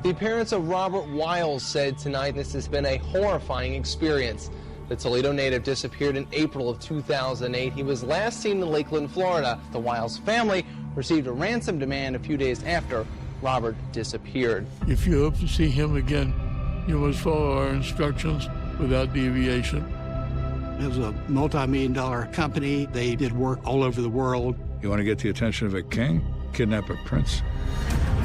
The parents of Robert Wiles said tonight this has been a horrifying experience. The Toledo native disappeared in April of 2008. He was last seen in Lakeland, Florida. The Wiles family received a ransom demand a few days after Robert disappeared. If you hope to see him again, you must follow our instructions without deviation. It was a multi-million-dollar company. They did work all over the world. You want to get the attention of a king? Kidnap a prince.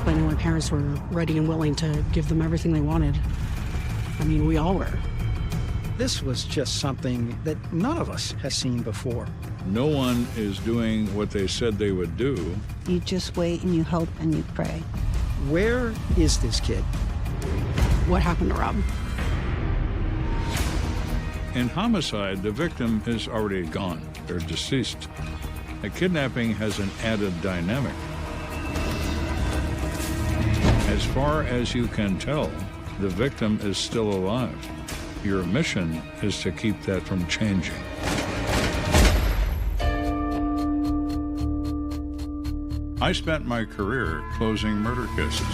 I know my parents were ready and willing to give them everything they wanted. I mean, we all were. This was just something that none of us has seen before. No one is doing what they said they would do. You just wait and you hope and you pray. Where is this kid? What happened to Rob? In homicide, the victim is already gone. They're deceased. A kidnapping has an added dynamic. As far as you can tell, the victim is still alive. Your mission is to keep that from changing. I spent my career closing murder cases.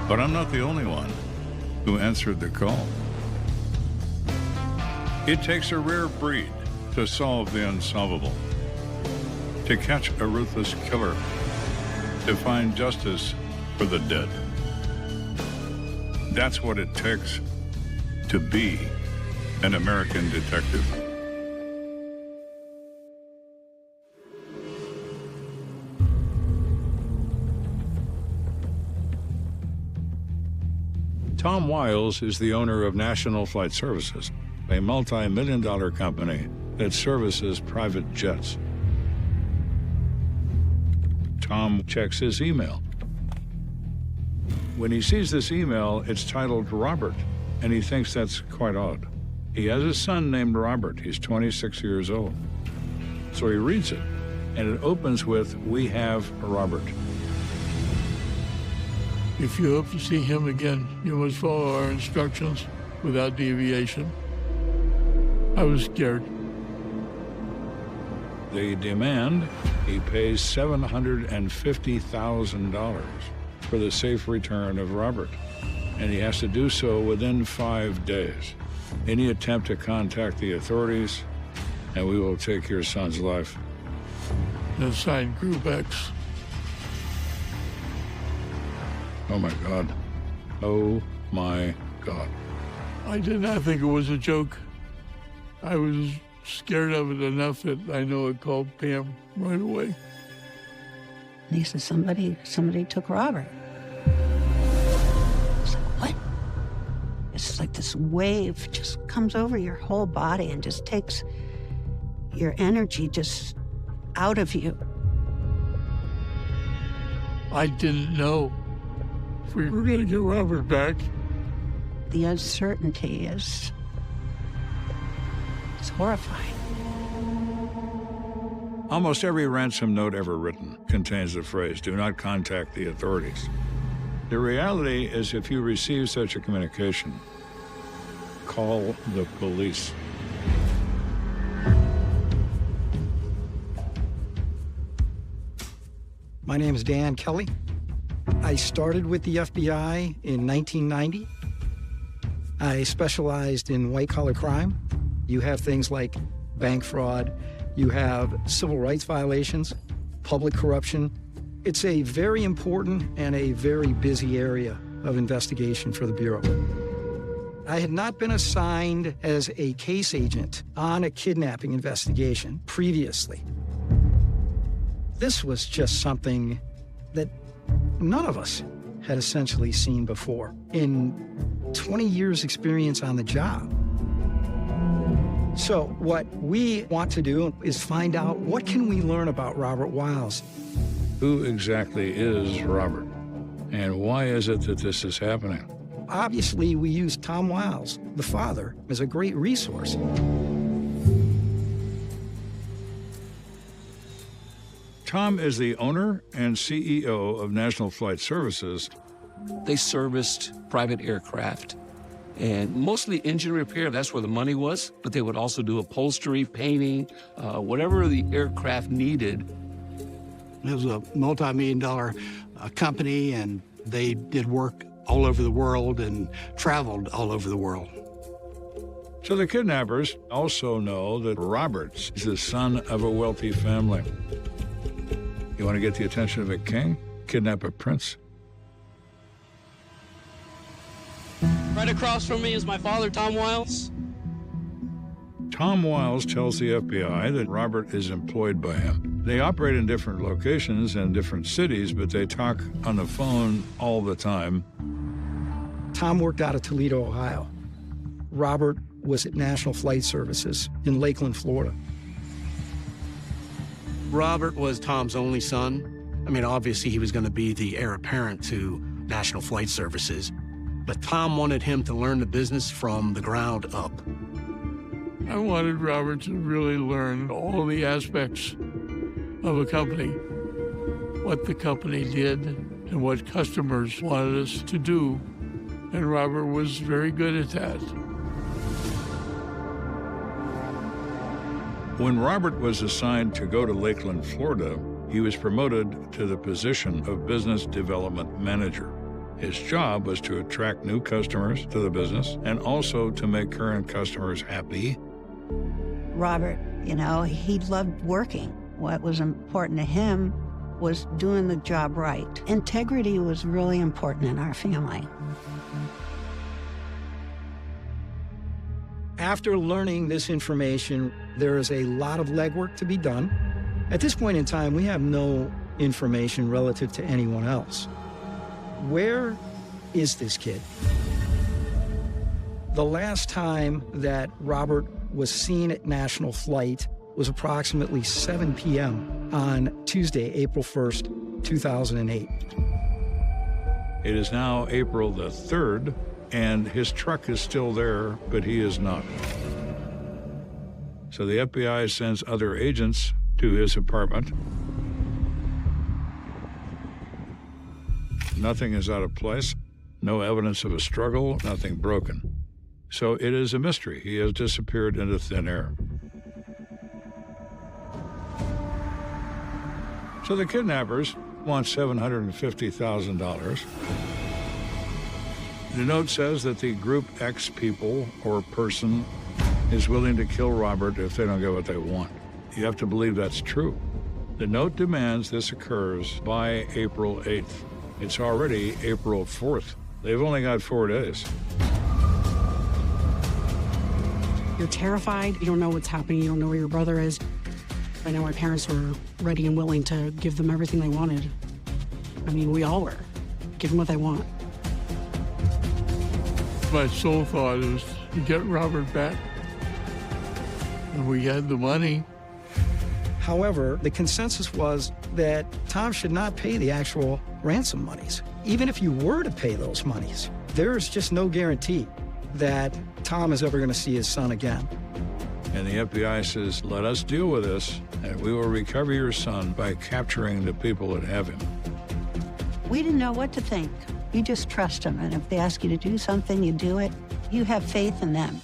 But I'm not the only one who answered the call. It takes a rare breed to solve the unsolvable, to catch a ruthless killer, to find justice for the dead. That's what it takes to be an American detective. Tom Wiles is the owner of National Flight Services, a multi-million-dollar company that services private jets. Tom checks his email. When he sees this email, it's titled Robert, and he thinks that's quite odd. He has a son named Robert. He's 26 years old. So he reads it, and it opens with, "We have Robert." If you hope to see him again, you must follow our instructions without deviation. I was scared. They demand he pays $750,000 for the safe return of Robert, and he has to do so within 5 days. Any attempt to contact the authorities, and we will take your son's life. And signed Group X. Oh my God. Oh my God. I did not think it was a joke. I was scared of it enough that I know I called Pam right away. And he said, somebody took Robert. I was like, what? It's like this wave just comes over your whole body and just takes your energy just out of you. I didn't know if we were going to get Robert back. The uncertainty is it's horrifying. Almost every ransom note ever written contains the phrase, "Do not contact the authorities." The reality is, if you receive such a communication, call the police. My name is Dan Kelly. I started with the FBI in 1990. I specialized in white-collar crime. You have things like bank fraud, you have civil rights violations, public corruption. It's a very important and a very busy area of investigation for the Bureau. I had not been assigned as a case agent on a kidnapping investigation previously. This was just something that none of us had essentially seen before in 20 years' experience on the job. So what we want to do is find out, what can we learn about Robert Wiles? Who exactly is Robert? And why is it that this is happening? Obviously, we use Tom Wiles, the father, as a great resource. Tom is the owner and CEO of National Flight Services. They serviced private aircraft and mostly engine repair. That's where the money was. But they would also do upholstery, painting, whatever the aircraft needed. It was a multi-million-dollar company, and They did work all over the world and traveled all over the world. So the kidnappers also know that Robert is the son of a wealthy family. You want to get the attention of a king? Kidnap a prince. Right across from me is my father, Tom Wiles. Tom Wiles tells the FBI that Robert is employed by him. They operate in different locations and different cities, but they talk on the phone all the time. Tom worked out of Toledo, Ohio. Robert was at National Flight Services in Lakeland, Florida. Robert was Tom's only son. I mean, obviously he was going to be the heir apparent to National Flight Services, but Tom wanted him to learn the business from the ground up. I wanted Robert to really learn all the aspects of a company, what the company did and what customers wanted us to do, and Robert was very good at that. When Robert was assigned to go to Lakeland, Florida, he was promoted to the position of Business Development Manager. His job was to attract new customers to the business and also to make current customers happy. Robert, you know, he loved working. What was important to him was doing the job right. Integrity was really important in our family. After learning this information, there is a lot of legwork to be done. At this point in time, we have no information relative to anyone else. Where is this kid? The last time that Robert was seen at National Flight was approximately 7 p.m. on Tuesday, April 1st, 2008. It is now April the 3rd, and his truck is still there, but he is not. So the FBI sends other agents to his apartment. Nothing is out of place, no evidence of a struggle, nothing broken. So it is a mystery. He has disappeared into thin air. So the kidnappers want $750,000. The note says that the Group X people or person is willing to kill Robert if they don't get what they want. You have to believe that's true. The note demands this occurs by April 8th. It's already April 4th. They've only got 4 days. You're terrified. You don't know what's happening. You don't know where your brother is. I know my parents were ready and willing to give them everything they wanted. I mean, we all were. Give them what they want. My sole thought is to get Robert back. And we had the money. However, the consensus was that Tom should not pay the actual ransom monies. Even if you were to pay those monies, there's just no guarantee that Tom is ever going to see his son again. And the FBI says, let us deal with this, and we will recover your son by capturing the people that have him. We didn't know what to think. You just trust them, and if they ask you to do something, you do it. You have faith in them.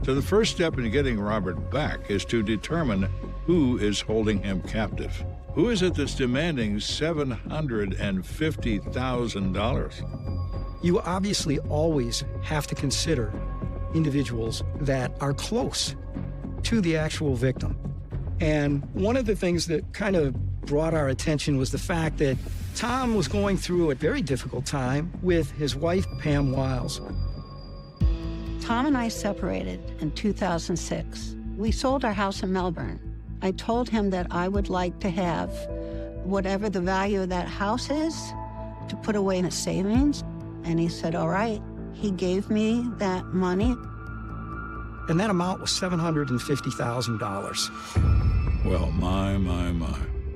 So the first step in getting Robert back is to determine who is holding him captive. Who is it that's demanding $750,000? You obviously always have to consider individuals that are close to the actual victim. And one of the things that kind of brought our attention was the fact that Tom was going through a very difficult time with his wife, Pam Wiles. Tom and I separated in 2006. We sold our house in Melbourne. I told him that I would like to have whatever the value of that house is to put away in his savings. And he said, all right. He gave me that money. And that amount was $750,000. Well, my.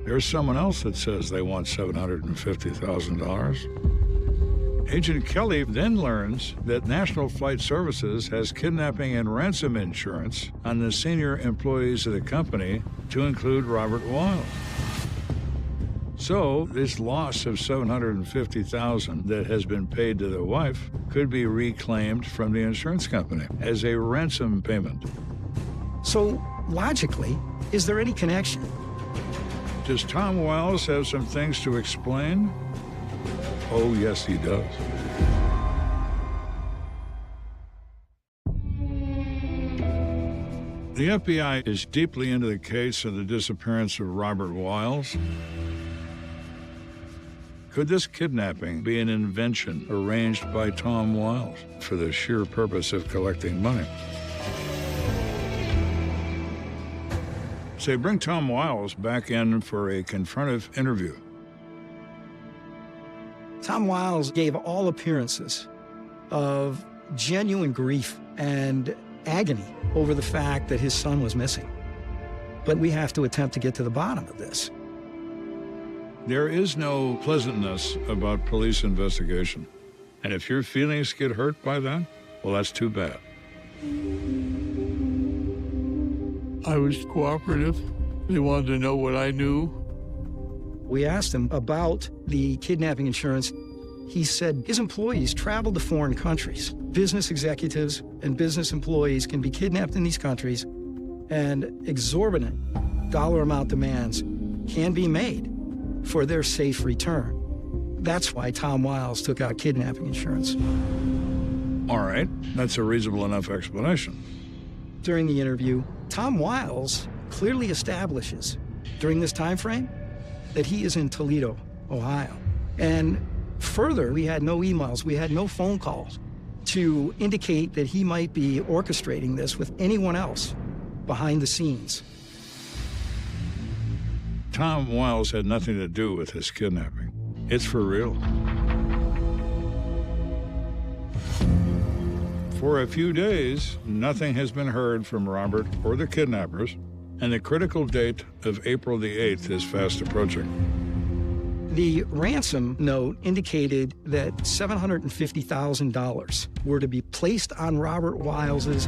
There's someone else that says they want $750,000. Agent Kelly then learns that National Flight Services has kidnapping and ransom insurance on the senior employees of the company, to include Robert Wiles. So this loss of $750,000 that has been paid to the wife could be reclaimed from the insurance company as a ransom payment. So logically, is there any connection? Does Tom Wiles have some things to explain? Oh, yes, he does. The FBI is deeply into the case of the disappearance of Robert Wiles. Could this kidnapping be an invention arranged by Tom Wiles for the sheer purpose of collecting money? Say, bring Tom Wiles back in for a confrontive interview. Tom Wiles gave all appearances of genuine grief and agony over the fact that his son was missing. But we have to attempt to get to the bottom of this. There is no pleasantness about police investigation. And if your feelings get hurt by that, well, that's too bad. I was cooperative. They wanted to know what I knew. We asked him about the kidnapping insurance. He said his employees travel to foreign countries. Business executives and business employees can be kidnapped in these countries, and exorbitant dollar amount demands can be made for their safe return. That's why Tom Wiles took out kidnapping insurance. All right, that's a reasonable enough explanation. During the interview, Tom Wiles clearly establishes during this time frame that he is in Toledo, Ohio. And further, we had no emails, we had no phone calls to indicate that he might be orchestrating this with anyone else behind the scenes. Tom Wiles had nothing to do with this kidnapping. It's for real. For a few days, nothing has been heard from Robert or the kidnappers, and the critical date of April the 8th is fast approaching. The ransom note indicated that $750,000 were to be placed on Robert Wiles's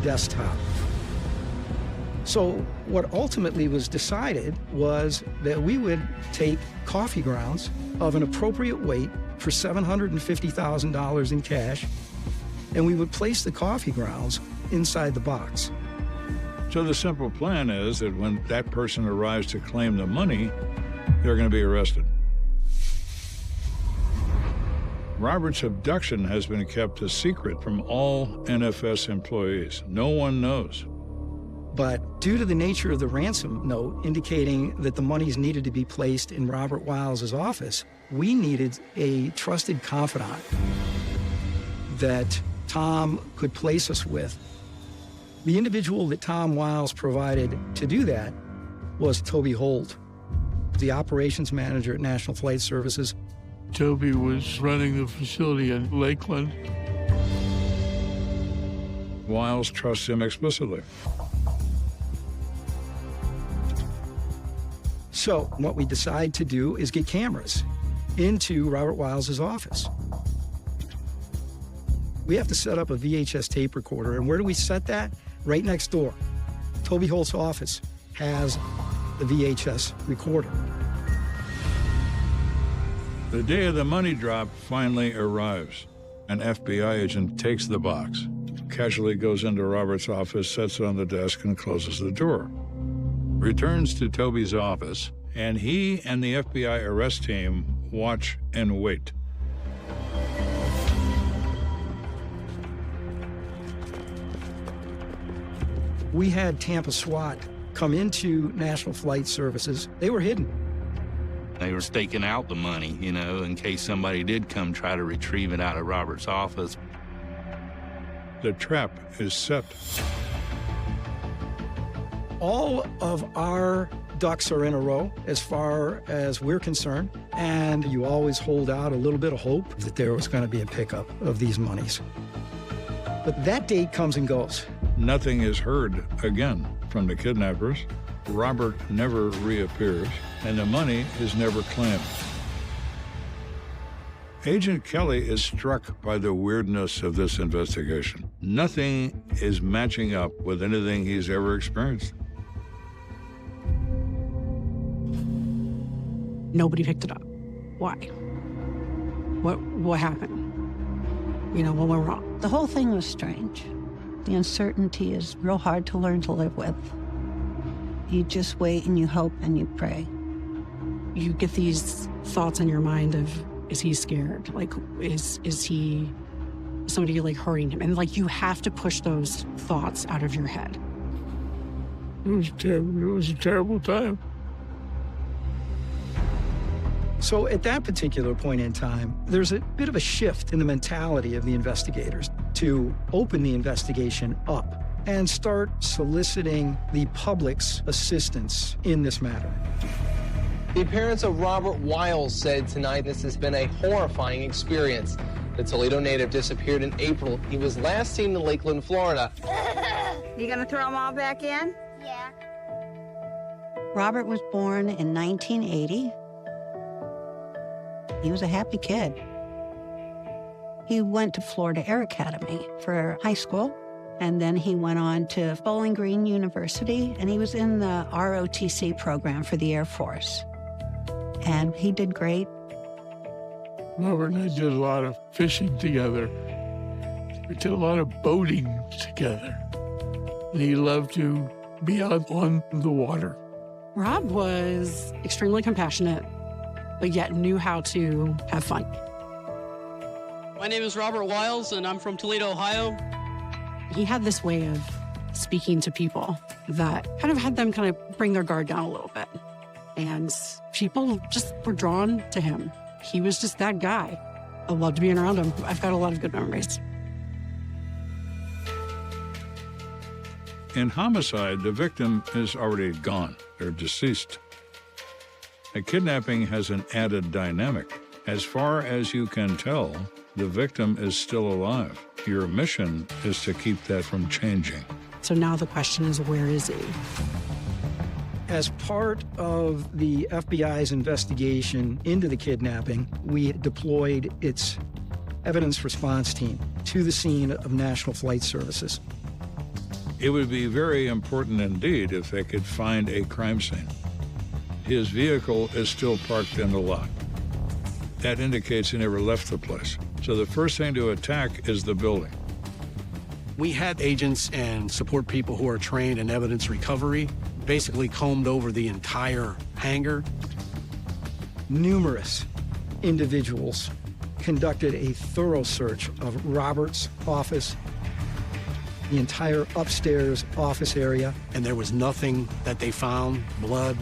desktop. So what ultimately was decided was that we would take coffee grounds of an appropriate weight for $750,000 in cash, and we would place the coffee grounds inside the box. So the simple plan is that when that person arrives to claim the money, they're going to be arrested. Robert's abduction has been kept a secret from all NFS employees. No one knows. But due to the nature of the ransom note indicating that the monies needed to be placed in Robert Wiles's office, we needed a trusted confidant that Tom could place us with. The individual that Tom Wiles provided to do that was Toby Holt, the operations manager at National Flight Services. Toby was running the facility in Lakeland. Wiles trusts him explicitly. So what we decide to do is get cameras into Robert Wiles's office. We have to set up a VHS tape recorder, and where do we set that? Right next door. Toby Holt's office has the VHS recorder. The day of the money drop finally arrives. An FBI agent takes the box, casually goes into Robert's office, sets it on the desk, and closes the door. Returns to Toby's office, and he and the FBI arrest team watch and wait. We had Tampa SWAT come into National Flight Services. They were hidden. They were staking out the money, you know, in case somebody did come try to retrieve it out of Robert's office. The trap is set. All of our ducks are in a row as far as we're concerned, and you always hold out a little bit of hope that there was going to be a pickup of these monies. But that date comes and goes. Nothing is heard again from the kidnappers. Robert never reappears, and the money is never claimed. Agent Kelly is struck by the weirdness of this investigation. Nothing is matching up with anything he's ever experienced. Nobody picked it up. Why? What happened? You know, what went wrong? The whole thing was strange. The uncertainty is real hard to learn to live with. You just wait and you hope and you pray. You get these thoughts in your mind of, is he scared? Like, is he somebody like hurting him? And like, you have to push those thoughts out of your head. It was terrible. It was a terrible time. So at that particular point in time, there's a bit of a shift in the mentality of the investigators to open the investigation up and start soliciting the public's assistance in this matter. The parents of Robert Wiles said tonight this has been a horrifying experience. The Toledo native disappeared in April. He was last seen in Lakeland, Florida. You gonna throw them all back in? Yeah. Robert was born in 1980. He was a happy kid. He went to Florida Air Academy for high school, and then he went on to Bowling Green University, and he was in the ROTC program for the Air Force. And he did great. Robert and I did a lot of fishing together. We did a lot of boating together. And he loved to be out on the water. Rob was extremely compassionate, but yet knew how to have fun. My name is Robert Wiles, and I'm from Toledo, Ohio. He had this way of speaking to people that kind of had them kind of bring their guard down a little bit. And people just were drawn to him. He was just that guy. I loved being around him. I've got a lot of good memories. In homicide, the victim is already gone. They're deceased. A kidnapping has an added dynamic. As far as you can tell, the victim is still alive. Your mission is to keep that from changing. So now the question is, where is he? As part of the FBI's investigation into the kidnapping, we deployed its evidence response team to the scene of National Flight Services. It would be very important indeed if they could find a crime scene. His vehicle is still parked in the lot. That indicates he never left the place. So the first thing to attack is the building. We had agents and support people who are trained in evidence recovery, basically combed over the entire hangar. Numerous individuals conducted a thorough search of Robert's office, the entire upstairs office area. And there was nothing that they found, blood,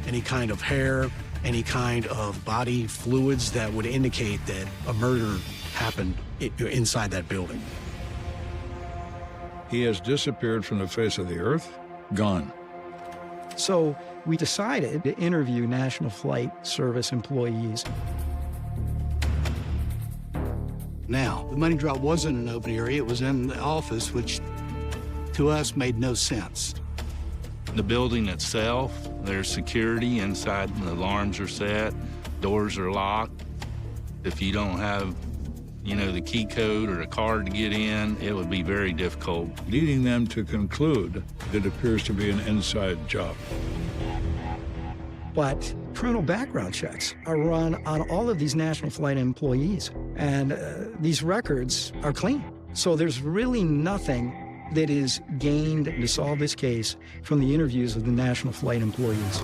any kind of hair, any kind of body fluids that would indicate that a murder happened inside that building. He has disappeared from the face of the earth, gone. So we decided to interview National Flight Service employees. Now, the money drop wasn't in an open area, it was in the office, which to us made no sense. The building itself, there's security inside, the alarms are set, doors are locked. If you don't have, the key code or a card to get in, it would be very difficult. Leading them to conclude it appears to be an inside job. But criminal background checks are run on all of these National Flight employees, and these records are clean. So there's really nothing that is gained to solve this case from the interviews of the National Flight employees.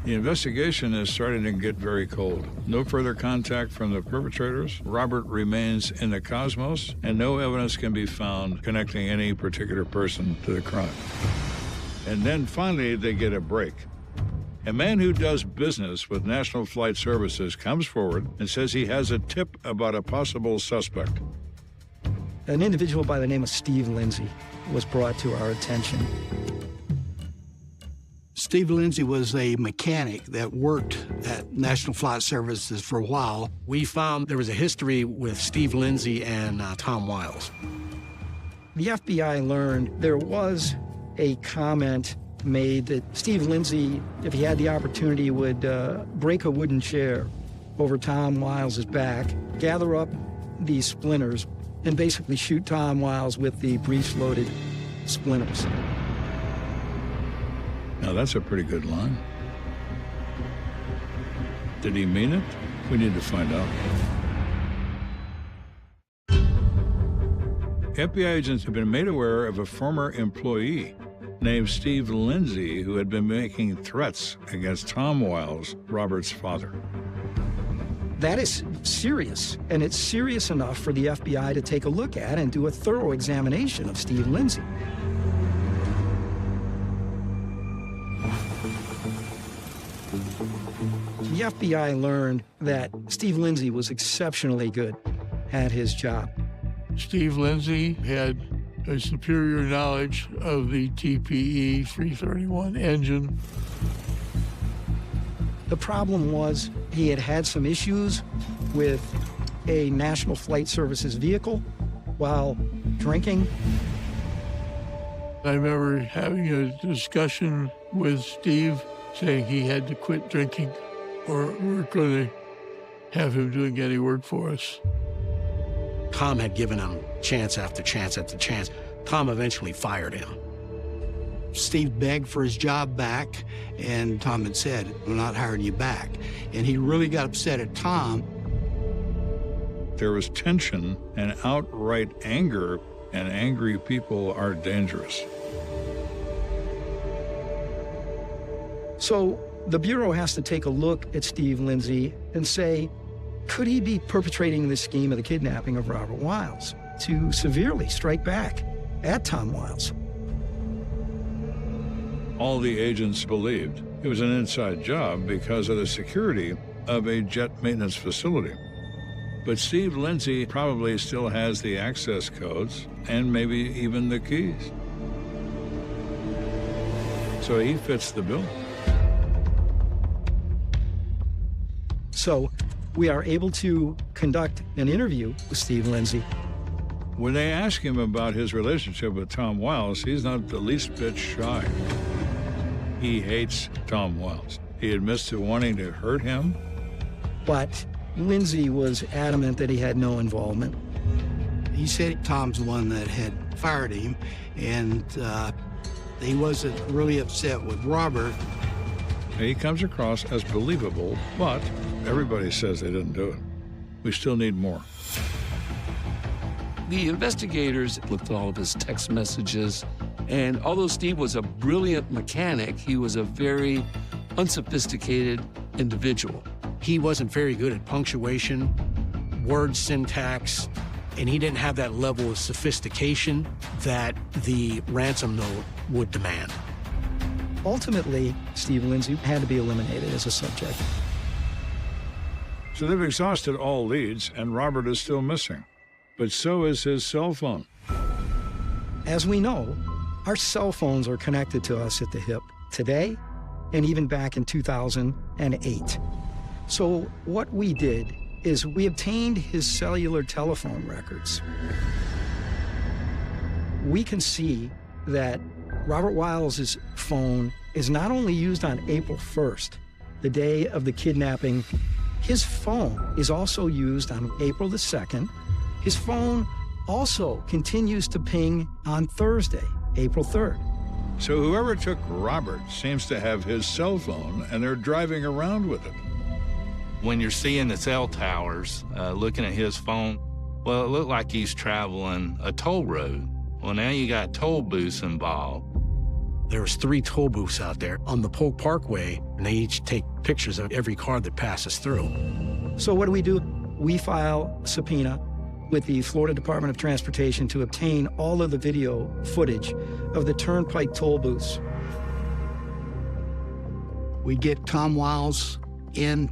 The investigation is starting to get very cold. No further contact from the perpetrators. Robert remains in the cosmos, and no evidence can be found connecting any particular person to the crime. And then finally, they get a break. A man who does business with National Flight Services comes forward and says he has a tip about a possible suspect. An individual by the name of Steve Lindsay was brought to our attention. Steve Lindsay was a mechanic that worked at National Flight Services for a while. We found there was a history with Steve Lindsay and Tom Wiles. The FBI learned there was a comment made that Steve Lindsay, if he had the opportunity, would break a wooden chair over Tom Wiles' back, gather up these splinters, and basically shoot Tom Wiles with the breech-loaded splinters. Now, that's a pretty good line. Did he mean it? We need to find out. FBI agents have been made aware of a former employee named Steve Lindsay, who had been making threats against Tom Wiles, Robert's father. That is serious, and it's serious enough for the FBI to take a look at and do a thorough examination of Steve Lindsay. The FBI learned that Steve Lindsay was exceptionally good at his job. Steve Lindsay had a superior knowledge of the TPE 331 engine. The problem was he had had some issues with a National Flight Services vehicle while drinking. I remember having a discussion with Steve saying he had to quit drinking or we're going to have him doing any work for us. Tom had given him chance after chance after chance. Tom eventually fired him. Steve begged for his job back, and Tom had said, "We're not hiring you back." And he really got upset at Tom. There was tension and outright anger, and angry people are dangerous. So the Bureau has to take a look at Steve Lindsay and say, could he be perpetrating this scheme of the kidnapping of Robert Wiles to severely strike back at Tom Wiles? All the agents believed it was an inside job because of the security of a jet maintenance facility. But Steve Lindsay probably still has the access codes and maybe even the keys. So he fits the bill. So we are able to conduct an interview with Steve Lindsay. When they ask him about his relationship with Tom Wiles, he's not the least bit shy. He hates Tom Wiles. He admits to wanting to hurt him. But Lindsay was adamant that he had no involvement. He said Tom's the one that had fired him, and he wasn't really upset with Robert. He comes across as believable, but everybody says they didn't do it. We still need more. The investigators looked at all of his text messages, and although Steve was a brilliant mechanic, he was a very unsophisticated individual. He wasn't very good at punctuation, word syntax, and he didn't have that level of sophistication that the ransom note would demand. Ultimately, Steve Lindsay had to be eliminated as a subject. So they've exhausted all leads, and Robert is still missing. But so is his cell phone. As we know, our cell phones are connected to us at the hip today and even back in 2008. So what we did is we obtained his cellular telephone records. We can see that Robert Wiles' phone is not only used on April 1st, the day of the kidnapping, his phone is also used on April the 2nd. His phone also continues to ping on Thursday, April 3rd. So whoever took Robert seems to have his cell phone, and they're driving around with it. When you're seeing the cell towers, looking at his phone, well, it looked like he's traveling a toll road. Well, now you got toll booths involved. There was 3 toll booths out there on the Polk Parkway, and they each take pictures of every car that passes through. So what do? We file a subpoena with the Florida Department of Transportation to obtain all of the video footage of the Turnpike toll booths. We get Tom Wiles in.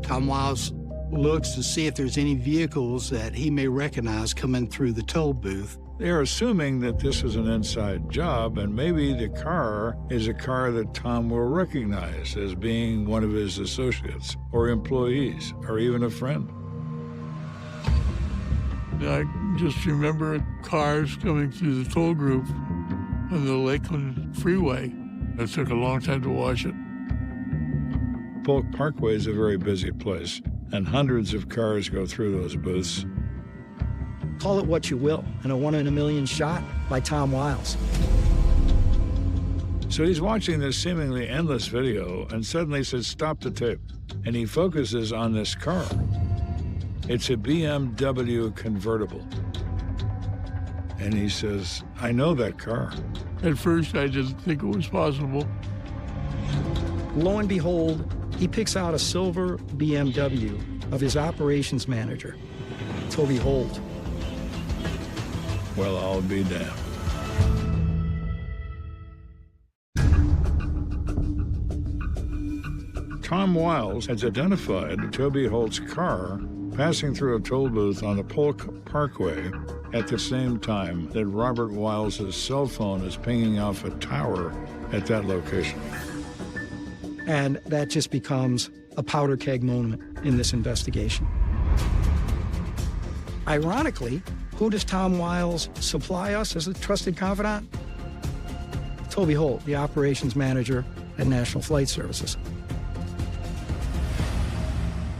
Tom Wiles looks to see if there's any vehicles that he may recognize coming through the toll booth. They're assuming that this is an inside job, and maybe the car is a car that Tom will recognize as being one of his associates or employees or even a friend. I just remember cars coming through the toll group on the Lakeland Freeway. It took a long time to watch it. Polk Parkway is a very busy place, and hundreds of cars go through those booths. Call it what you will, and a 1 in a million shot by Tom Wiles. So he's watching this seemingly endless video and suddenly says, "Stop the tape." And he focuses on this car. It's a BMW convertible. And he says, I know that car. At first, I didn't think it was possible. Lo and behold, he picks out a silver BMW of his operations manager, Toby Holt. Well, I'll be damned. Tom Wiles has identified Toby Holt's car passing through a toll booth on the Polk Parkway at the same time that Robert Wiles' cell phone is pinging off a tower at that location. And that just becomes a powder keg moment in this investigation. Ironically, who does Tom Wiles supply us as a trusted confidant? Toby Holt, the operations manager at National Flight Services.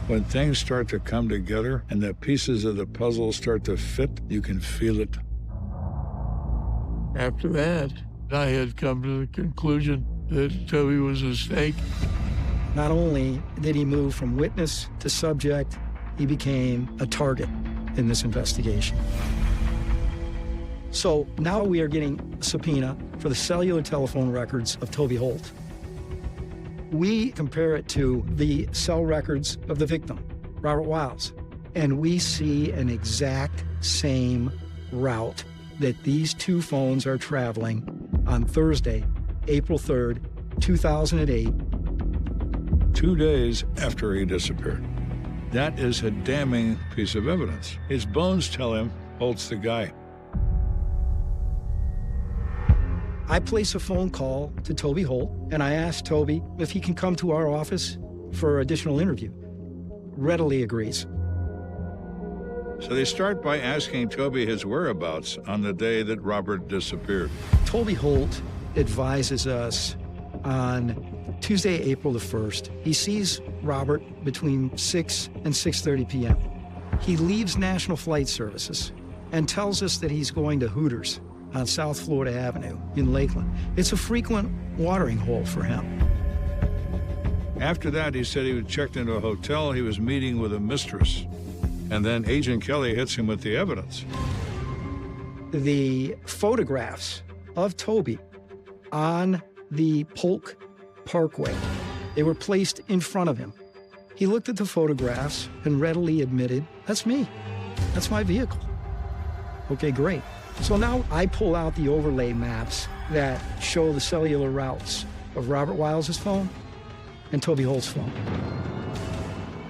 When things start to come together and the pieces of the puzzle start to fit, you can feel it. After that, I had come to the conclusion that Toby was a snake. Not only did he move from witness to subject, he became a target in this investigation. So now we are getting a subpoena for the cellular telephone records of Toby Holt. We compare it to the cell records of the victim, Robert Wiles, and we see an exact same route that these two phones are traveling on Thursday, April 3rd, 2008. 2 days after he disappeared. That is a damning piece of evidence. His bones tell him Holt's the guy. I place a phone call to Toby Holt, and I ask Toby if he can come to our office for additional interview. Readily agrees. So they start by asking Toby his whereabouts on the day that Robert disappeared. Toby Holt advises us on Tuesday, April the 1st. He sees Robert between 6 and 6:30 p.m. He leaves National Flight Services and tells us that he's going to Hooters on South Florida Avenue in Lakeland. It's a frequent watering hole for him. After that, he said he was checked into a hotel. He was meeting with a mistress. And then Agent Kelly hits him with the evidence. The photographs of Toby on the Polk Parkway, they were placed in front of him. He looked at the photographs and readily admitted, that's me. That's my vehicle. Okay, great. So now I pull out the overlay maps that show the cellular routes of Robert Wiles' phone and Toby Holt's phone.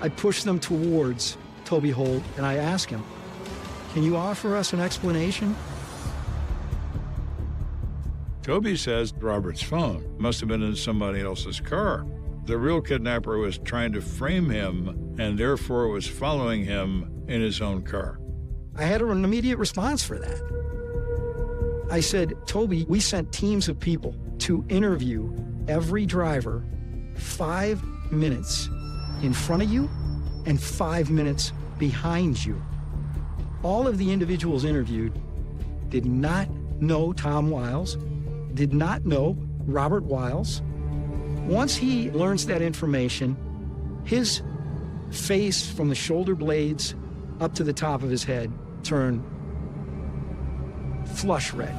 I push them towards Toby Holt and I ask him, can you offer us an explanation? Toby says Robert's phone must have been in somebody else's car. The real kidnapper was trying to frame him and therefore was following him in his own car. I had an immediate response for that. I said, Toby, we sent teams of people to interview every driver 5 minutes in front of you and 5 minutes behind you. All of the individuals interviewed did not know Tom Wiles, did not know Robert Wiles. Once he learns that information, his face from the shoulder blades up to the top of his head turned flush red.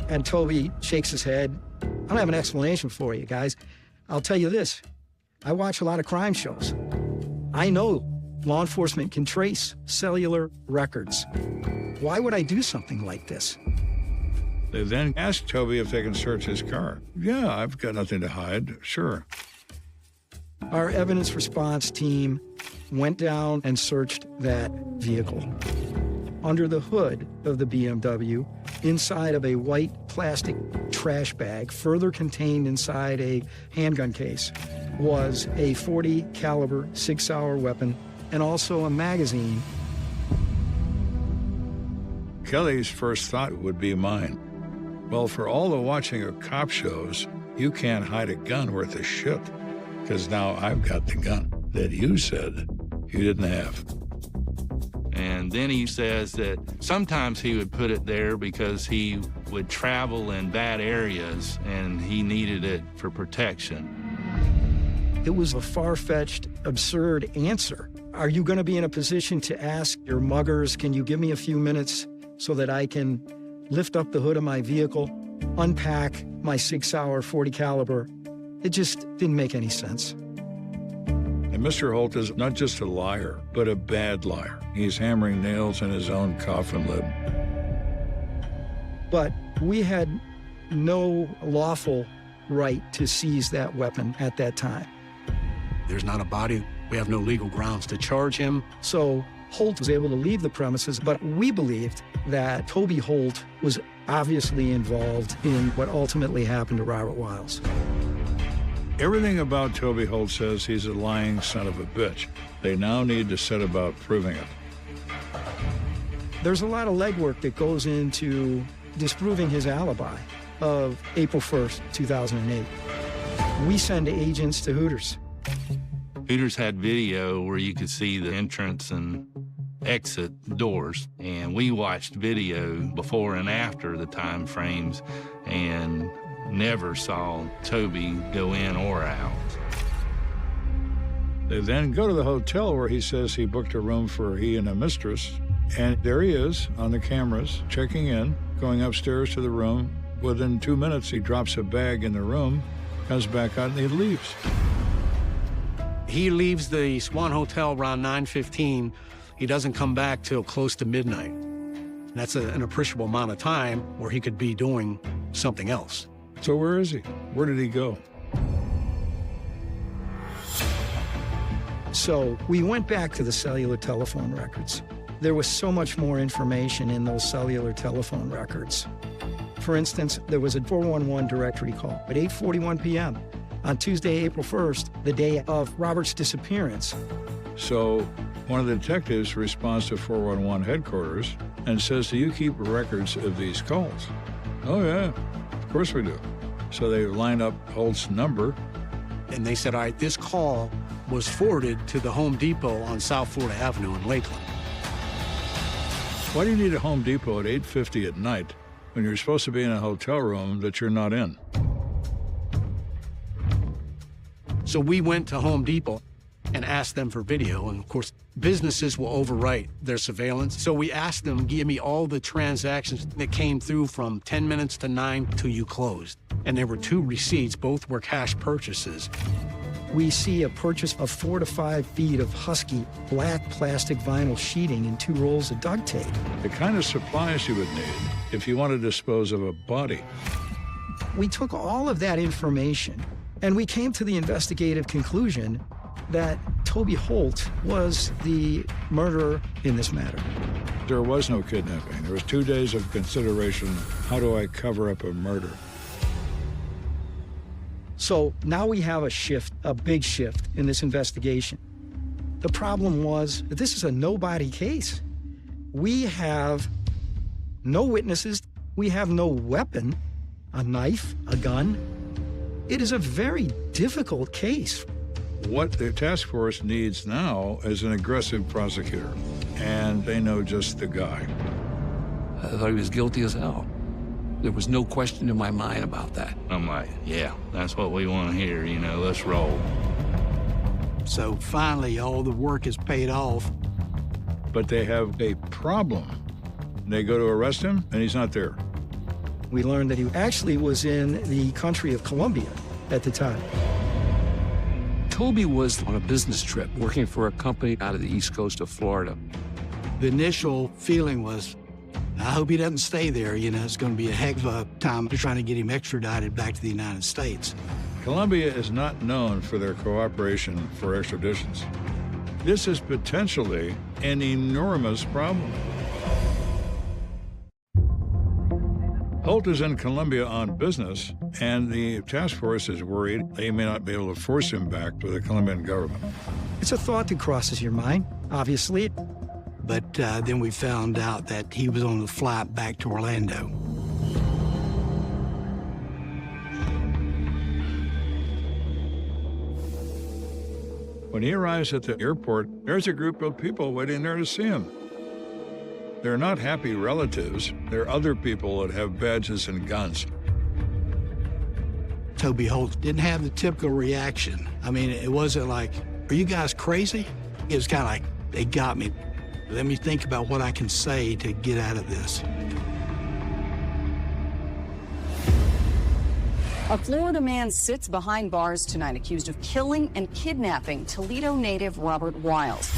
And Toby shakes his head. I don't have an explanation for you, guys. I'll tell you this. I watch a lot of crime shows. I know law enforcement can trace cellular records. Why would I do something like this? They then ask Toby if they can search his car. Yeah, I've got nothing to hide, sure. Our evidence response team went down and searched that vehicle. Under the hood of the BMW, inside of a white plastic trash bag, further contained inside a handgun case, was a .40 caliber Sig Sauer weapon and also a magazine. Kelly's first thought would be mine. Well, for all the watching of cop shows, you can't hide a gun worth of shit, because now I've got the gun that you said you didn't have. And then he says that sometimes he would put it there because he would travel in bad areas and he needed it for protection. It was a far-fetched, absurd answer. Are you going to be in a position to ask your muggers, can you give me a few minutes so that I can lift up the hood of my vehicle, unpack my 6-hour 40 caliber? It just didn't make any sense. And Mr. Holt is not just a liar, but a bad liar. He's hammering nails in his own coffin lid. But we had no lawful right to seize that weapon at that time. There's not a body. We have no legal grounds to charge him. So Holt was able to leave the premises, but we believed that Toby Holt was obviously involved in what ultimately happened to Robert Wiles. Everything about Toby Holt says he's a lying son of a bitch. They now need to set about proving it. There's a lot of legwork that goes into disproving his alibi of April 1st, 2008. We send agents to Hooters. Hooters had video where you could see the entrance and exit doors, and we watched video before and after the time frames and never saw Toby go in or out. They then go to the hotel where he says he booked a room for he and a mistress, and there he is on the cameras, checking in, going upstairs to the room. Within 2 minutes, he drops a bag in the room, comes back out, and he leaves. He leaves the Swan Hotel around 9:15. He doesn't come back till close to midnight. That's an appreciable amount of time where he could be doing something else. So where is he? Where did he go? So we went back to the cellular telephone records. There was so much more information in those cellular telephone records. For instance, there was a 411 directory call at 8:41 p.m. on Tuesday, April 1st, the day of Robert's disappearance. So one of the detectives responds to 411 headquarters and says, do you keep records of these calls? Oh, yeah, of course we do. So they line up Holt's number. And they said, all right, this call was forwarded to the Home Depot on South Florida Avenue in Lakeland. Why do you need a Home Depot at 8:50 at night when you're supposed to be in a hotel room that you're not in? So we went to Home Depot and asked them for video. And of course, businesses will overwrite their surveillance. So we asked them, give me all the transactions that came through from 10 minutes to 9 till you closed. And there were 2 receipts, both were cash purchases. We see a purchase of 4 to 5 feet of Husky black plastic vinyl sheeting and 2 rolls of duct tape. The kind of supplies you would need if you want to dispose of a body. We took all of that information and we came to the investigative conclusion that Toby Holt was the murderer in this matter. There was no kidnapping. There was 2 days of consideration. How do I cover up a murder? So now we have a shift, a big shift in this investigation. The problem was that this is a nobody case. We have no witnesses. We have no weapon, a knife, a gun. It is a very difficult case. What the task force needs now is an aggressive prosecutor, and they know just the guy. I thought he was guilty as hell. There was no question in my mind about that. I'm like, yeah, that's what we want to hear, you know, let's roll. So finally, all the work is paid off. But they have a problem. They go to arrest him, and he's not there. We learned that he actually was in the country of Colombia at the time. Toby was on a business trip working for a company out of the east coast of Florida. The initial feeling was, I hope he doesn't stay there. You know, it's going to be a heck of a time trying to get him extradited back to the United States. Colombia is not known for their cooperation for extraditions. This is potentially an enormous problem. Holt is in Colombia on business, and the task force is worried they may not be able to force him back to the Colombian government. It's a thought that crosses your mind, obviously. But then we found out that he was on the flight back to Orlando. When he arrives at the airport, there's a group of people waiting there to see him. They're not happy relatives. They're other people that have badges and guns. Toby Holt didn't have the typical reaction. I mean, it wasn't like, are you guys crazy? It was kind of like, they got me. Let me think about what I can say to get out of this. A Florida man sits behind bars tonight accused of killing and kidnapping Toledo native Robert Wiles.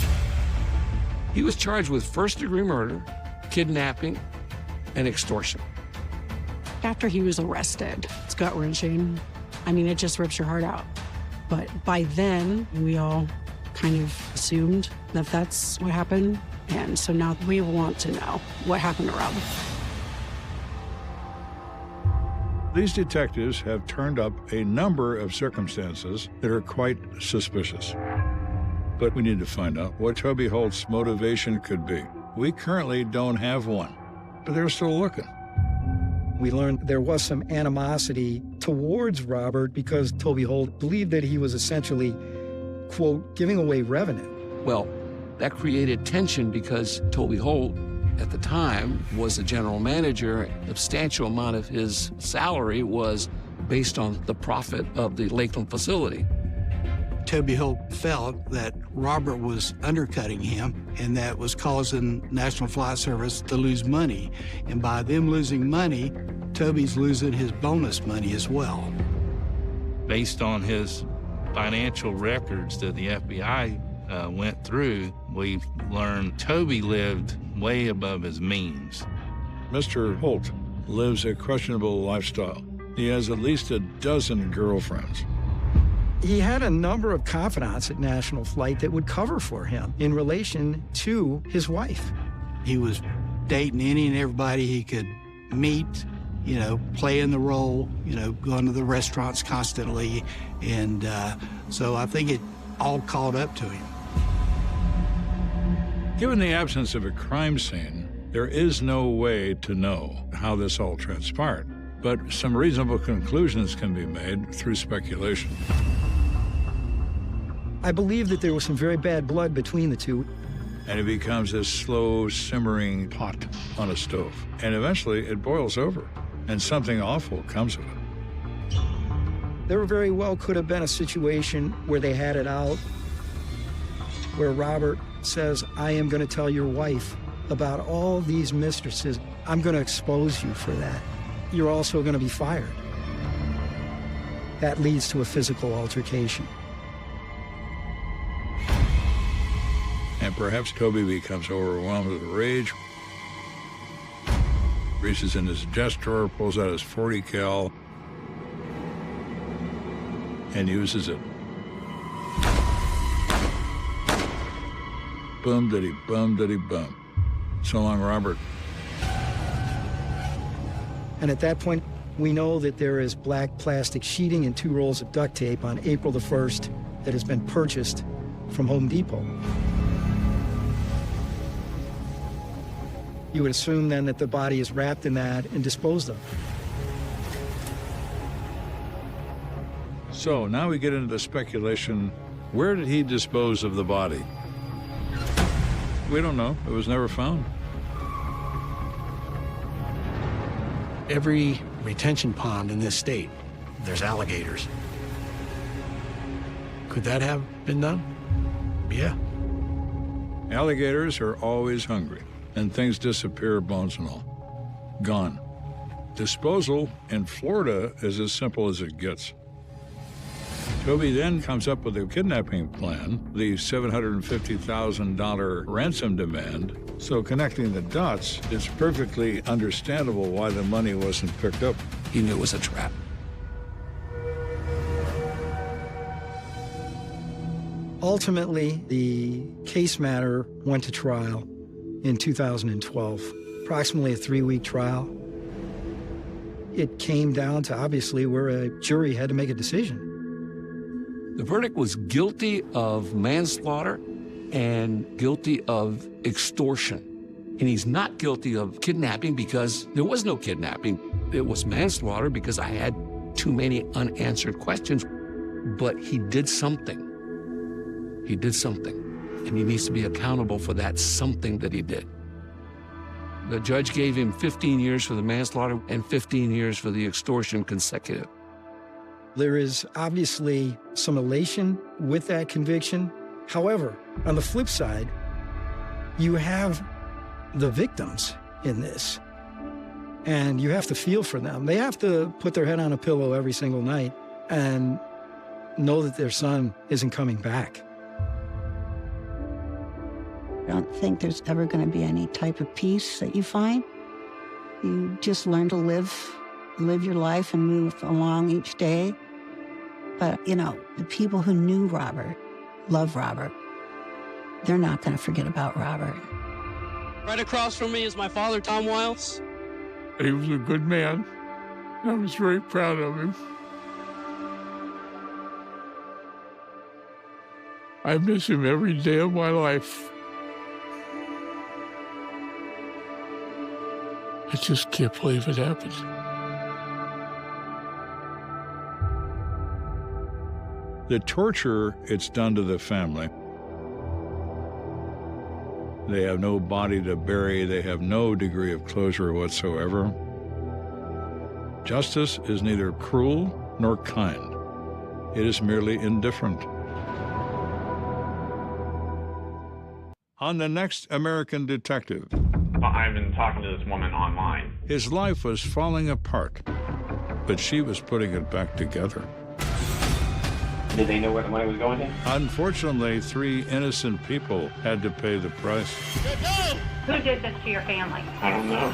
He was charged with first-degree murder, kidnapping, and extortion. After he was arrested, it's gut-wrenching. I mean, it just rips your heart out. But by then, we all kind of assumed that that's what happened. And so now we want to know what happened to Rob. These detectives have turned up a number of circumstances that are quite suspicious. But we need to find out what Toby Holt's motivation could be. We currently don't have one, but they're still looking. We learned there was some animosity towards Robert because Toby Holt believed that he was essentially, quote, giving away revenue. Well, that created tension because Toby Holt, at the time, was the general manager. A substantial amount of his salary was based on the profit of the Lakeland facility. Toby Holt felt that Robert was undercutting him, and that was causing National Flight Service to lose money. And by them losing money, Toby's losing his bonus money as well. Based on his financial records that the FBI went through, we've learned Toby lived way above his means. Mr. Holt lives a questionable lifestyle. He has at least a dozen girlfriends. He had a number of confidants at National Flight that would cover for him in relation to his wife. He was dating any and everybody he could meet, you know, playing the role, you know, going to the restaurants constantly. And so I think it all caught up to him. Given the absence of a crime scene, there is no way to know how this all transpired. But some reasonable conclusions can be made through speculation. I believe that there was some very bad blood between the two. And it becomes this slow, simmering pot on a stove. And eventually it boils over, and something awful comes of it. There very well could have been a situation where they had it out, where Robert says, I am going to tell your wife about all these mistresses. I'm going to expose you for that. You're also going to be fired. That leads to a physical altercation. And perhaps Toby becomes overwhelmed with rage, reaches in his desk drawer, pulls out his .40 cal, and uses it. Boom, diddy, bum, diddy, bum. So long, Robert. And at that point, we know that there is black plastic sheeting and 2 rolls of duct tape on April the 1st that has been purchased from Home Depot. You would assume then that the body is wrapped in that and disposed of. So now we get into the speculation, where did he dispose of the body? We don't know. It was never found. Every retention pond in this state, there's alligators. Could that have been done? Yeah. Alligators are always hungry, and things disappear, bones and all. Gone. Disposal in Florida is as simple as it gets. Toby then comes up with a kidnapping plan, the $750,000 ransom demand. So connecting the dots, it's perfectly understandable why the money wasn't picked up. He knew it was a trap. Ultimately, the case matter went to trial in 2012, approximately a 3-week trial. It came down to, obviously, where a jury had to make a decision. The verdict was guilty of manslaughter and guilty of extortion. And he's not guilty of kidnapping because there was no kidnapping. It was manslaughter because I had too many unanswered questions. But he did something. He did something. And he needs to be accountable for that something that he did. The judge gave him 15 years for the manslaughter and 15 years for the extortion consecutive. There is obviously some elation with that conviction. However, on the flip side, you have the victims in this, and you have to feel for them. They have to put their head on a pillow every single night and know that their son isn't coming back. I don't think there's ever going to be any type of peace that you find. You just learn to live your life and move along each day. But, you know, the people who knew Robert, love Robert, they're not going to forget about Robert. Right across from me is my father, Tom Wiles. He was a good man. I was very proud of him. I miss him every day of my life. I just can't believe it happened. The torture it's done to the family. They have no body to bury. They have no degree of closure whatsoever. Justice is neither cruel nor kind. It is merely indifferent. On the next American Detective. I've been talking to this woman online. His life was falling apart, but she was putting it back together. Did they know where the money was going to? Unfortunately, 3 innocent people had to pay the price. Who did this to your family? I don't know.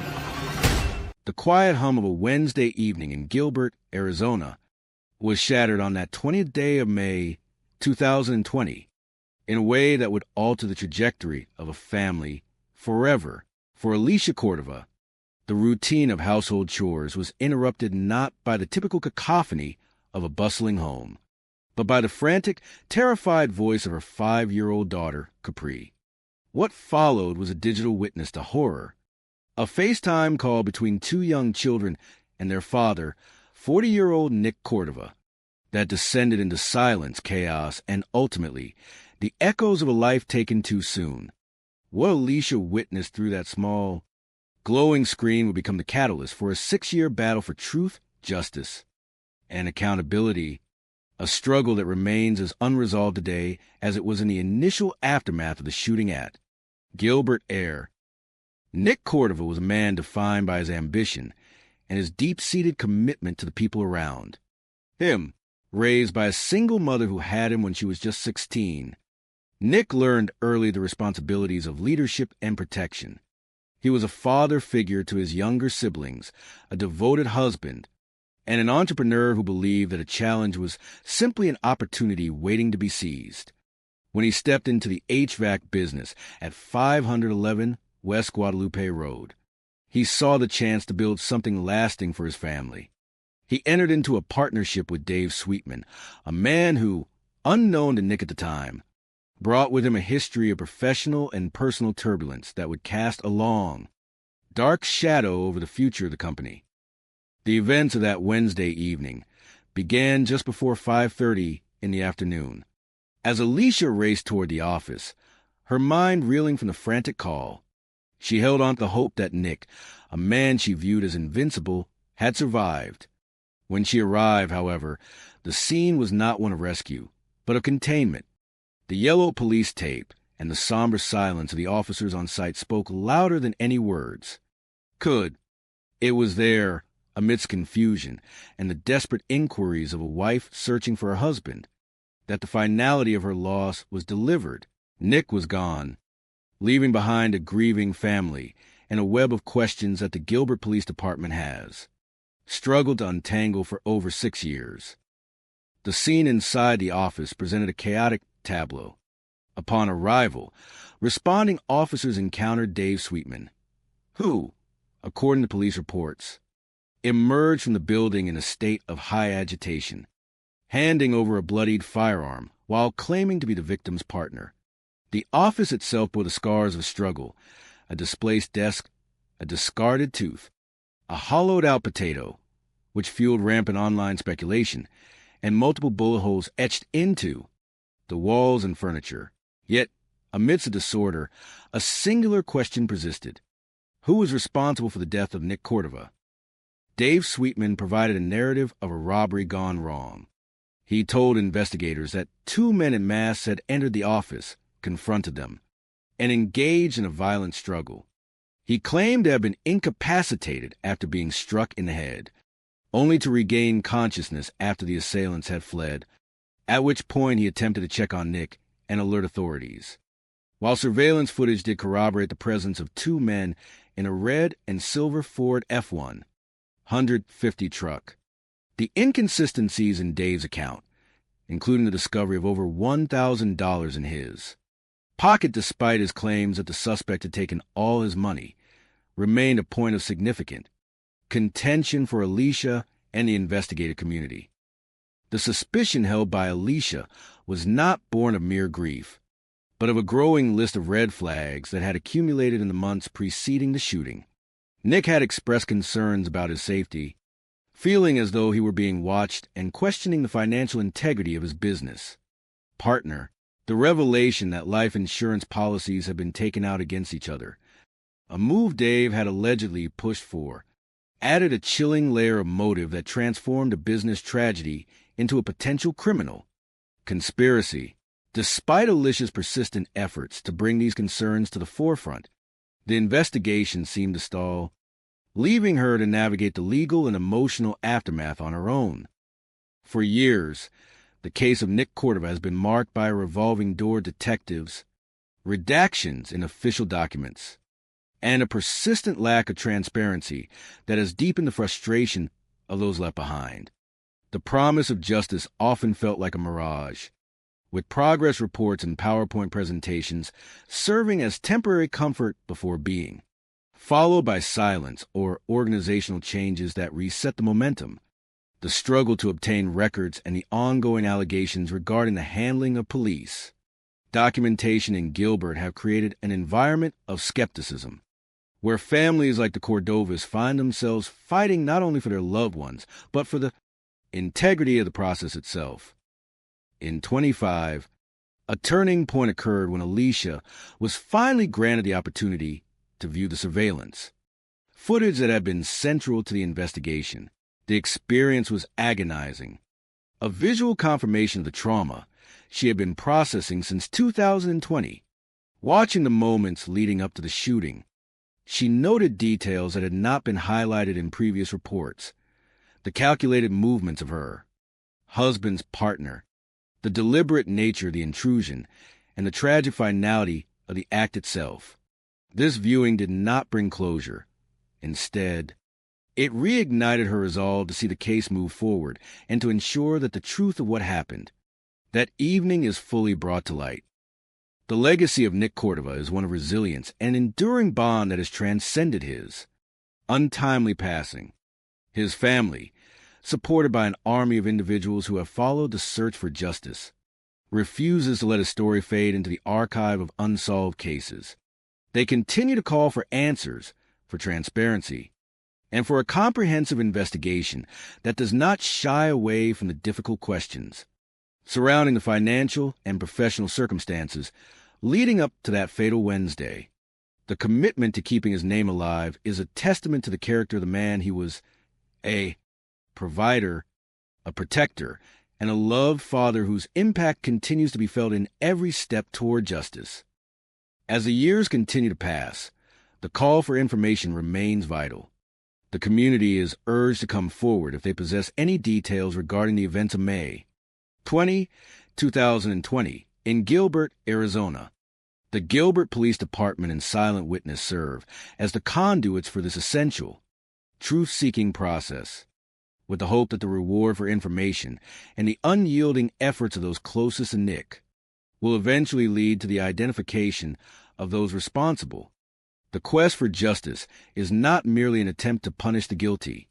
The quiet hum of a Wednesday evening in Gilbert, Arizona, was shattered on that 20th day of May, 2020, in a way that would alter the trajectory of a family forever. For Alicia Cordova, the routine of household chores was interrupted not by the typical cacophony of a bustling home, but by the frantic, terrified voice of her 5-year-old daughter, Capri. What followed was a digital witness to horror, a FaceTime call between 2 young children and their father, 40-year-old Nick Cordova, that descended into silence, chaos, and ultimately, the echoes of a life taken too soon. What Alicia witnessed through that small, glowing screen would become the catalyst for a 6-year battle for truth, justice, and accountability, a struggle that remains as unresolved today as it was in the initial aftermath of the shooting at Gilbert Air. Nick Cordova was a man defined by his ambition and his deep-seated commitment to the people around. Him, raised by a single mother who had him when she was just 16, Nick learned early the responsibilities of leadership and protection. He was a father figure to his younger siblings, a devoted husband, and an entrepreneur who believed that a challenge was simply an opportunity waiting to be seized. When he stepped into the HVAC business at 511 West Guadalupe Road, he saw the chance to build something lasting for his family. He entered into a partnership with Dave Sweetman, a man who, unknown to Nick at the time, brought with him a history of professional and personal turbulence that would cast a long, dark shadow over the future of the company. The events of that Wednesday evening began just before 5:30 in the afternoon. As Alicia raced toward the office, her mind reeling from the frantic call, she held on to the hope that Nick, a man she viewed as invincible, had survived. When she arrived, however, the scene was not one of rescue, but of containment. The yellow police tape and the somber silence of the officers on site spoke louder than any words could. It was there, amidst confusion and the desperate inquiries of a wife searching for her husband, that the finality of her loss was delivered. Nick was gone, leaving behind a grieving family and a web of questions that the Gilbert Police Department has struggled to untangle for over 6 years. The scene inside the office presented a chaotic tableau. Upon arrival, responding officers encountered Dave Sweetman, who, according to police reports, emerged from the building in a state of high agitation, handing over a bloodied firearm while claiming to be the victim's partner. The office itself bore the scars of a struggle, a displaced desk, a discarded tooth, a hollowed-out potato, which fueled rampant online speculation, and multiple bullet holes etched into the walls and furniture. Yet, amidst the disorder, a singular question persisted. Who was responsible for the death of Nick Cordova? Dave Sweetman provided a narrative of a robbery gone wrong. He told investigators that 2 men in masks had entered the office, confronted them, and engaged in a violent struggle. He claimed to have been incapacitated after being struck in the head, only to regain consciousness after the assailants had fled, at which point he attempted to check on Nick and alert authorities. While surveillance footage did corroborate the presence of 2 men in a red and silver Ford F1 150 truck. The inconsistencies in Dave's account, including the discovery of over $1,000 in his pocket despite his claims that the suspect had taken all his money, remained a point of significant contention for Alicia and the investigative community. The suspicion held by Alicia was not born of mere grief, but of a growing list of red flags that had accumulated in the months preceding the shooting. Nick had expressed concerns about his safety, feeling as though he were being watched and questioning the financial integrity of his business partner. The revelation that life insurance policies had been taken out against each other, a move Dave had allegedly pushed for, added a chilling layer of motive that transformed a business tragedy into a potential criminal conspiracy. Despite Alicia's persistent efforts to bring these concerns to the forefront, the investigation seemed to stall, leaving her to navigate the legal and emotional aftermath on her own. For years, the case of Nick Cordova has been marked by a revolving door of detectives, redactions in official documents, and a persistent lack of transparency that has deepened the frustration of those left behind. The promise of justice often felt like a mirage, with progress reports and PowerPoint presentations serving as temporary comfort before being, followed by silence or organizational changes that reset the momentum. The struggle to obtain records and the ongoing allegations regarding the handling of police documentation in Gilbert have created an environment of skepticism, where families like the Cordovas find themselves fighting not only for their loved ones, but for the integrity of the process itself. In 25, a turning point occurred when Alicia was finally granted the opportunity to view the surveillance footage that had been central to the investigation. The experience was agonizing, a visual confirmation of the trauma she had been processing since 2020. Watching the moments leading up to the shooting, she noted details that had not been highlighted in previous reports: the calculated movements of her husband's partner, the deliberate nature of the intrusion, and the tragic finality of the act itself. This viewing did not bring closure. Instead, it reignited her resolve to see the case move forward and to ensure that the truth of what happened that evening is fully brought to light. The legacy of Nick Cordova is one of resilience and enduring bond that has transcended his untimely passing. His family, supported by an army of individuals who have followed the search for justice, refuses to let his story fade into the archive of unsolved cases. They continue to call for answers, for transparency, and for a comprehensive investigation that does not shy away from the difficult questions surrounding the financial and professional circumstances leading up to that fatal Wednesday. The commitment to keeping his name alive is a testament to the character of the man. He was a provider, a protector, and a loved father whose impact continues to be felt in every step toward justice. As the years continue to pass, the call for information remains vital. The community is urged to come forward if they possess any details regarding the events of May 20, 2020, in Gilbert, Arizona. The Gilbert Police Department and Silent Witness serve as the conduits for this essential, truth-seeking process, with the hope that the reward for information and the unyielding efforts of those closest to Nick will eventually lead to the identification of those responsible. The quest for justice is not merely an attempt to punish the guilty.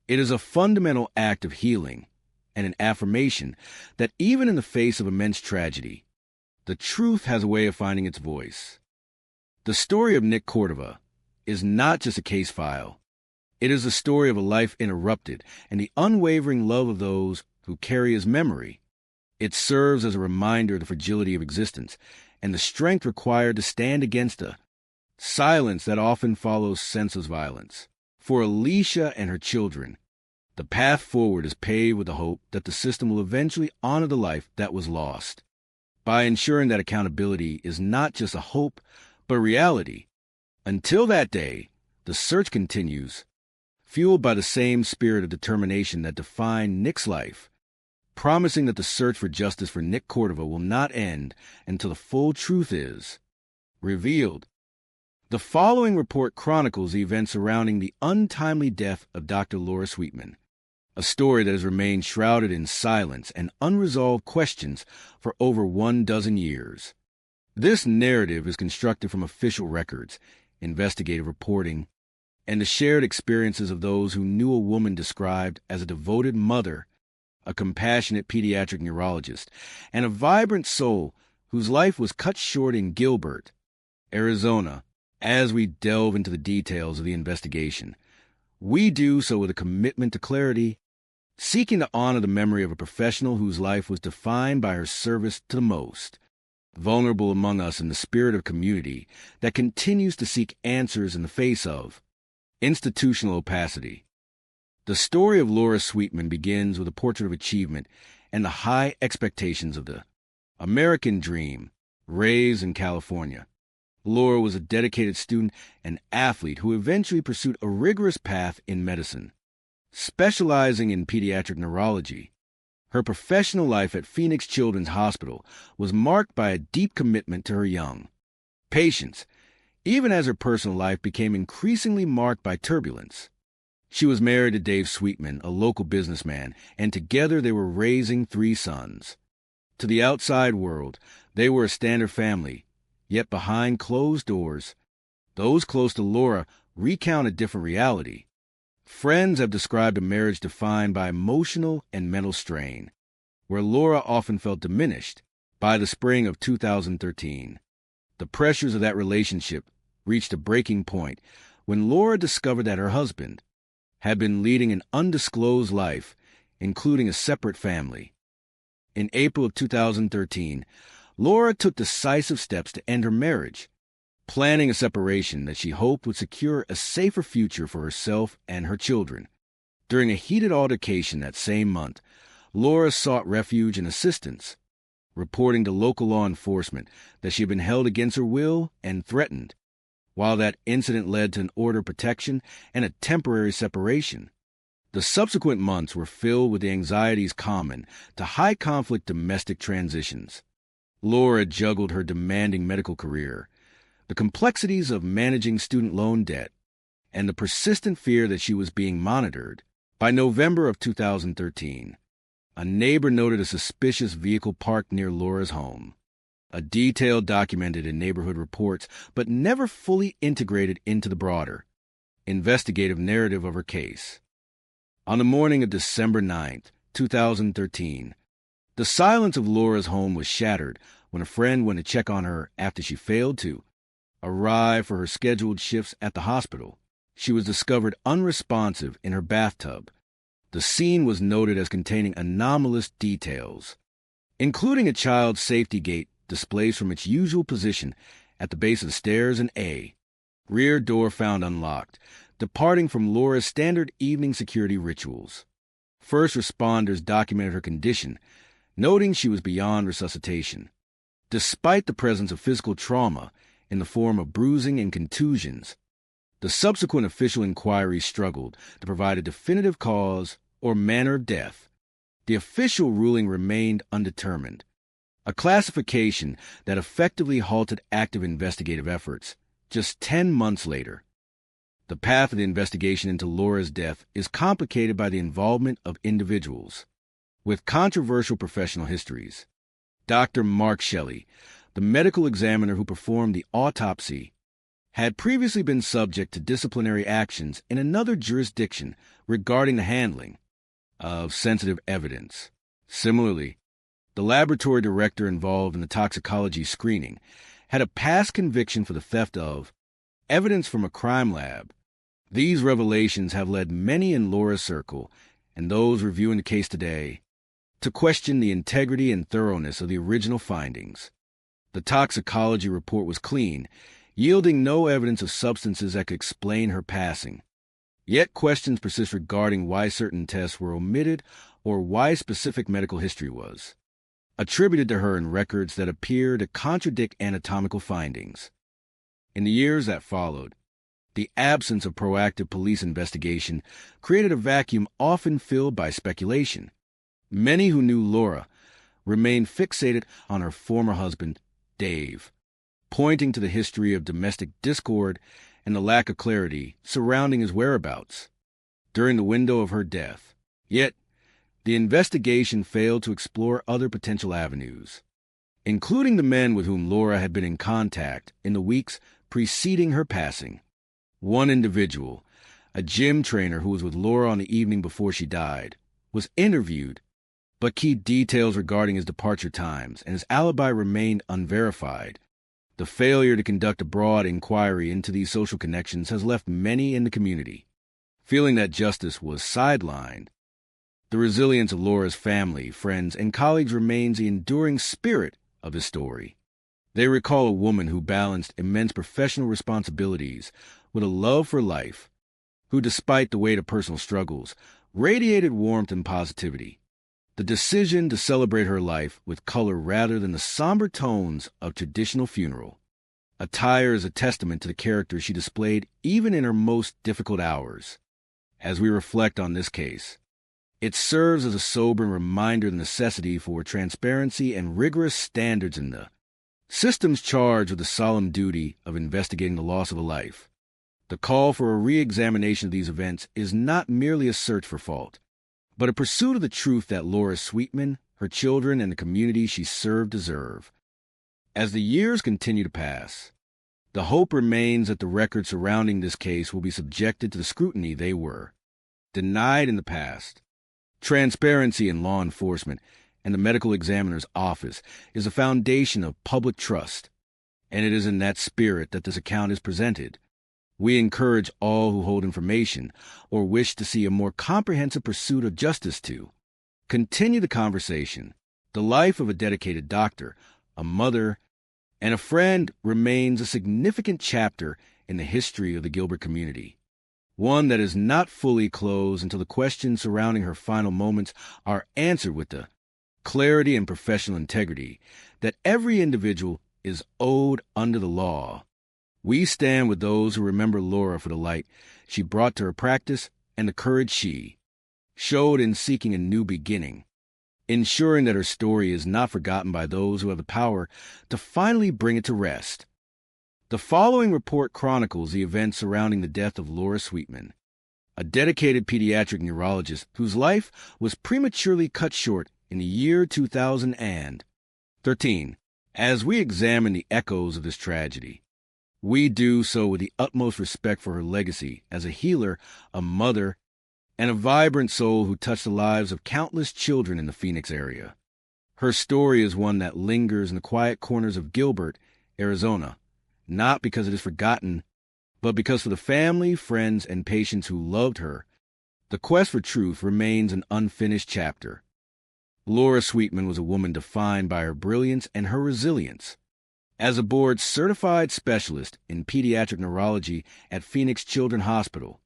It is a fundamental act of healing and an affirmation that even in the face of immense tragedy, the truth has a way of finding its voice. The story of Nick Cordova is not just a case file. It is the story of a life interrupted and the unwavering love of those who carry his memory. It serves as a reminder of the fragility of existence and the strength required to stand against a silence that often follows senseless violence. For Alicia and her children, The path forward is paved with the hope that the system will eventually honor the life that was lost, by ensuring that accountability is not just a hope, but a reality. Until that day, the search continues, fueled by the same spirit of determination that defined Nick's life, promising that the search for justice for Nick Cordova will not end until the full truth is revealed. The following report chronicles the events surrounding the untimely death of Dr. Laura Sweetman, a story that has remained shrouded in silence and unresolved questions for over 12 years. This narrative is constructed from official records, investigative reporting, and the shared experiences of those who knew a woman described as a devoted mother, a compassionate pediatric neurologist, and a vibrant soul whose life was cut short in Gilbert, Arizona. As we delve into the details of the investigation, we do so with a commitment to clarity, seeking to honor the memory of a professional whose life was defined by her service to the most vulnerable among us in the spirit of community that continues to seek answers in the face of institutional opacity. The story of Laura Sweetman begins with a portrait of achievement and the high expectations of the American dream, raised in California. Laura was a dedicated student and athlete who eventually pursued a rigorous path in medicine. Specializing in pediatric neurology, her professional life at Phoenix Children's Hospital was marked by a deep commitment to her young patients, even as her personal life became increasingly marked by turbulence. She was married to Dave Sweetman, a local businessman, and together they were raising 3 sons. To the outside world, they were a standard family, yet behind closed doors, those close to Laura recount a different reality. Friends have described a marriage defined by emotional and mental strain, where Laura often felt diminished. By the spring of 2013, the pressures of that relationship reached a breaking point when Laura discovered that her husband had been leading an undisclosed life, including a separate family. In April of 2013, Laura took decisive steps to end her marriage, planning a separation that she hoped would secure a safer future for herself and her children. During a heated altercation that same month, Laura sought refuge and assistance, reporting to local law enforcement that she had been held against her will and threatened. While that incident led to an order of protection and a temporary separation, the subsequent months were filled with the anxieties common to high-conflict domestic transitions. Laura juggled her demanding medical career, the complexities of managing student loan debt, and the persistent fear that she was being monitored. By November of 2013, a neighbor noted a suspicious vehicle parked near Laura's home, a detail documented in neighborhood reports but never fully integrated into the broader investigative narrative of her case. On the morning of December 9th, 2013, the silence of Laura's home was shattered when a friend went to check on her after she failed to arrive for her scheduled shifts at the hospital. She was discovered unresponsive in her bathtub. The scene was noted as containing anomalous details, including a child's safety gate displaced from its usual position at the base of the stairs and a rear door found unlocked, departing from Laura's standard evening security rituals. First responders documented her condition, noting she was beyond resuscitation. Despite the presence of physical trauma in the form of bruising and contusions, the subsequent official inquiry struggled to provide a definitive cause or manner of death. The official ruling remained undetermined, a classification that effectively halted active investigative efforts. Just 10 months later, the path of the investigation into Laura's death is complicated by the involvement of individuals with controversial professional histories. Dr. Mark Shelley, the medical examiner who performed the autopsy, had previously been subject to disciplinary actions in another jurisdiction regarding the handling of sensitive evidence. Similarly, the laboratory director involved in the toxicology screening had a past conviction for the theft of evidence from a crime lab. These revelations have led many in Laura's circle, and those reviewing the case today, to question the integrity and thoroughness of the original findings. The toxicology report was clean, yielding no evidence of substances that could explain her passing. Yet questions persist regarding why certain tests were omitted or why specific medical history was attributed to her in records that appear to contradict anatomical findings. In the years that followed, the absence of proactive police investigation created a vacuum often filled by speculation. Many who knew Laura remained fixated on her former husband, Dave, pointing to the history of domestic discord and the lack of clarity surrounding his whereabouts during the window of her death. Yet, the investigation failed to explore other potential avenues, including the men with whom Laura had been in contact in the weeks preceding her passing. One individual, a gym trainer who was with Laura on the evening before she died, was interviewed, but key details regarding his departure times and his alibi remained unverified. The failure to conduct a broad inquiry into these social connections has left many in the community feeling that justice was sidelined. The resilience of Laura's family, friends, and colleagues remains the enduring spirit of the story. They recall a woman who balanced immense professional responsibilities with a love for life, who, despite the weight of personal struggles, radiated warmth and positivity. The decision to celebrate her life with color rather than the somber tones of traditional funeral attire is a testament to the character she displayed even in her most difficult hours. As we reflect on this case, it serves as a sobering reminder of the necessity for transparency and rigorous standards in the systems charged with the solemn duty of investigating the loss of a life. The call for a re-examination of these events is not merely a search for fault, but a pursuit of the truth that Laura Sweetman, her children, and the community she served deserve. As the years continue to pass, the hope remains that the records surrounding this case will be subjected to the scrutiny they were denied in the past. Transparency in law enforcement and the medical examiner's office is a foundation of public trust, and it is in that spirit that this account is presented. We encourage all who hold information or wish to see a more comprehensive pursuit of justice to continue the conversation. The life of a dedicated doctor, a mother, and a friend remains a significant chapter in the history of the Gilbert community, one that is not fully closed until the questions surrounding her final moments are answered with the clarity and professional integrity that every individual is owed under the law. We stand with those who remember Laura for the light she brought to her practice and the courage she showed in seeking a new beginning, ensuring that her story is not forgotten by those who have the power to finally bring it to rest. The following report chronicles the events surrounding the death of Laura Sweetman, a dedicated pediatric neurologist whose life was prematurely cut short in the year 2013. As we examine the echoes of this tragedy, we do so with the utmost respect for her legacy as a healer, a mother, and a vibrant soul who touched the lives of countless children in the Phoenix area. Her story is one that lingers in the quiet corners of Gilbert, Arizona, not because it is forgotten, but because for the family, friends, and patients who loved her, the quest for truth remains an unfinished chapter. Laura Sweetman was a woman defined by her brilliance and her resilience. As a board-certified specialist in pediatric neurology at Phoenix Children's Hospital,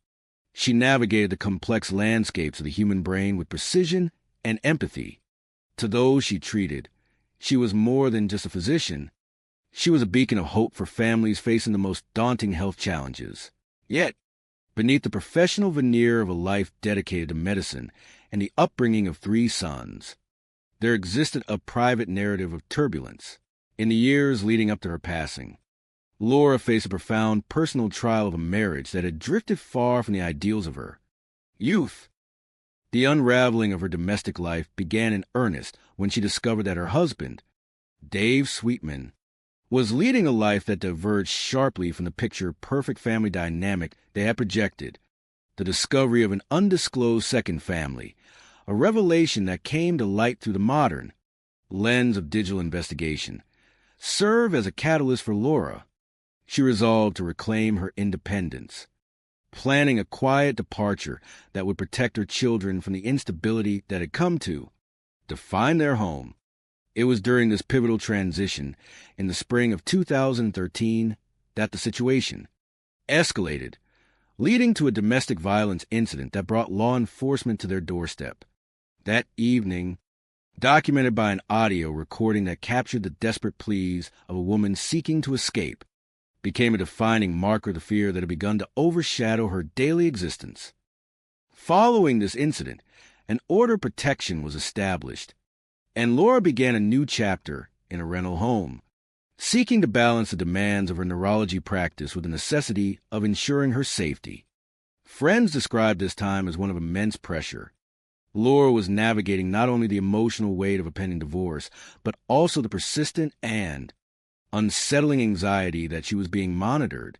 she navigated the complex landscapes of the human brain with precision and empathy. To those she treated, she was more than just a physician. She was a beacon of hope for families facing the most daunting health challenges. Yet, beneath the professional veneer of a life dedicated to medicine and the upbringing of 3 sons, there existed a private narrative of turbulence. In the years leading up to her passing, Laura faced a profound personal trial of a marriage that had drifted far from the ideals of her youth. The unraveling of her domestic life began in earnest when she discovered that her husband, Dave Sweetman, was leading a life that diverged sharply from the picture-perfect family dynamic they had projected. The discovery of an undisclosed second family, a revelation that came to light through the modern lens of digital investigation, served as a catalyst for Laura. She resolved to reclaim her independence, planning a quiet departure that would protect her children from the instability that had come to define their home. It was during this pivotal transition in the spring of 2013 that the situation escalated leading to a domestic violence incident that brought law enforcement to their doorstep. That evening, documented by an audio recording that captured the desperate pleas of a woman seeking to escape, became a defining marker of the fear that had begun to overshadow her daily existence. Following this incident, an order of protection was established, and Laura began a new chapter in a rental home, seeking to balance the demands of her neurology practice with the necessity of ensuring her safety. Friends described this time as one of immense pressure. Laura was navigating not only the emotional weight of a pending divorce, but also the persistent and unsettling anxiety that she was being monitored.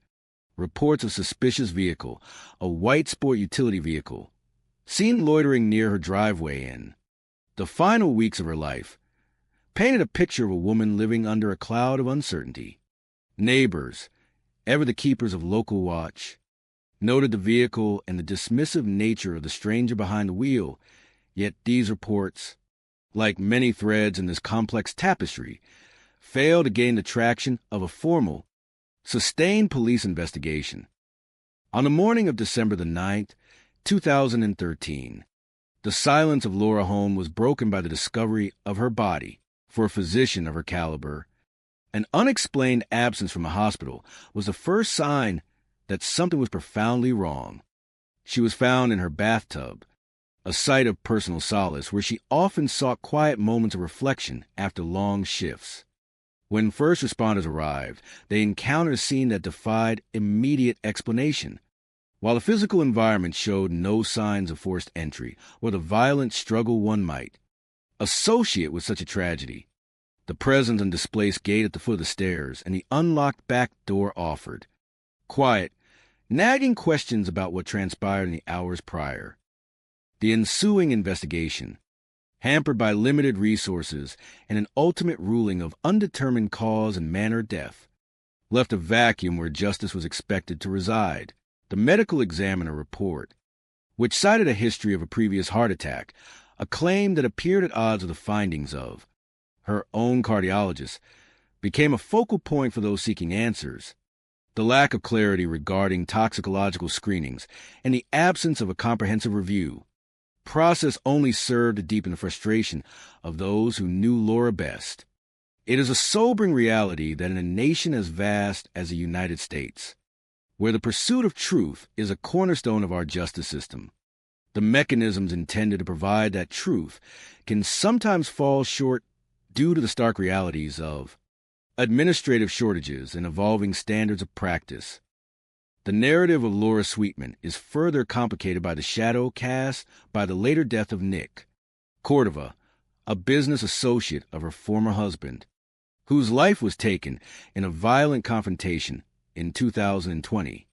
Reports of suspicious vehicle, a white sport utility vehicle, seen loitering near her driveway in the final weeks of her life, painted a picture of a woman living under a cloud of uncertainty. Neighbors, ever the keepers of local watch, noted the vehicle and the dismissive nature of the stranger behind the wheel, yet these reports, like many threads in this complex tapestry, failed to gain the traction of a formal, sustained police investigation. On the morning of December the 9th, 2013, the silence of Laura Home was broken by the discovery of her body. For a physician of her caliber, an unexplained absence from a hospital was the first sign that something was profoundly wrong. She was found in her bathtub, a site of personal solace where she often sought quiet moments of reflection after long shifts. When first responders arrived, they encountered a scene that defied immediate explanation. While the physical environment showed no signs of forced entry or the violent struggle one might associate with such a tragedy, the presence and displaced gate at the foot of the stairs and the unlocked back door offered quiet, nagging questions about what transpired in the hours prior. The ensuing investigation, hampered by limited resources and an ultimate ruling of undetermined cause and manner of death, left a vacuum where justice was expected to reside. The medical examiner report, which cited a history of a previous heart attack, a claim that appeared at odds with the findings of her own cardiologist, became a focal point for those seeking answers. The lack of clarity regarding toxicological screenings and the absence of a comprehensive review process only served to deepen the frustration of those who knew Laura best. It is a sobering reality that in a nation as vast as the United States, where the pursuit of truth is a cornerstone of our justice system, the mechanisms intended to provide that truth can sometimes fall short due to the stark realities of administrative shortages and evolving standards of practice. The narrative of Laura Sweetman is further complicated by the shadow cast by the later death of Nick Cordova, a business associate of her former husband, whose life was taken in a violent confrontation in 2020.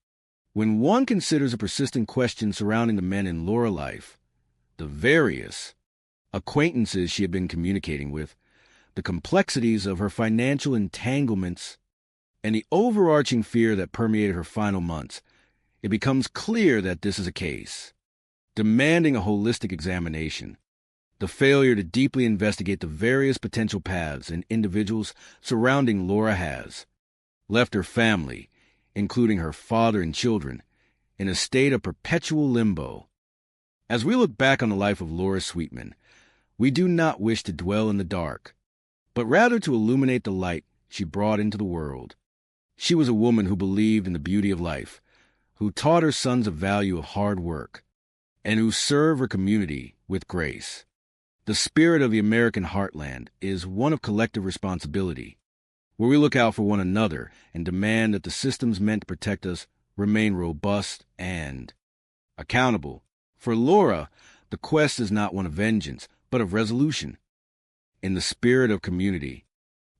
When one considers the persistent questions surrounding the men in Laura's life, the various acquaintances she had been communicating with, the complexities of her financial entanglements, and the overarching fear that permeated her final months, it becomes clear that this is a case demanding a holistic examination. The failure to deeply investigate the various potential paths and individuals surrounding Laura has left her family, including her father and children, in a state of perpetual limbo. As we look back on the life of Laura Sweetman, we do not wish to dwell in the dark, but rather to illuminate the light she brought into the world. She was a woman who believed in the beauty of life, who taught her sons the value of hard work, and who served her community with grace. The spirit of the American heartland is one of collective responsibility, where we look out for one another and demand that the systems meant to protect us remain robust and accountable. For Laura, the quest is not one of vengeance, but of resolution. In the spirit of community,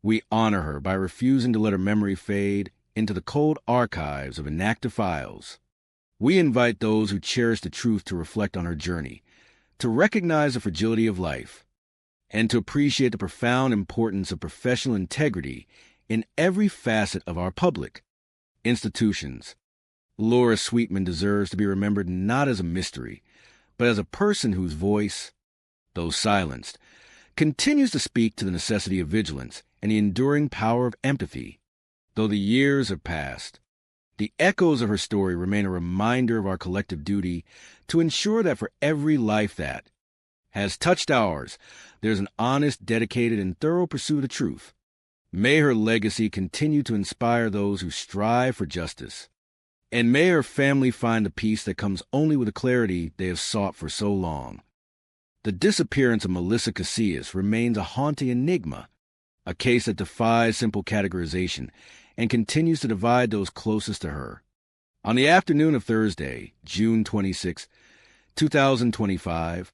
we honor her by refusing to let her memory fade into the cold archives of inactive files. We invite those who cherish the truth to reflect on her journey, to recognize the fragility of life, and to appreciate the profound importance of professional integrity in every facet of our public institutions. Laura Sweetman deserves to be remembered not as a mystery, but as a person whose voice, though silenced, continues to speak to the necessity of vigilance and the enduring power of empathy. Though the years have passed, The echoes of her story remain a reminder of our collective duty to ensure that for every life that has touched ours, there's an honest, dedicated, and thorough pursuit of truth. May her legacy continue to inspire those who strive for justice. And may her family find the peace that comes only with the clarity they have sought for so long. The disappearance of Melissa Casillas remains a haunting enigma, a case that defies simple categorization and continues to divide those closest to her. On the afternoon of Thursday, June 26, 2025,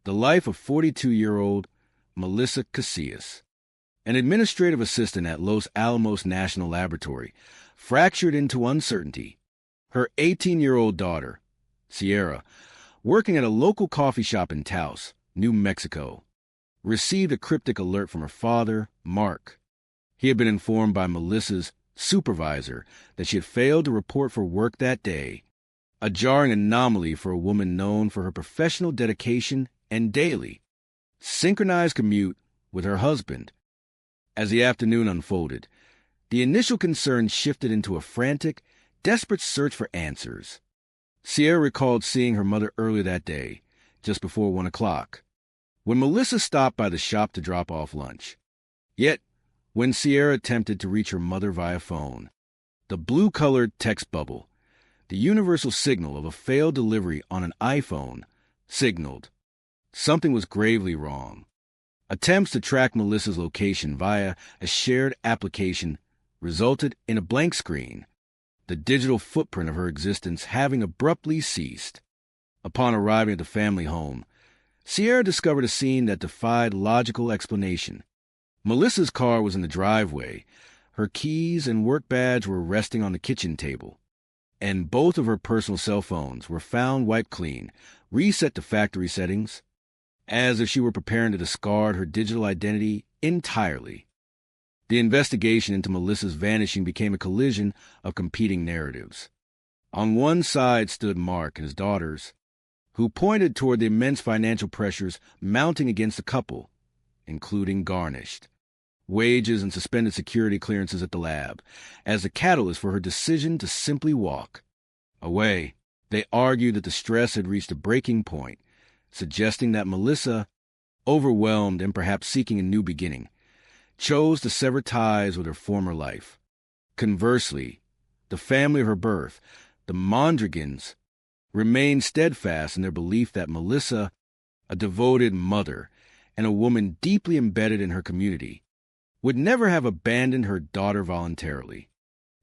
the life of 42-year-old Melissa Casillas, an administrative assistant at Los Alamos National Laboratory, fractured into uncertainty. Her 18-year-old daughter, Sierra, working at a local coffee shop in Taos, New Mexico, received a cryptic alert from her father, Mark. He had been informed by Melissa's supervisor that she had failed to report for work that day, a jarring anomaly for a woman known for her professional dedication and daily, synchronized commute with her husband. As the afternoon unfolded, the initial concern shifted into a frantic, desperate search for answers. Sierra recalled seeing her mother earlier that day, just before 1 o'clock, when Melissa stopped by the shop to drop off lunch. Yet, when Sierra attempted to reach her mother via phone, the blue-colored text bubble, the universal signal of a failed delivery on an iPhone, signaled something was gravely wrong. Attempts to track Melissa's location via a shared application resulted in a blank screen, the digital footprint of her existence having abruptly ceased. Upon arriving at the family home, Sierra discovered a scene that defied logical explanation. Melissa's car was in the driveway, her keys and work badge were resting on the kitchen table, and both of her personal cell phones were found wiped clean, reset to factory settings, as if she were preparing to discard her digital identity entirely. The investigation into Melissa's vanishing became a collision of competing narratives. On one side stood Mark and his daughters, who pointed toward the immense financial pressures mounting against the couple, including garnished wages and suspended security clearances at the lab, as the catalyst for her decision to simply walk away. They argued that the stress had reached a breaking point, suggesting that Melissa, overwhelmed and perhaps seeking a new beginning, chose to sever ties with her former life. Conversely, the family of her birth, the Mondragons, remained steadfast in their belief that Melissa, a devoted mother and a woman deeply embedded in her community, would never have abandoned her daughter voluntarily.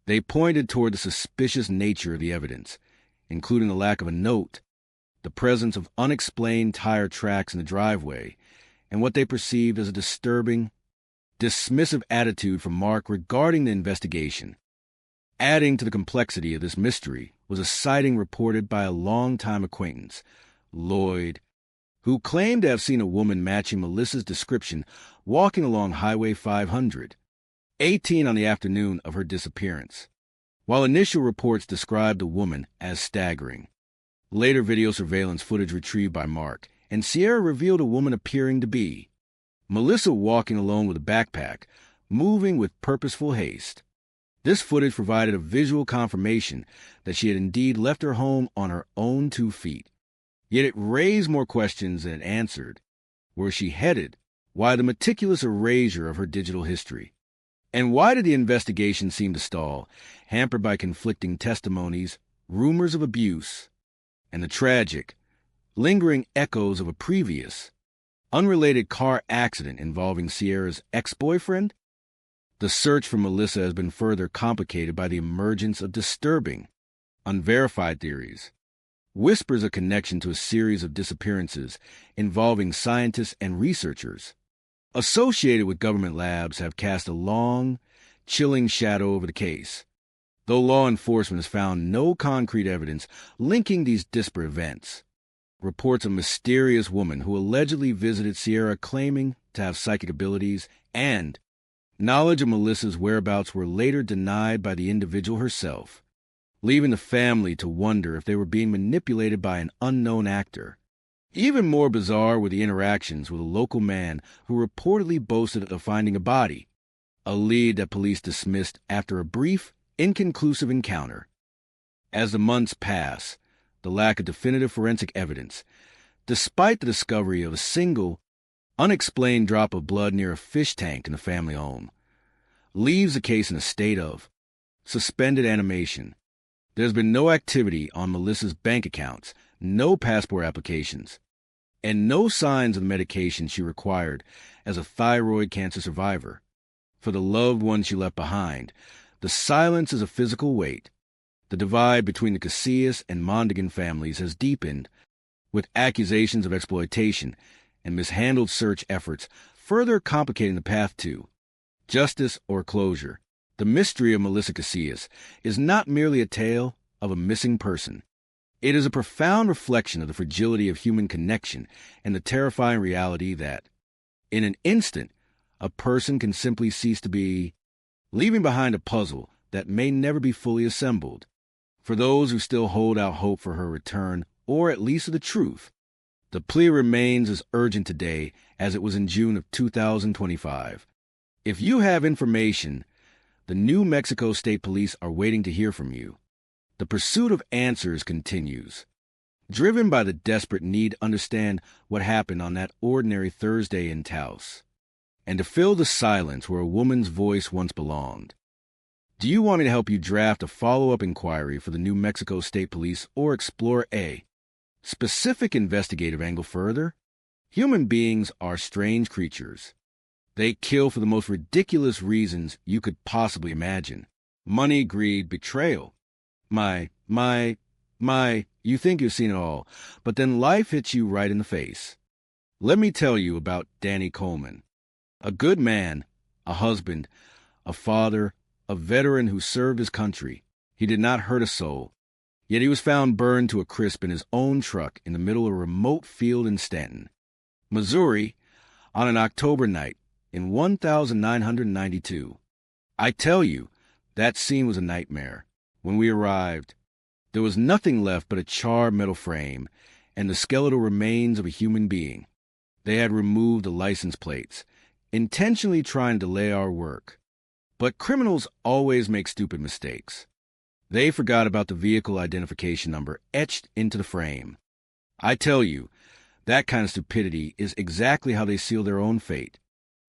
They pointed toward the suspicious nature of the evidence, including the lack of a note, the presence of unexplained tire tracks in the driveway, and what they perceived as a disturbing, dismissive attitude from Mark regarding the investigation. Adding to the complexity of this mystery was a sighting reported by a longtime acquaintance, Lloyd, who claimed to have seen a woman matching Melissa's description walking along Highway 500, 18 on the afternoon of her disappearance. While initial reports described the woman as staggering, later video surveillance footage retrieved by Mark and Sierra revealed a woman appearing to be Melissa walking alone with a backpack, moving with purposeful haste. This footage provided a visual confirmation that she had indeed left her home on her own 2 feet. Yet it raised more questions than it answered. Where she headed? Why the meticulous erasure of her digital history? And why did the investigation seem to stall, hampered by conflicting testimonies, rumors of abuse, and the tragic, lingering echoes of a previous, unrelated car accident involving Sierra's ex-boyfriend? The search for Melissa has been further complicated by the emergence of disturbing, unverified theories, whispers of connection to a series of disappearances involving scientists and researchers associated with government labs have cast a long, chilling shadow over the case, though law enforcement has found no concrete evidence linking these disparate events. Reports of a mysterious woman who allegedly visited Sierra claiming to have psychic abilities and knowledge of Melissa's whereabouts were later denied by the individual herself, leaving the family to wonder if they were being manipulated by an unknown actor. Even more bizarre were the interactions with a local man who reportedly boasted of finding a body, a lead that police dismissed after a brief, inconclusive encounter. As the months pass, the lack of definitive forensic evidence, despite the discovery of a single, unexplained drop of blood near a fish tank in the family home, leaves the case in a state of suspended animation. There's been no activity on Melissa's bank accounts, no passport applications, and no signs of the medication she required as a thyroid cancer survivor. For the loved ones she left behind, the silence is a physical weight. The divide between the Casillas and Mondigan families has deepened, with accusations of exploitation and mishandled search efforts further complicating the path to justice or closure. The mystery of Melissa Casillas is not merely a tale of a missing person. It is a profound reflection of the fragility of human connection and the terrifying reality that, in an instant, a person can simply cease to be, leaving behind a puzzle that may never be fully assembled. For those who still hold out hope for her return, or at least of the truth, the plea remains as urgent today as it was in June of 2025. If you have information, the New Mexico State Police are waiting to hear from you. The pursuit of answers continues, driven by the desperate need to understand what happened on that ordinary Thursday in Taos, and to fill the silence where a woman's voice once belonged. Do you want me to help you draft a follow-up inquiry for the New Mexico State Police or explore a specific investigative angle further? Human beings are strange creatures. They kill for the most ridiculous reasons you could possibly imagine. Money, greed, betrayal. You think you've seen it all, but then life hits you right in the face. Let me tell you about Danny Coleman. A good man, a husband, a father, a veteran who served his country. He did not hurt a soul, yet he was found burned to a crisp in his own truck in the middle of a remote field in Stanton, Missouri, on an October night in 1992. I tell you, that scene was a nightmare. When we arrived, there was nothing left but a charred metal frame and the skeletal remains of a human being. They had removed the license plates, intentionally trying to delay our work. But criminals always make stupid mistakes. They forgot about the vehicle identification number etched into the frame. I tell you, that kind of stupidity is exactly how they seal their own fate.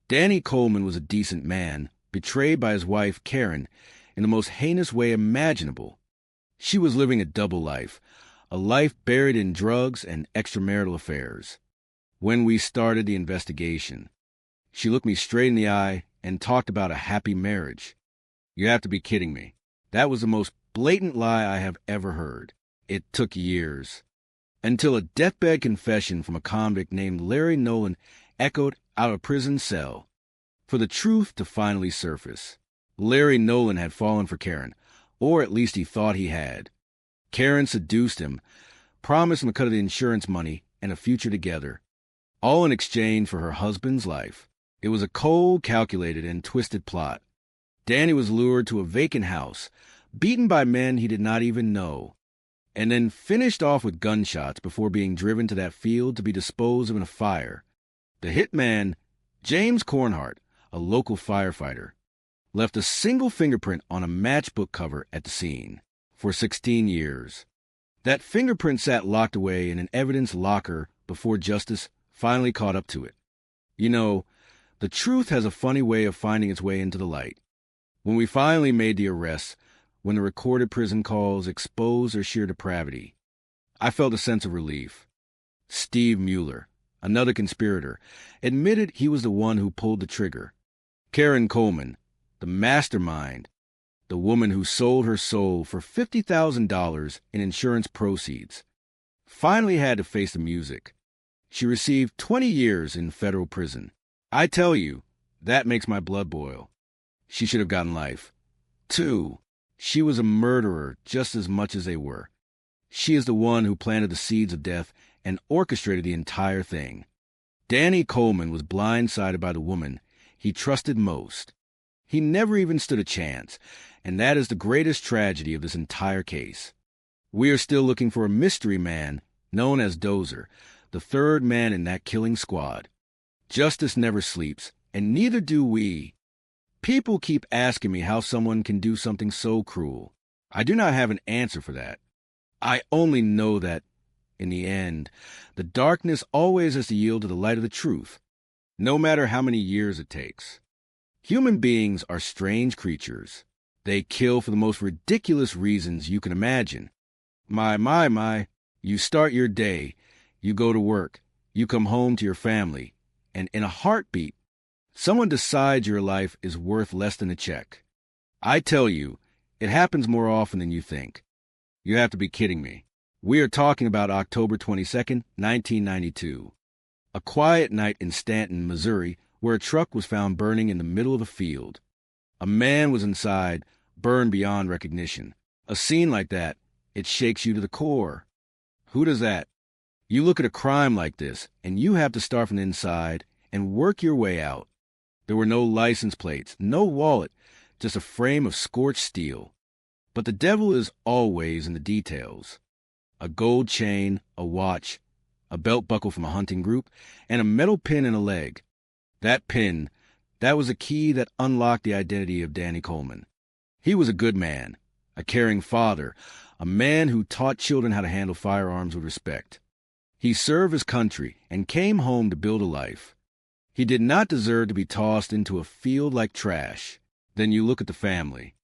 Danny Coleman was a decent man, betrayed by his wife, Karen, in the most heinous way imaginable. She was living a double life, a life buried in drugs and extramarital affairs. When we started the investigation, she looked me straight in the eye and talked about a happy marriage. You have to be kidding me. That was the most blatant lie I have ever heard. It took years, until a deathbed confession from a convict named Larry Nolan echoed out of a prison cell, for the truth to finally surface. Larry Nolan had fallen for Karen, or at least he thought he had. Karen seduced him, promised him a cut of the insurance money and a future together, all in exchange for her husband's life. It was a cold, calculated, and twisted plot. Danny was lured to a vacant house, beaten by men he did not even know, and then finished off with gunshots before being driven to that field to be disposed of in a fire. The hitman, James Cornhart, a local firefighter, left a single fingerprint on a matchbook cover at the scene for 16 years. That fingerprint sat locked away in an evidence locker before justice finally caught up to it. You know, the truth has a funny way of finding its way into the light. When we finally made the arrests, when the recorded prison calls exposed their sheer depravity, I felt a sense of relief. Steve Mueller, another conspirator, admitted he was the one who pulled the trigger. Karen Coleman, the mastermind, the woman who sold her soul for $50,000 in insurance proceeds, finally had to face the music. She received 20 years in federal prison. I tell you, that makes my blood boil. She should have gotten life. 2, she was a murderer just as much as they were. She is the one who planted the seeds of death and orchestrated the entire thing. Danny Coleman was blindsided by the woman he trusted most. He never even stood a chance, and that is the greatest tragedy of this entire case. We are still looking for a mystery man known as Dozer, the third man in that killing squad. Justice never sleeps, and neither do we. People keep asking me how someone can do something so cruel. I do not have an answer for that. I only know that, in the end, the darkness always has to yield to the light of the truth, no matter how many years it takes. Human beings are strange creatures. They kill for the most ridiculous reasons you can imagine. You start your day, you go to work, you come home to your family, and in a heartbeat, someone decides your life is worth less than a check. I tell you, it happens more often than you think. You have to be kidding me. We are talking about October 22nd, 1992. A quiet night in Stanton, Missouri, where a truck was found burning in the middle of a field. A man was inside, burned beyond recognition. A scene like that, it shakes you to the core. Who does that? You look at a crime like this, and you have to start from the inside and work your way out. There were no license plates, no wallet, just a frame of scorched steel. But the devil is always in the details. A gold chain, a watch, a belt buckle from a hunting group, and a metal pin in a leg. That pin, that was a key that unlocked the identity of Danny Coleman. He was a good man, a caring father, a man who taught children how to handle firearms with respect. He served his country and came home to build a life. He did not deserve to be tossed into a field like trash. Then you look at the family.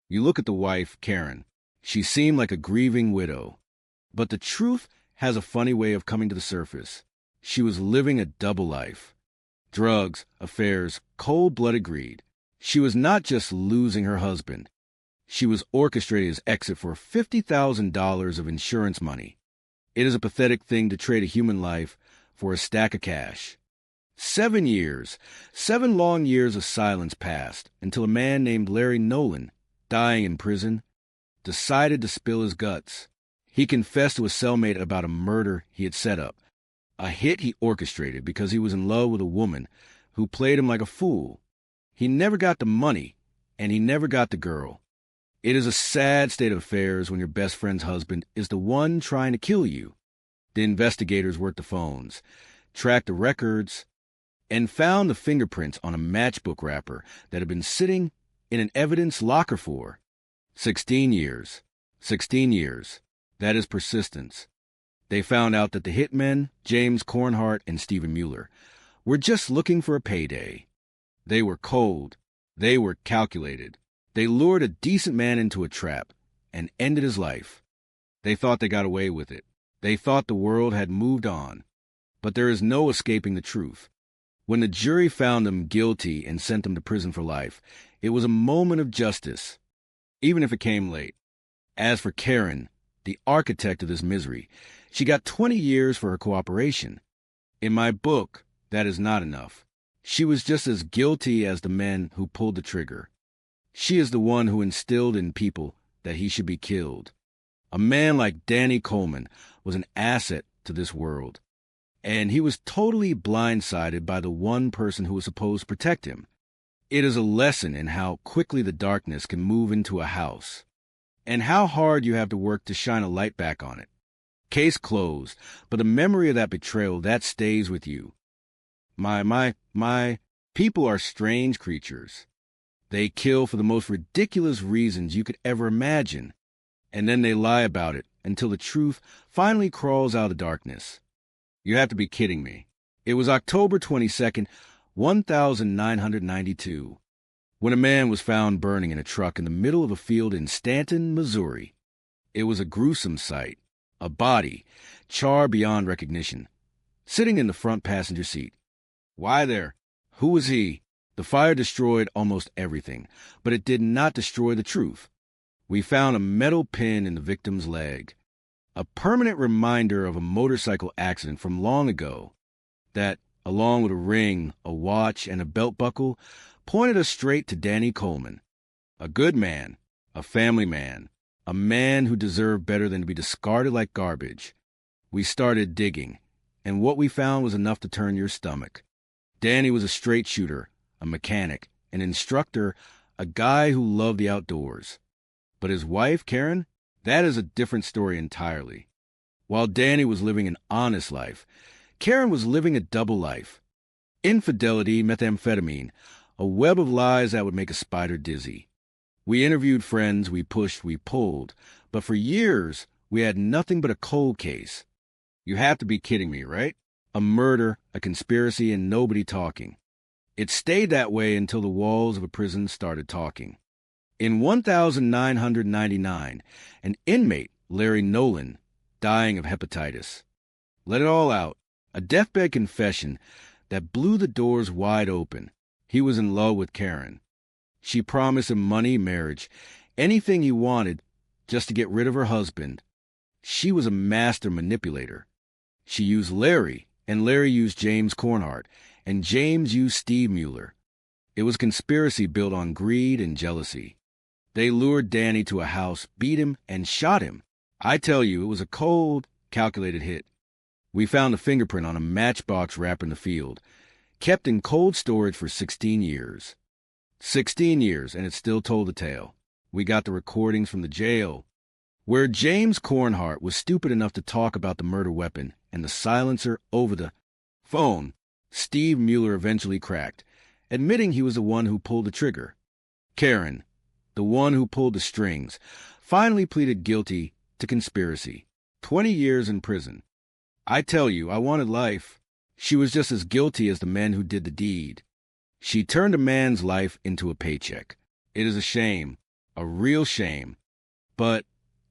You look at the wife, Karen. She seemed like a grieving widow. But the truth has a funny way of coming to the surface. She was living a double life. Drugs, affairs, cold-blooded greed. She was not just losing her husband. She was orchestrating his exit for $50,000 of insurance money. It is a pathetic thing to trade a human life for a stack of cash. 7 years, 7 long years of silence passed until a man named Larry Nolan, dying in prison, decided to spill his guts. He confessed to a cellmate about a murder he had set up, a hit he orchestrated because he was in love with a woman who played him like a fool. He never got the money, and he never got the girl. It is a sad state of affairs when your best friend's husband is the one trying to kill you. The investigators worked the phones, tracked the records, and found the fingerprints on a matchbook wrapper that had been sitting in an evidence locker for 16 years. 16 years. That is persistence. They found out that the hitmen, James Cornhart and Stephen Mueller, were just looking for a payday. They were cold. They were calculated. They lured a decent man into a trap and ended his life. They thought they got away with it. They thought the world had moved on. But there is no escaping the truth. When the jury found them guilty and sent them to prison for life, it was a moment of justice, even if it came late. As for Karen, the architect of this misery, she got 20 years for her cooperation. In my book, that is not enough. She was just as guilty as the men who pulled the trigger. She is the one who instilled in people that he should be killed. A man like Danny Coleman was an asset to this world, and he was totally blindsided by the one person who was supposed to protect him. It is a lesson in how quickly the darkness can move into a house, and how hard you have to work to shine a light back on it. Case closed, but the memory of that betrayal, that stays with you. People are strange creatures. They kill for the most ridiculous reasons you could ever imagine, and then they lie about it until the truth finally crawls out of the darkness. You have to be kidding me. It was October 22nd, 1992, when a man was found burning in a truck in the middle of a field in Stanton, Missouri. It was a gruesome sight. A body, charred beyond recognition, sitting in the front passenger seat. Why there? Who was he? The fire destroyed almost everything, but it did not destroy the truth. We found a metal pin in the victim's leg, a permanent reminder of a motorcycle accident from long ago that, along with a ring, a watch, and a belt buckle, pointed us straight to Danny Coleman. A good man, a family man, a man who deserved better than to be discarded like garbage. We started digging, and what we found was enough to turn your stomach. Danny was a straight shooter, a mechanic, an instructor, a guy who loved the outdoors. But his wife, Karen, that is a different story entirely. While Danny was living an honest life, Karen was living a double life. Infidelity, methamphetamine, a web of lies that would make a spider dizzy. We interviewed friends, we pushed, we pulled, but for years, we had nothing but a cold case. You have to be kidding me, right? A murder, a conspiracy, and nobody talking. It stayed that way until the walls of a prison started talking. In 1999, an inmate, Larry Nolan, dying of hepatitis, let it all out, a deathbed confession that blew the doors wide open. He was in love with Karen. She promised him money, marriage, anything he wanted just to get rid of her husband. She was a master manipulator. She used Larry, and Larry used James Cornhart, and James used Steve Mueller. It was conspiracy built on greed and jealousy. They lured Danny to a house, beat him, and shot him. I tell you, it was a cold, calculated hit. We found a fingerprint on a matchbox wrapper in the field, kept in cold storage for 16 years. 16 years, and it still told the tale. We got the recordings from the jail, where James Cornhart was stupid enough to talk about the murder weapon and the silencer over the phone. Steve Mueller eventually cracked, admitting he was the one who pulled the trigger. Karen, the one who pulled the strings, finally pleaded guilty to conspiracy. 20 years in prison. I tell you, I wanted life. She was just as guilty as the men who did the deed. She turned a man's life into a paycheck. It is a shame, a real shame. But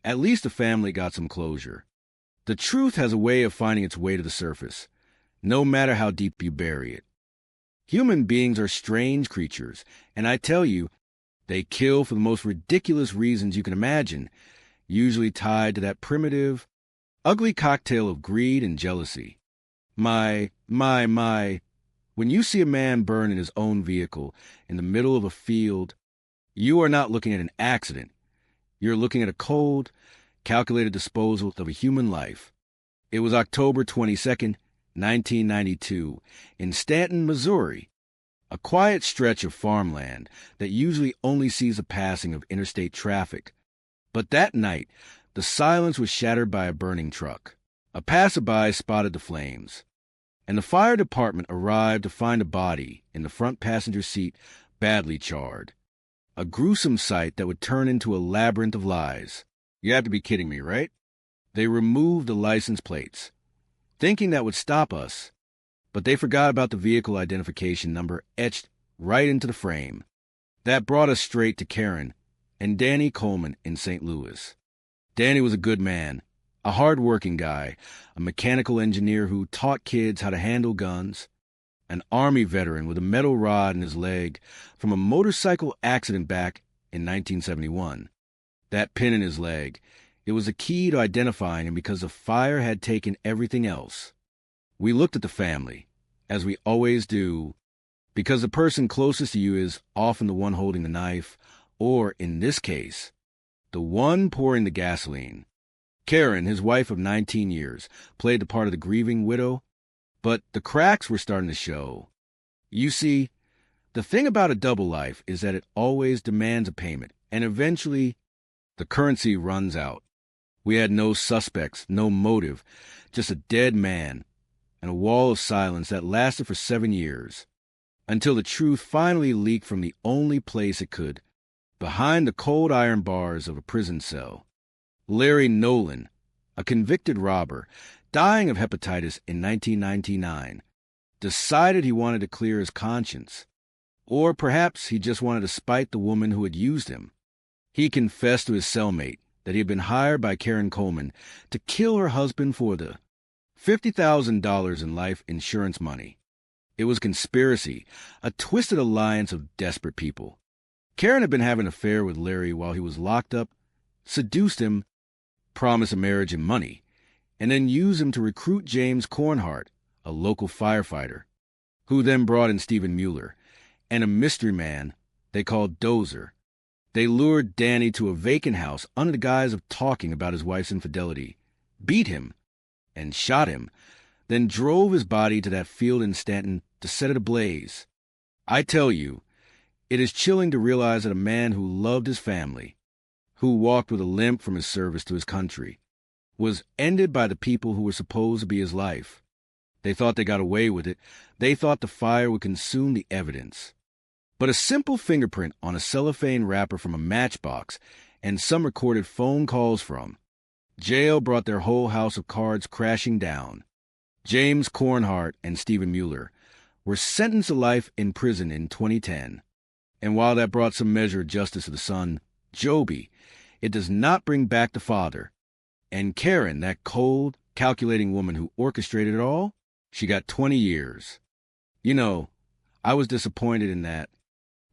at least the family got some closure. The truth has a way of finding its way to the surface, no matter how deep you bury it. Human beings are strange creatures, and I tell you, they kill for the most ridiculous reasons you can imagine, usually tied to that primitive, ugly cocktail of greed and jealousy. My, when you see a man burn in his own vehicle in the middle of a field, you are not looking at an accident. You're looking at a cold, calculated disposal of a human life. It was October 22nd, 1992, in Stanton, Missouri, a quiet stretch of farmland that usually only sees the passing of interstate traffic. But that night, the silence was shattered by a burning truck. A passerby spotted the flames, and the fire department arrived to find a body in the front passenger seat, badly charred. A gruesome sight that would turn into a labyrinth of lies. You have to be kidding me, right? They removed the license plates, thinking that would stop us, but they forgot about the vehicle identification number etched right into the frame. That brought us straight to Karen and Danny Coleman in St. Louis. Danny was a good man, a hard-working guy, a mechanical engineer who taught kids how to handle guns, an Army veteran with a metal rod in his leg from a motorcycle accident back in 1971. That pin in his leg, it was a key to identifying him because the fire had taken everything else. We looked at the family, as we always do, because the person closest to you is often the one holding the knife, or, in this case, the one pouring the gasoline. Karen, his wife of 19 years, played the part of the grieving widow, but the cracks were starting to show. You see, the thing about a double life is that it always demands a payment, and eventually the currency runs out. We had no suspects, no motive, just a dead man, and a wall of silence that lasted for 7 years, until the truth finally leaked from the only place it could, behind the cold iron bars of a prison cell. Larry Nolan, a convicted robber, dying of hepatitis in 1999, decided he wanted to clear his conscience. Or perhaps he just wanted to spite the woman who had used him. He confessed to his cellmate that he had been hired by Karen Coleman to kill her husband for the $50,000 in life insurance money. It was conspiracy, a twisted alliance of desperate people. Karen had been having an affair with Larry while he was locked up, seduced him, promised a marriage and money, and then used him to recruit James Cornhart, a local firefighter, who then brought in Stephen Mueller, and a mystery man they called Dozer. They lured Danny to a vacant house under the guise of talking about his wife's infidelity, beat him, and shot him, then drove his body to that field in Stanton to set it ablaze. I tell you, it is chilling to realize that a man who loved his family, who walked with a limp from his service to his country, was ended by the people who were supposed to be his life. They thought they got away with it. They thought the fire would consume the evidence. But a simple fingerprint on a cellophane wrapper from a matchbox and some recorded phone calls from jail brought their whole house of cards crashing down. James Kornhart and Stephen Mueller were sentenced to life in prison in 2010. And while that brought some measure of justice to the son, Joby, it does not bring back the father. And Karen, that cold, calculating woman who orchestrated it all, she got 20 years. You know, I was disappointed in that,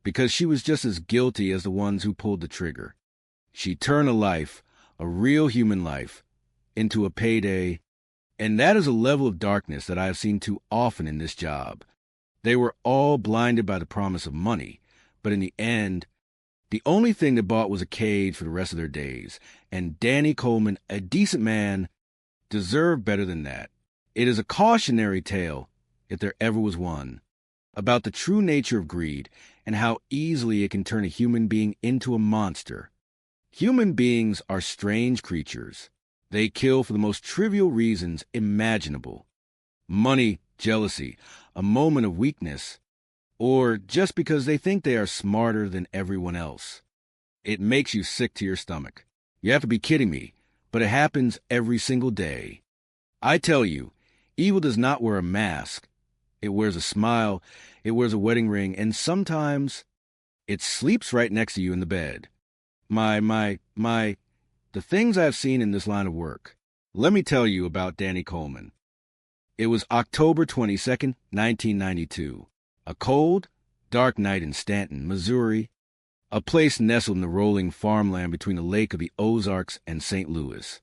because she was just as guilty as the ones who pulled the trigger. She turned a life, a real human life, into a payday, and that is a level of darkness that I have seen too often in this job. They were all blinded by the promise of money, but in the end, the only thing they bought was a cage for the rest of their days, and Danny Coleman, a decent man, deserved better than that. It is a cautionary tale, if there ever was one, about the true nature of greed and how easily it can turn a human being into a monster. Human beings are strange creatures. They kill for the most trivial reasons imaginable. Money, jealousy, a moment of weakness, or just because they think they are smarter than everyone else. It makes you sick to your stomach. You have to be kidding me, but it happens every single day. I tell you, evil does not wear a mask. It wears a smile, it wears a wedding ring, and sometimes it sleeps right next to you in the bed. The things I've seen in this line of work. Let me tell you about Danny Coleman. It was October 22nd, 1992. A cold, dark night in Stanton, Missouri, a place nestled in the rolling farmland between the lake of the Ozarks and St. Louis.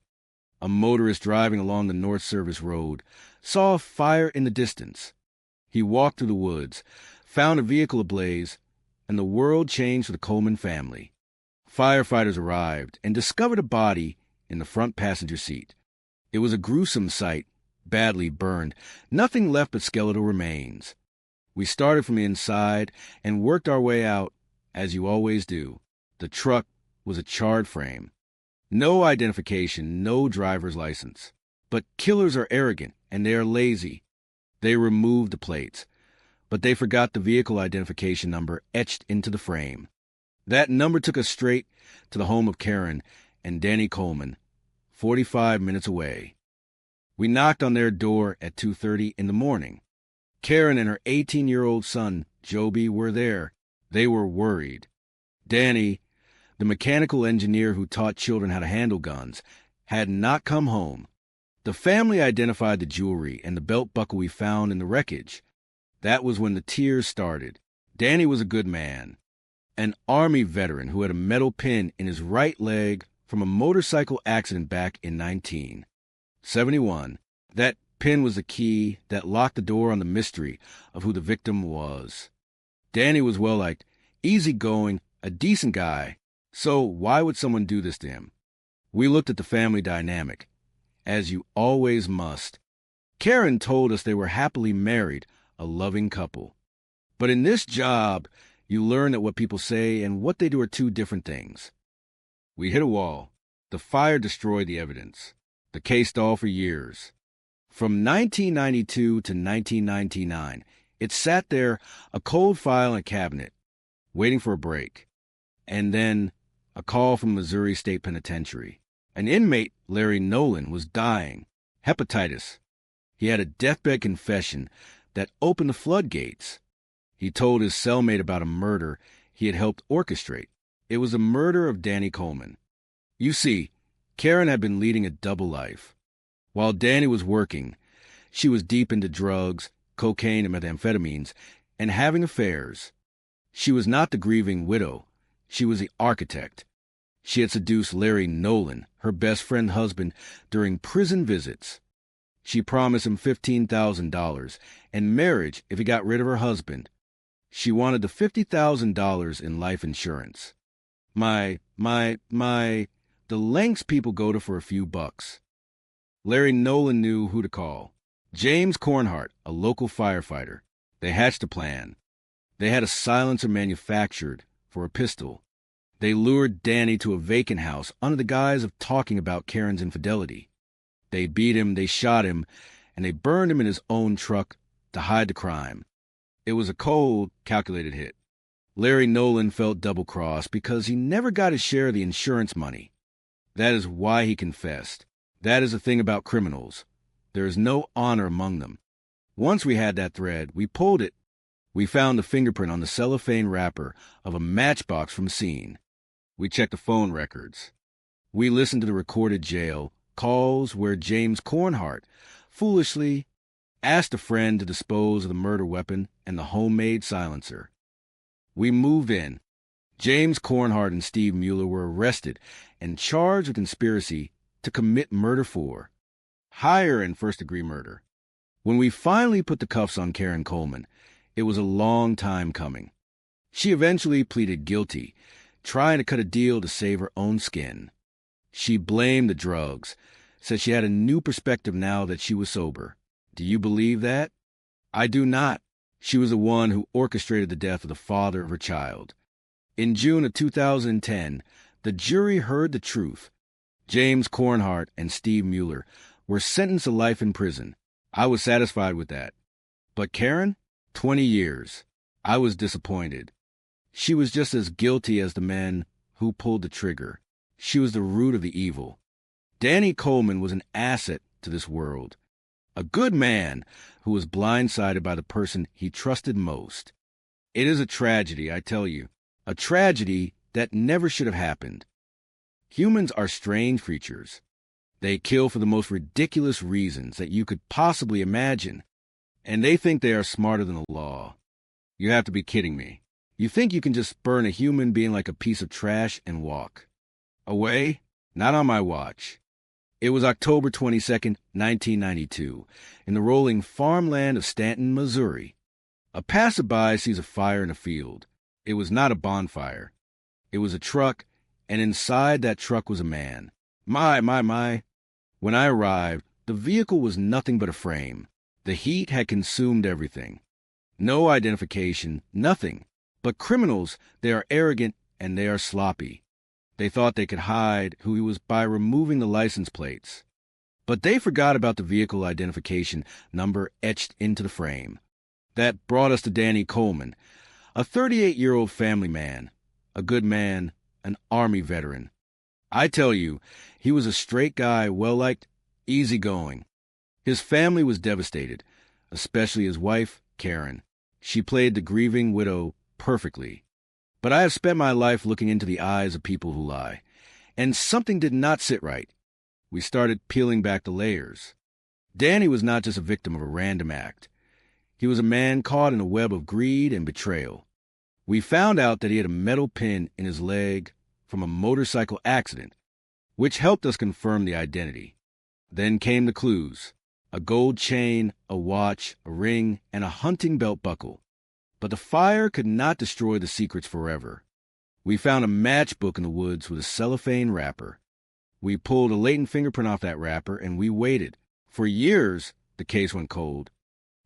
A motorist driving along the North Service Road saw a fire in the distance. He walked through the woods, found a vehicle ablaze, and the world changed for the Coleman family. Firefighters arrived and discovered a body in the front passenger seat. It was a gruesome sight, badly burned, nothing left but skeletal remains. We started from the inside and worked our way out, as you always do. The truck was a charred frame. No identification, no driver's license. But killers are arrogant, and they are lazy. They removed the plates, but they forgot the vehicle identification number etched into the frame. That number took us straight to the home of Karen and Danny Coleman, 45 minutes away. We knocked on their door at 2:30 in the morning. Karen and her 18-year-old son, Joby, were there. They were worried. Danny, the mechanical engineer who taught children how to handle guns, had not come home. The family identified the jewelry and the belt buckle we found in the wreckage. That was when the tears started. Danny was a good man. An Army veteran who had a metal pin in his right leg from a motorcycle accident back in 1971. That pin was the key that locked the door on the mystery of who the victim was. Danny was well-liked, easygoing, a decent guy. So why would someone do this to him? We looked at the family dynamic, as you always must. Karen told us they were happily married, a loving couple. But in this job, you learn that what people say and what they do are two different things. We hit a wall. The fire destroyed the evidence. The case stalled for years. From 1992 to 1999, it sat there, a cold file in a cabinet, waiting for a break. And then a call from Missouri State Penitentiary. An inmate, Larry Nolan, was dying. Hepatitis. He had a deathbed confession that opened the floodgates. He told his cellmate about a murder he had helped orchestrate. It was the murder of Danny Coleman. You see, Karen had been leading a double life. While Danny was working, she was deep into drugs, cocaine and methamphetamines, and having affairs. She was not the grieving widow. She was the architect. She had seduced Larry Nolan, her best friend husband, during prison visits. She promised him $15,000 and marriage if he got rid of her husband. She wanted the $50,000 in life insurance. The lengths people go to for a few bucks. Larry Nolan knew who to call. James Kornhart, a local firefighter. They hatched a plan. They had a silencer manufactured for a pistol. They lured Danny to a vacant house under the guise of talking about Karen's infidelity. They beat him, they shot him, and they burned him in his own truck to hide the crime. It was a cold, calculated hit. Larry Nolan felt double-crossed because he never got his share of the insurance money. That is why he confessed. That is the thing about criminals. There is no honor among them. Once we had that thread, we pulled it. We found the fingerprint on the cellophane wrapper of a matchbox from scene. We checked the phone records. We listened to the recorded jail calls where James Cornhart foolishly asked a friend to dispose of the murder weapon and the homemade silencer. We moved in. James Cornhart and Steve Mueller were arrested and charged with conspiracy to commit murder for hire and first-degree murder. When we finally put the cuffs on Karen Coleman, it was a long time coming. She eventually pleaded guilty, trying to cut a deal to save her own skin. She blamed the drugs, said she had a new perspective now that she was sober. Do you believe that? I do not. She was the one who orchestrated the death of the father of her child. In June of 2010, the jury heard the truth. James Cornhart and Steve Mueller were sentenced to life in prison. I was satisfied with that. But Karen? 20 years. I was disappointed. She was just as guilty as the men who pulled the trigger. She was the root of the evil. Danny Coleman was an asset to this world. A good man who was blindsided by the person he trusted most. It is a tragedy, I tell you. A tragedy that never should have happened. Humans are strange creatures. They kill for the most ridiculous reasons that you could possibly imagine. And they think they are smarter than the law. You have to be kidding me. You think you can just burn a human being like a piece of trash and walk away? Not on my watch. It was October 22nd, 1992, in the rolling farmland of Stanton, Missouri. A passerby sees a fire in a field. It was not a bonfire. It was a truck, and inside that truck was a man. My. When I arrived, the vehicle was nothing but a frame. The heat had consumed everything. No identification, nothing. But criminals, they are arrogant and they are sloppy. They thought they could hide who he was by removing the license plates. But they forgot about the vehicle identification number etched into the frame. That brought us to Danny Coleman, a 38-year-old family man, a good man, an Army veteran. I tell you, he was a straight guy, well-liked, easygoing. His family was devastated, especially his wife, Karen. She played the grieving widow perfectly. But I have spent my life looking into the eyes of people who lie, and something did not sit right. We started peeling back the layers. Danny was not just a victim of a random act. He was a man caught in a web of greed and betrayal. We found out that he had a metal pin in his leg from a motorcycle accident, which helped us confirm the identity. Then came the clues: a gold chain, a watch, a ring, and a hunting belt buckle. But the fire could not destroy the secrets forever. We found a matchbook in the woods with a cellophane wrapper. We pulled a latent fingerprint off that wrapper, and we waited. For years, the case went cold.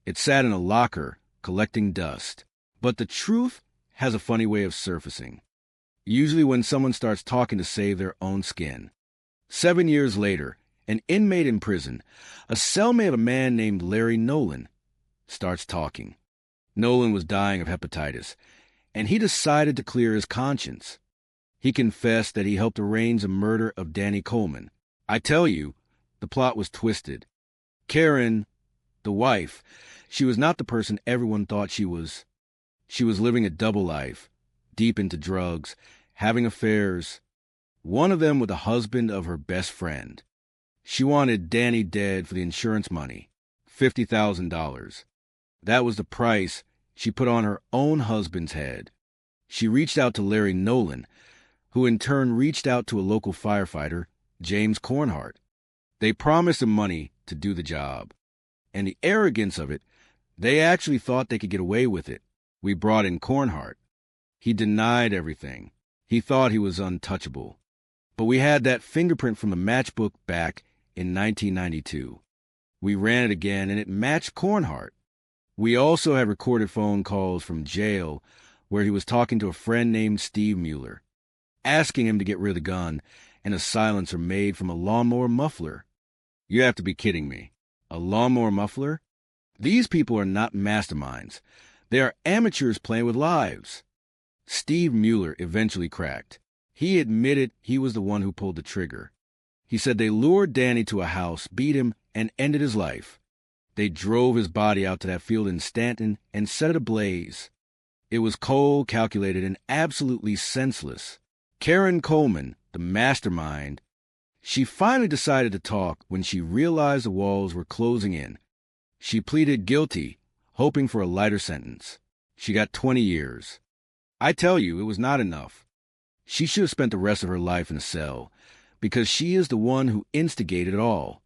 It sat in a locker, collecting dust. But the truth has a funny way of surfacing. Usually when someone starts talking to save their own skin. 7 years later, an inmate in prison, a cellmate of a man named Larry Nolan, starts talking. Nolan was dying of hepatitis, and he decided to clear his conscience. He confessed that he helped arrange the murder of Danny Coleman. I tell you, the plot was twisted. Karen, the wife, she was not the person everyone thought she was. She was living a double life, deep into drugs, having affairs, one of them with the husband of her best friend. She wanted Danny dead for the insurance money, $50,000. That was the price she put on her own husband's head. She reached out to Larry Nolan, who in turn reached out to a local firefighter, James Cornhart. They promised him money to do the job. And the arrogance of it, they actually thought they could get away with it. We brought in Cornhart. He denied everything. He thought he was untouchable. But we had that fingerprint from the matchbook back in 1992. We ran it again, and it matched Cornhart. We also had recorded phone calls from jail where he was talking to a friend named Steve Mueller, asking him to get rid of the gun and a silencer made from a lawnmower muffler. You have to be kidding me. A lawnmower muffler? These people are not masterminds. They are amateurs playing with lives. Steve Mueller eventually cracked. He admitted he was the one who pulled the trigger. He said they lured Danny to a house, beat him, and ended his life. They drove his body out to that field in Stanton and set it ablaze. It was cold, calculated, and absolutely senseless. Karen Coleman, the mastermind, she finally decided to talk when she realized the walls were closing in. She pleaded guilty, hoping for a lighter sentence. She got 20 years. I tell you, it was not enough. She should have spent the rest of her life in a cell, because she is the one who instigated it all.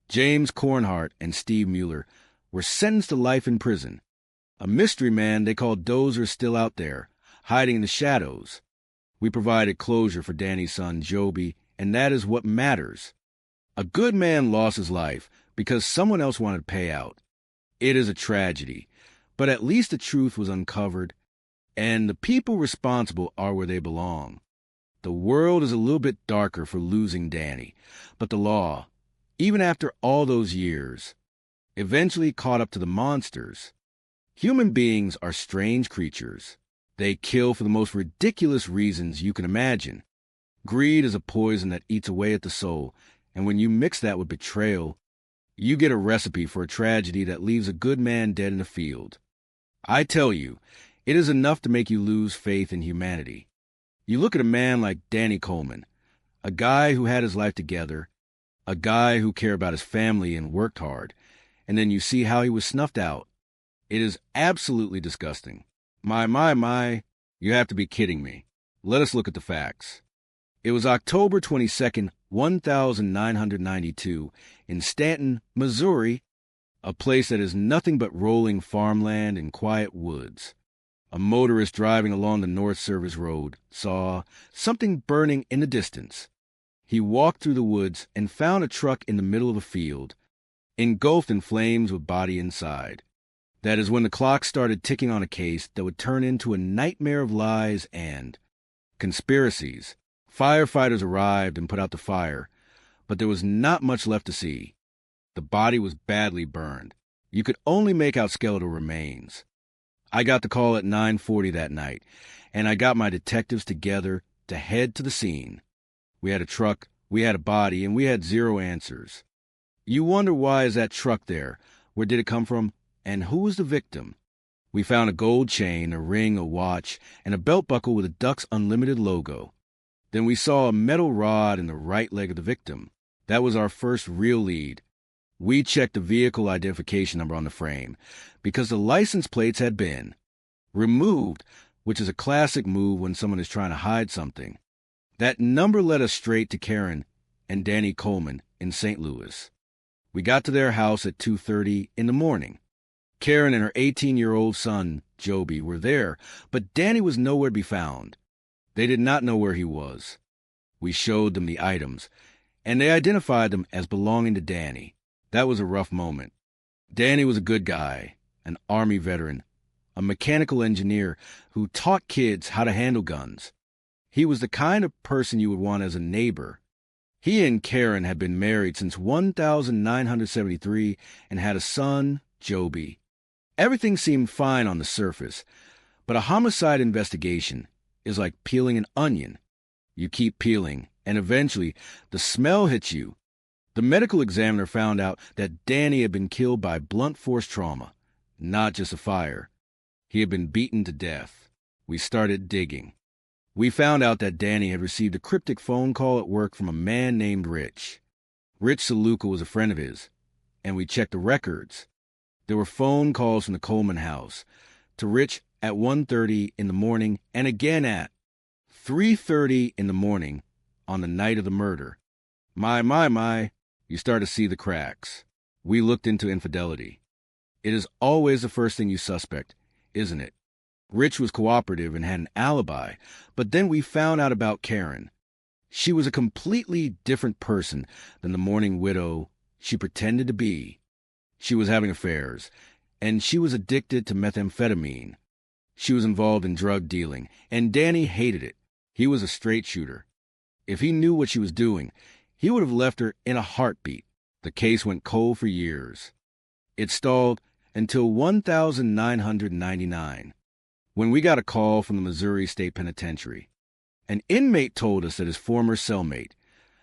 James Cornhart and Steve Mueller were sentenced to life in prison. A mystery man they called Dozer is still out there, hiding in the shadows. We provided closure for Danny's son, Joby, and that is what matters. A good man lost his life because someone else wanted to pay out. It is a tragedy, but at least the truth was uncovered, and the people responsible are where they belong. The world is a little bit darker for losing Danny, but the law, even after all those years, eventually caught up to the monsters. Human beings are strange creatures. They kill for the most ridiculous reasons you can imagine. Greed is a poison that eats away at the soul, and when you mix that with betrayal, you get a recipe for a tragedy that leaves a good man dead in the field. I tell you, it is enough to make you lose faith in humanity. You look at a man like Danny Coleman, a guy who had his life together, a guy who cared about his family and worked hard, and then you see how he was snuffed out. It is absolutely disgusting. My, you have to be kidding me. Let us look at the facts. It was October 22nd, 1992, in Stanton, Missouri, a place that is nothing but rolling farmland and quiet woods. A motorist driving along the North Service Road saw something burning in the distance. He walked through the woods and found a truck in the middle of a field, engulfed in flames with body inside. That is when the clock started ticking on a case that would turn into a nightmare of lies and conspiracies. Firefighters arrived and put out the fire, but there was not much left to see. The body was badly burned. You could only make out skeletal remains. I got the call at 9:40 that night, and I got my detectives together to head to the scene. We had a truck, we had a body, and we had zero answers. You wonder, why is that truck there? Where did it come from? And who was the victim? We found a gold chain, a ring, a watch, and a belt buckle with a Ducks Unlimited logo. Then we saw a metal rod in the right leg of the victim. That was our first real lead. We checked the vehicle identification number on the frame because the license plates had been removed, which is a classic move when someone is trying to hide something. That number led us straight to Karen and Danny Coleman in St. Louis. We got to their house at 2:30 in the morning. Karen and her 18-year-old son, Joby, were there, but Danny was nowhere to be found. They did not know where he was. We showed them the items, and they identified them as belonging to Danny. That was a rough moment. Danny was a good guy, an Army veteran, a mechanical engineer who taught kids how to handle guns. He was the kind of person you would want as a neighbor. He and Karen had been married since 1973 and had a son, Joby. Everything seemed fine on the surface, but a homicide investigation is like peeling an onion. You keep peeling, and eventually the smell hits you. The medical examiner found out that Danny had been killed by blunt force trauma, not just a fire. He had been beaten to death. We started digging. We found out that Danny had received a cryptic phone call at work from a man named Rich. Rich Saluka was a friend of his, and we checked the records. There were phone calls from the Coleman house to Rich at 1:30 in the morning and again at 3:30 in the morning on the night of the murder. My, you start to see the cracks. We looked into infidelity. It is always the first thing you suspect, isn't it? Rich was cooperative and had an alibi, but then we found out about Karen. She was a completely different person than the mourning widow she pretended to be. She was having affairs, and she was addicted to methamphetamine. She was involved in drug dealing, and Danny hated it. He was a straight shooter. If he knew what she was doing, he would have left her in a heartbeat. The case went cold for years. It stalled until 1999. when we got a call from the Missouri State Penitentiary. An inmate told us that his former cellmate,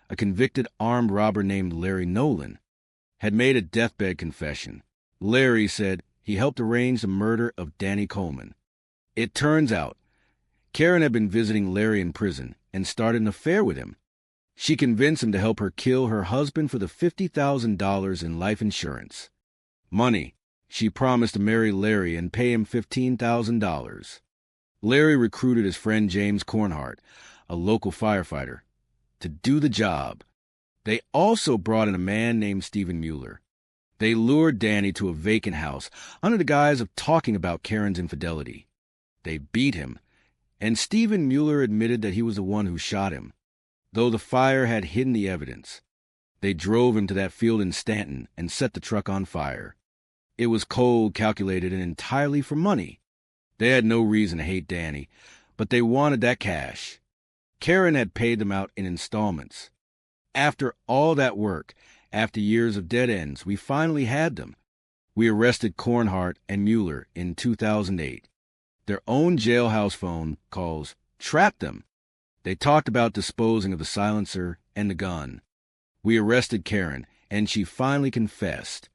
a convicted armed robber named Larry Nolan, had made a deathbed confession. Larry said he helped arrange the murder of Danny Coleman. It turns out Karen had been visiting Larry in prison and started an affair with him. She convinced him to help her kill her husband for the $50,000 in life insurance. Money she promised to marry Larry and pay him $15,000. Larry recruited his friend James Cornhart, a local firefighter, to do the job. They also brought in a man named Stephen Mueller. They lured Danny to a vacant house under the guise of talking about Karen's infidelity. They beat him, and Stephen Mueller admitted that he was the one who shot him, though the fire had hidden the evidence. They drove him to that field in Stanton and set the truck on fire. It was cold, calculated, and entirely for money. They had no reason to hate Danny, but they wanted that cash. Karen had paid them out in installments. After all that work, after years of dead ends, we finally had them. We arrested Cornhart and Mueller in 2008. Their own jailhouse phone calls trapped them. They talked about disposing of the silencer and the gun. We arrested Karen, and she finally confessed.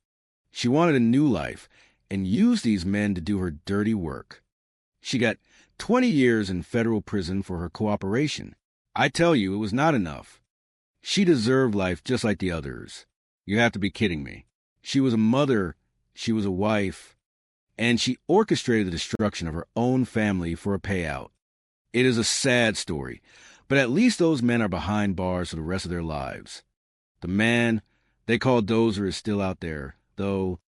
She wanted a new life and used these men to do her dirty work. She got 20 years in federal prison for her cooperation. I tell you, it was not enough. She deserved life just like the others. You have to be kidding me. She was a mother, she was a wife, and she orchestrated the destruction of her own family for a payout. It is a sad story, but at least those men are behind bars for the rest of their lives. The man they call Dozer is still out there, though,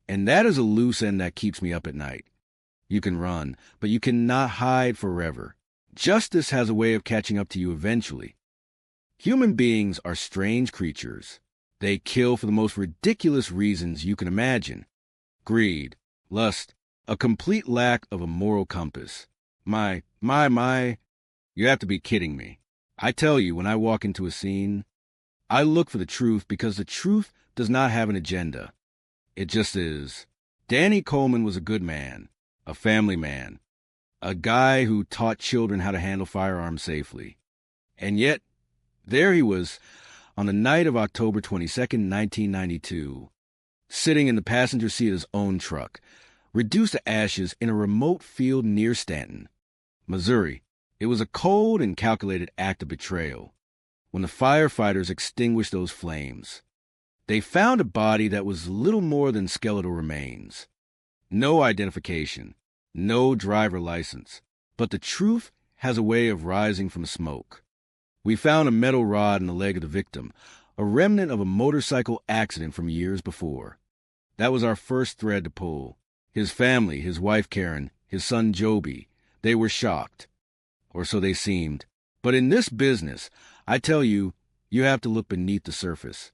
and that is a loose end that keeps me up at night. You can run, but you cannot hide forever. Justice has a way of catching up to you eventually. Human beings are strange creatures. They kill for the most ridiculous reasons you can imagine. Greed, lust, a complete lack of a moral compass. My, you have to be kidding me. I tell you, when I walk into a scene, I look for the truth because the truth does not have an agenda. It just is. Danny Coleman was a good man, a family man, a guy who taught children how to handle firearms safely. And yet, there he was, on the night of October 22nd, 1992, sitting in the passenger seat of his own truck, reduced to ashes in a remote field near Stanton, Missouri. It was a cold and calculated act of betrayal. When the firefighters extinguished those flames, they found a body that was little more than skeletal remains. No identification, no driver license, but the truth has a way of rising from smoke. We found a metal rod in the leg of the victim, a remnant of a motorcycle accident from years before. That was our first thread to pull. His family, his wife Karen, his son Joby, they were shocked. Or so they seemed. But in this business, I tell you, you have to look beneath the surface.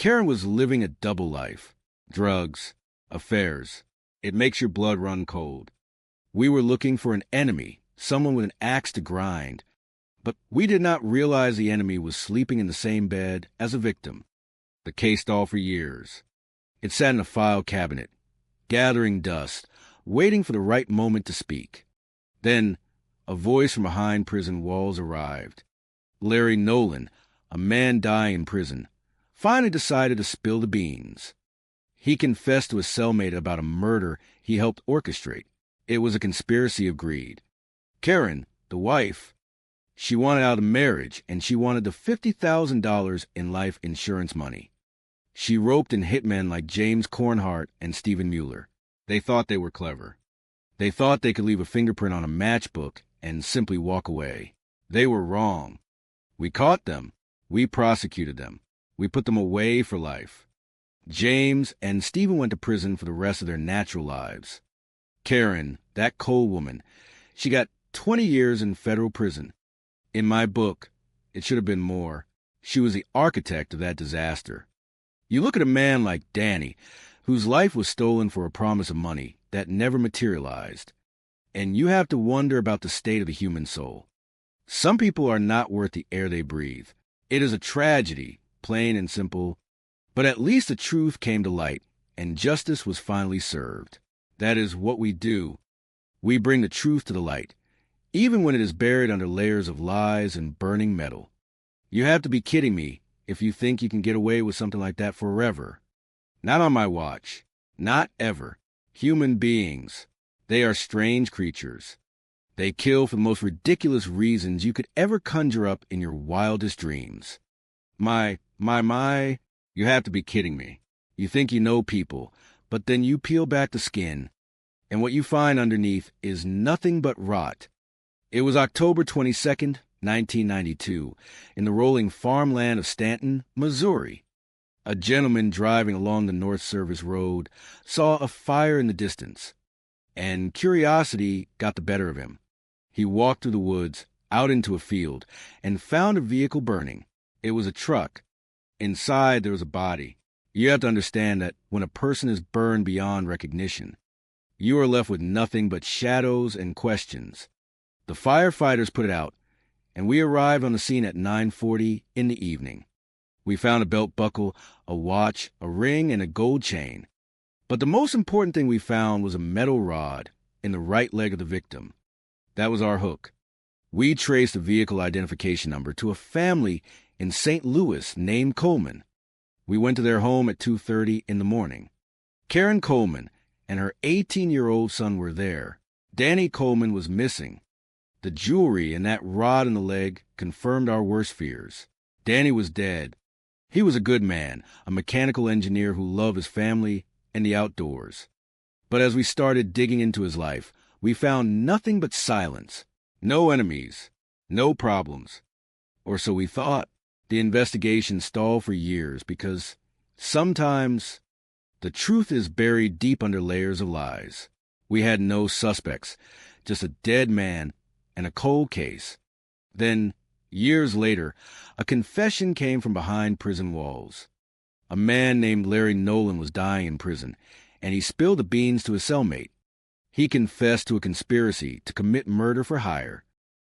Karen was living a double life. Drugs, affairs. It makes your blood run cold. We were looking for an enemy, someone with an axe to grind. But we did not realize the enemy was sleeping in the same bed as a victim. The case stalled for years. It sat in a file cabinet, gathering dust, waiting for the right moment to speak. Then, a voice from behind prison walls arrived. Larry Nolan, a man dying in prison, finally decided to spill the beans. He confessed to his cellmate about a murder he helped orchestrate. It was a conspiracy of greed. Karen, the wife, she wanted out of marriage, and she wanted the $50,000 in life insurance money. She roped in hitmen like James Cornhart and Stephen Mueller. They thought they were clever. They thought they could leave a fingerprint on a matchbook and simply walk away. They were wrong. We caught them. We prosecuted them. We put them away for life. James and Stephen went to prison for the rest of their natural lives. Karen, that cold woman, she got 20 years in federal prison. In my book, it should have been more. She was the architect of that disaster. You look at a man like Danny, whose life was stolen for a promise of money that never materialized, and you have to wonder about the state of the human soul. Some people are not worth the air they breathe. It is a tragedy, plain and simple, but at least the truth came to light, and justice was finally served. That is what we do. We bring the truth to the light, even when it is buried under layers of lies and burning metal. You have to be kidding me if you think you can get away with something like that forever. Not on my watch. Not ever. Human beings. They are strange creatures. They kill for the most ridiculous reasons you could ever conjure up in your wildest dreams. My, you have to be kidding me. You think you know people, but then you peel back the skin, and what you find underneath is nothing but rot. It was October 22nd, 1992, in the rolling farmland of Stanton, Missouri. A gentleman driving along the North Service Road saw a fire in the distance, and curiosity got the better of him. He walked through the woods, out into a field, and found a vehicle burning. It was a truck. Inside, there was a body. You have to understand that when a person is burned beyond recognition, you are left with nothing but shadows and questions. The firefighters put it out, and we arrived on the scene at 9:40 in the evening. We found a belt buckle, a watch, a ring, and a gold chain. But the most important thing we found was a metal rod in the right leg of the victim. That was our hook. We traced the vehicle identification number to a family in St. Louis named Coleman. We went to their home at 2:30 in the morning. Karen Coleman and her 18-year-old son were there. Danny Coleman was missing. The jewelry and that rod in the leg confirmed our worst fears. Danny was dead. He was a good man, a mechanical engineer who loved his family and the outdoors. But as we started digging into his life, we found nothing but silence. No enemies. No problems. Or so we thought. The investigation stalled for years because sometimes the truth is buried deep under layers of lies. We had no suspects, just a dead man and a cold case. Then, years later, a confession came from behind prison walls. A man named Larry Nolan was dying in prison, and he spilled the beans to his cellmate. He confessed to a conspiracy to commit murder for hire.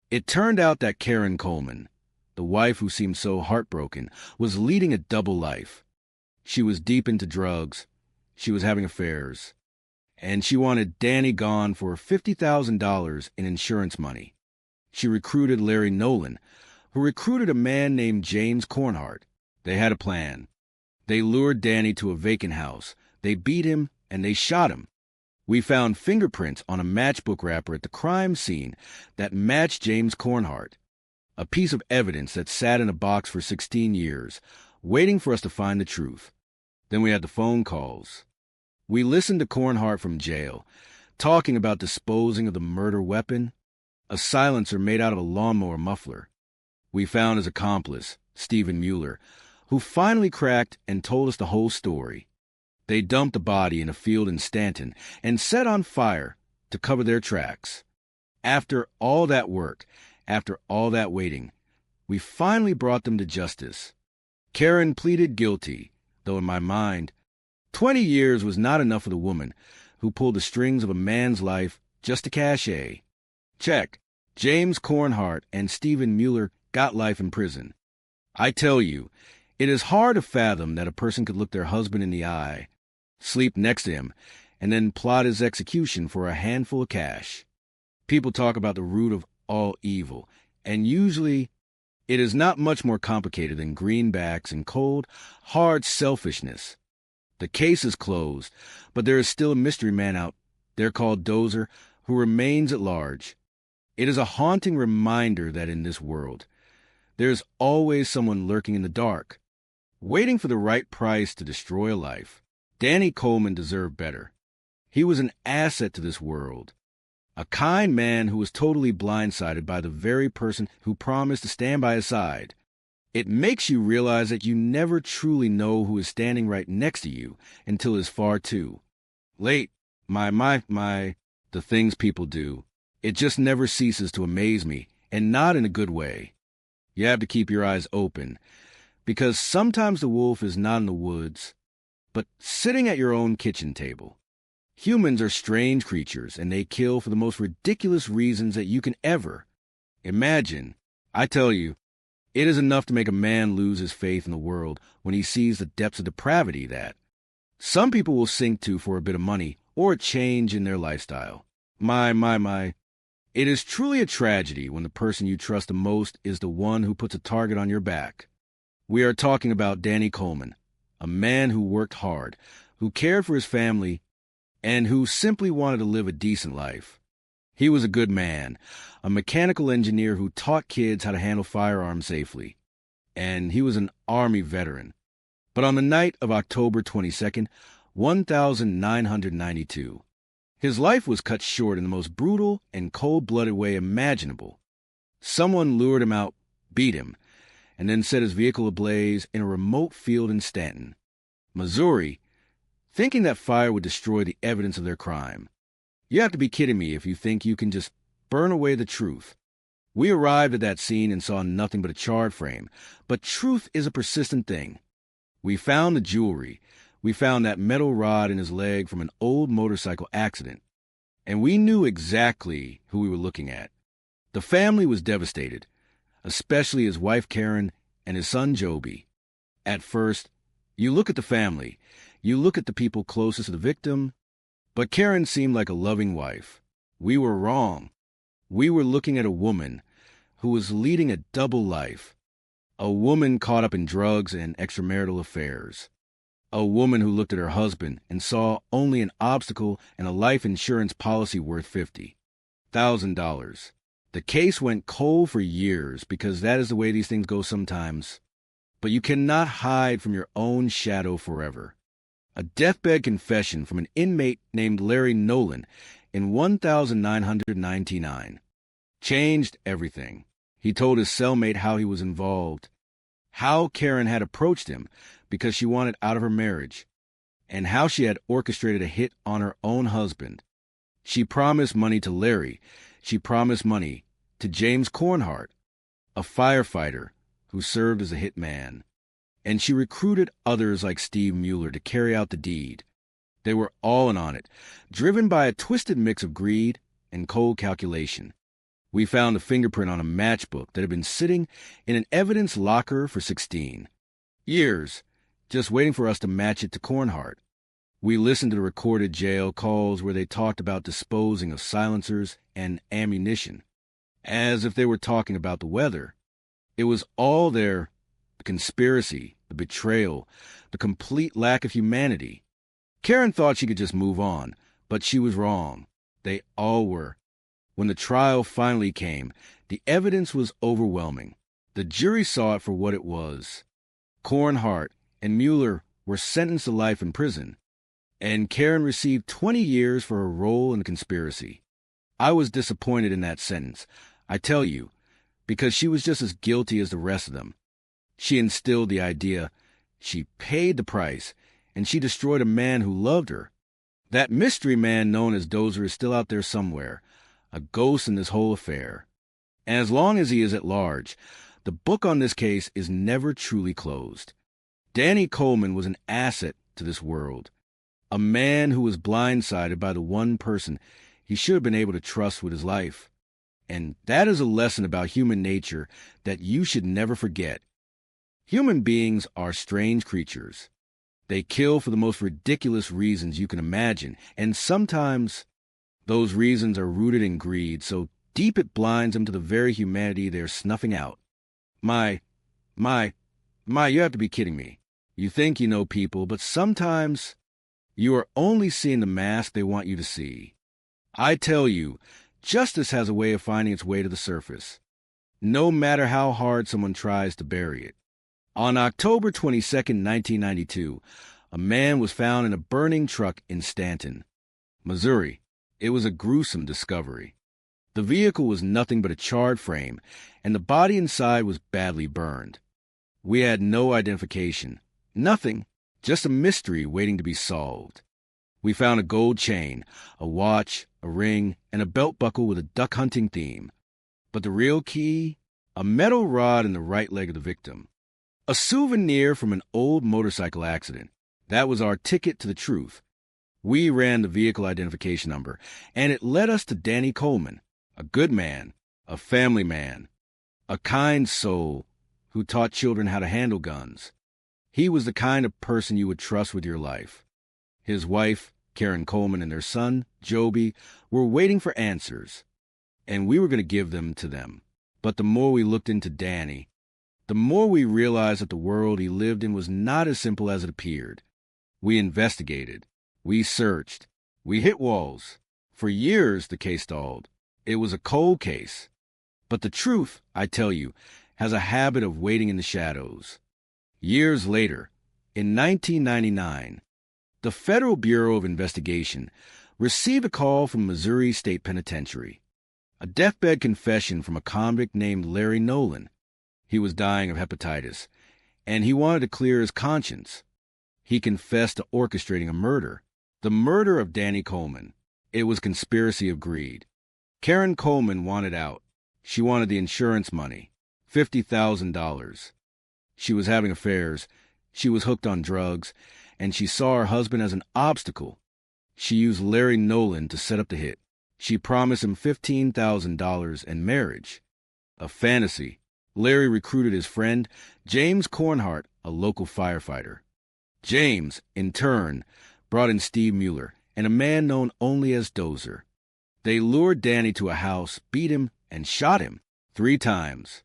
It turned out that Karen Coleman, the wife who seemed so heartbroken, was leading a double life. She was deep into drugs, she was having affairs, and she wanted Danny gone for $50,000 in insurance money. She recruited Larry Nolan, who recruited a man named James Cornhart. They had a plan. They lured Danny to a vacant house. They beat him, and they shot him. We found fingerprints on a matchbook wrapper at the crime scene that matched James Cornhart, a piece of evidence that sat in a box for 16 years, waiting for us to find the truth. Then we had the phone calls. We listened to Cornhart from jail, talking about disposing of the murder weapon, a silencer made out of a lawnmower muffler. We found his accomplice, Stephen Mueller, who finally cracked and told us the whole story. They dumped the body in a field in Stanton and set on fire to cover their tracks. After all that work, after all that waiting, we finally brought them to justice. Karen pleaded guilty, though in my mind, 20 years was not enough for the woman who pulled the strings of a man's life just to cachet. Check. James Cornhart and Stephen Mueller got life in prison. I tell you, it is hard to fathom that a person could look their husband in the eye, sleep next to him, and then plot his execution for a handful of cash. People talk about the root of all evil, and usually it is not much more complicated than greenbacks and cold, hard selfishness. The case is closed, but there is still a mystery man out there called Dozer who remains at large. It is a haunting reminder that in this world, there is always someone lurking in the dark, waiting for the right price to destroy a life. Danny Coleman deserved better. He was an asset to this world, a kind man who was totally blindsided by the very person who promised to stand by his side. It makes you realize that you never truly know who is standing right next to you until it is far too late. The things people do. It just never ceases to amaze me, and not in a good way. You have to keep your eyes open, because sometimes the wolf is not in the woods, but sitting at your own kitchen table. Humans are strange creatures, and they kill for the most ridiculous reasons that you can ever imagine. I tell you, it is enough to make a man lose his faith in the world when he sees the depths of depravity that some people will sink to for a bit of money or a change in their lifestyle. My. It is truly a tragedy when the person you trust the most is the one who puts a target on your back. We are talking about Danny Coleman, a man who worked hard, who cared for his family, and who simply wanted to live a decent life. He was a good man, a mechanical engineer who taught kids how to handle firearms safely, and he was an Army veteran. But on the night of October 22nd, 1992, his life was cut short in the most brutal and cold-blooded way imaginable. Someone lured him out, beat him, and then set his vehicle ablaze in a remote field in Stanton, Missouri, thinking that fire would destroy the evidence of their crime. You have to be kidding me if you think you can just burn away the truth. We arrived at that scene and saw nothing but a charred frame, but truth is a persistent thing. We found the jewelry. We found that metal rod in his leg from an old motorcycle accident, and we knew exactly who we were looking at. The family was devastated, especially his wife Karen and his son Joby. At first, you look at the family, you look at the people closest to the victim, but Karen seemed like a loving wife. We were wrong. We were looking at a woman who was leading a double life, a woman caught up in drugs and extramarital affairs. A woman who looked at her husband and saw only an obstacle and a life insurance policy worth $50,000. The case went cold for years because that is the way these things go sometimes. But you cannot hide from your own shadow forever. A deathbed confession from an inmate named Larry Nolan in 1999 changed everything. He told his cellmate how he was involved, how Karen had approached him because she wanted out of her marriage, and how she had orchestrated a hit on her own husband. She promised money to Larry. She promised money to James Cornhart, a firefighter who served as a hitman. And she recruited others like Steve Mueller to carry out the deed. They were all in on it, driven by a twisted mix of greed and cold calculation. We found a fingerprint on a matchbook that had been sitting in an evidence locker for 16 years, just waiting for us to match it to Cornhart. We listened to the recorded jail calls where they talked about disposing of silencers and ammunition, as if they were talking about the weather. It was all there, the conspiracy, the betrayal, the complete lack of humanity. Karen thought she could just move on, but she was wrong. They all were. When the trial finally came, the evidence was overwhelming. The jury saw it for what it was. Cornhart and Mueller were sentenced to life in prison, and Karen received 20 years for her role in the conspiracy. I was disappointed in that sentence, I tell you, because she was just as guilty as the rest of them. She instilled the idea, she paid the price, and she destroyed a man who loved her. That mystery man known as Dozer is still out there somewhere, a ghost in this whole affair. And as long as he is at large, the book on this case is never truly closed. Danny Coleman was an asset to this world, a man who was blindsided by the one person he should have been able to trust with his life. And that is a lesson about human nature that you should never forget. Human beings are strange creatures. They kill for the most ridiculous reasons you can imagine, and sometimes those reasons are rooted in greed so deep it blinds them to the very humanity they're snuffing out. You have to be kidding me. You think you know people, but sometimes you are only seeing the mask they want you to see. I tell you, justice has a way of finding its way to the surface, no matter how hard someone tries to bury it. On October 22nd, 1992, a man was found in a burning truck in Stanton, Missouri. It was a gruesome discovery. The vehicle was nothing but a charred frame, and the body inside was badly burned. We had no identification, nothing, just a mystery waiting to be solved. We found a gold chain, a watch, a ring, and a belt buckle with a duck hunting theme. But the real key? A metal rod in the right leg of the victim. A souvenir from an old motorcycle accident. That was our ticket to the truth. We ran the vehicle identification number, and it led us to Danny Coleman, a good man, a family man, a kind soul who taught children how to handle guns. He was the kind of person you would trust with your life. His wife, Karen Coleman and their son, Joby, were waiting for answers, and we were going to give them to them. But the more we looked into Danny, the more we realized that the world he lived in was not as simple as it appeared. We investigated. We searched. We hit walls. For years, the case stalled. It was a cold case. But the truth, I tell you, has a habit of waiting in the shadows. Years later, in 1999, the Federal Bureau of Investigation received a call from Missouri State Penitentiary. A deathbed confession from a convict named Larry Nolan. He was dying of hepatitis, and he wanted to clear his conscience. He confessed to orchestrating a murder, the murder of Danny Coleman. It was conspiracy of greed. Karen Coleman wanted out. She wanted the insurance money, $50,000. She was having affairs. She was hooked on drugs, and she saw her husband as an obstacle. She used Larry Nolan to set up the hit. She promised him $15,000 and marriage. A fantasy. Larry recruited his friend, James Cornhart, a local firefighter. James, in turn, brought in Steve Mueller and a man known only as Dozer. They lured Danny to a house, beat him, and shot him 3 times.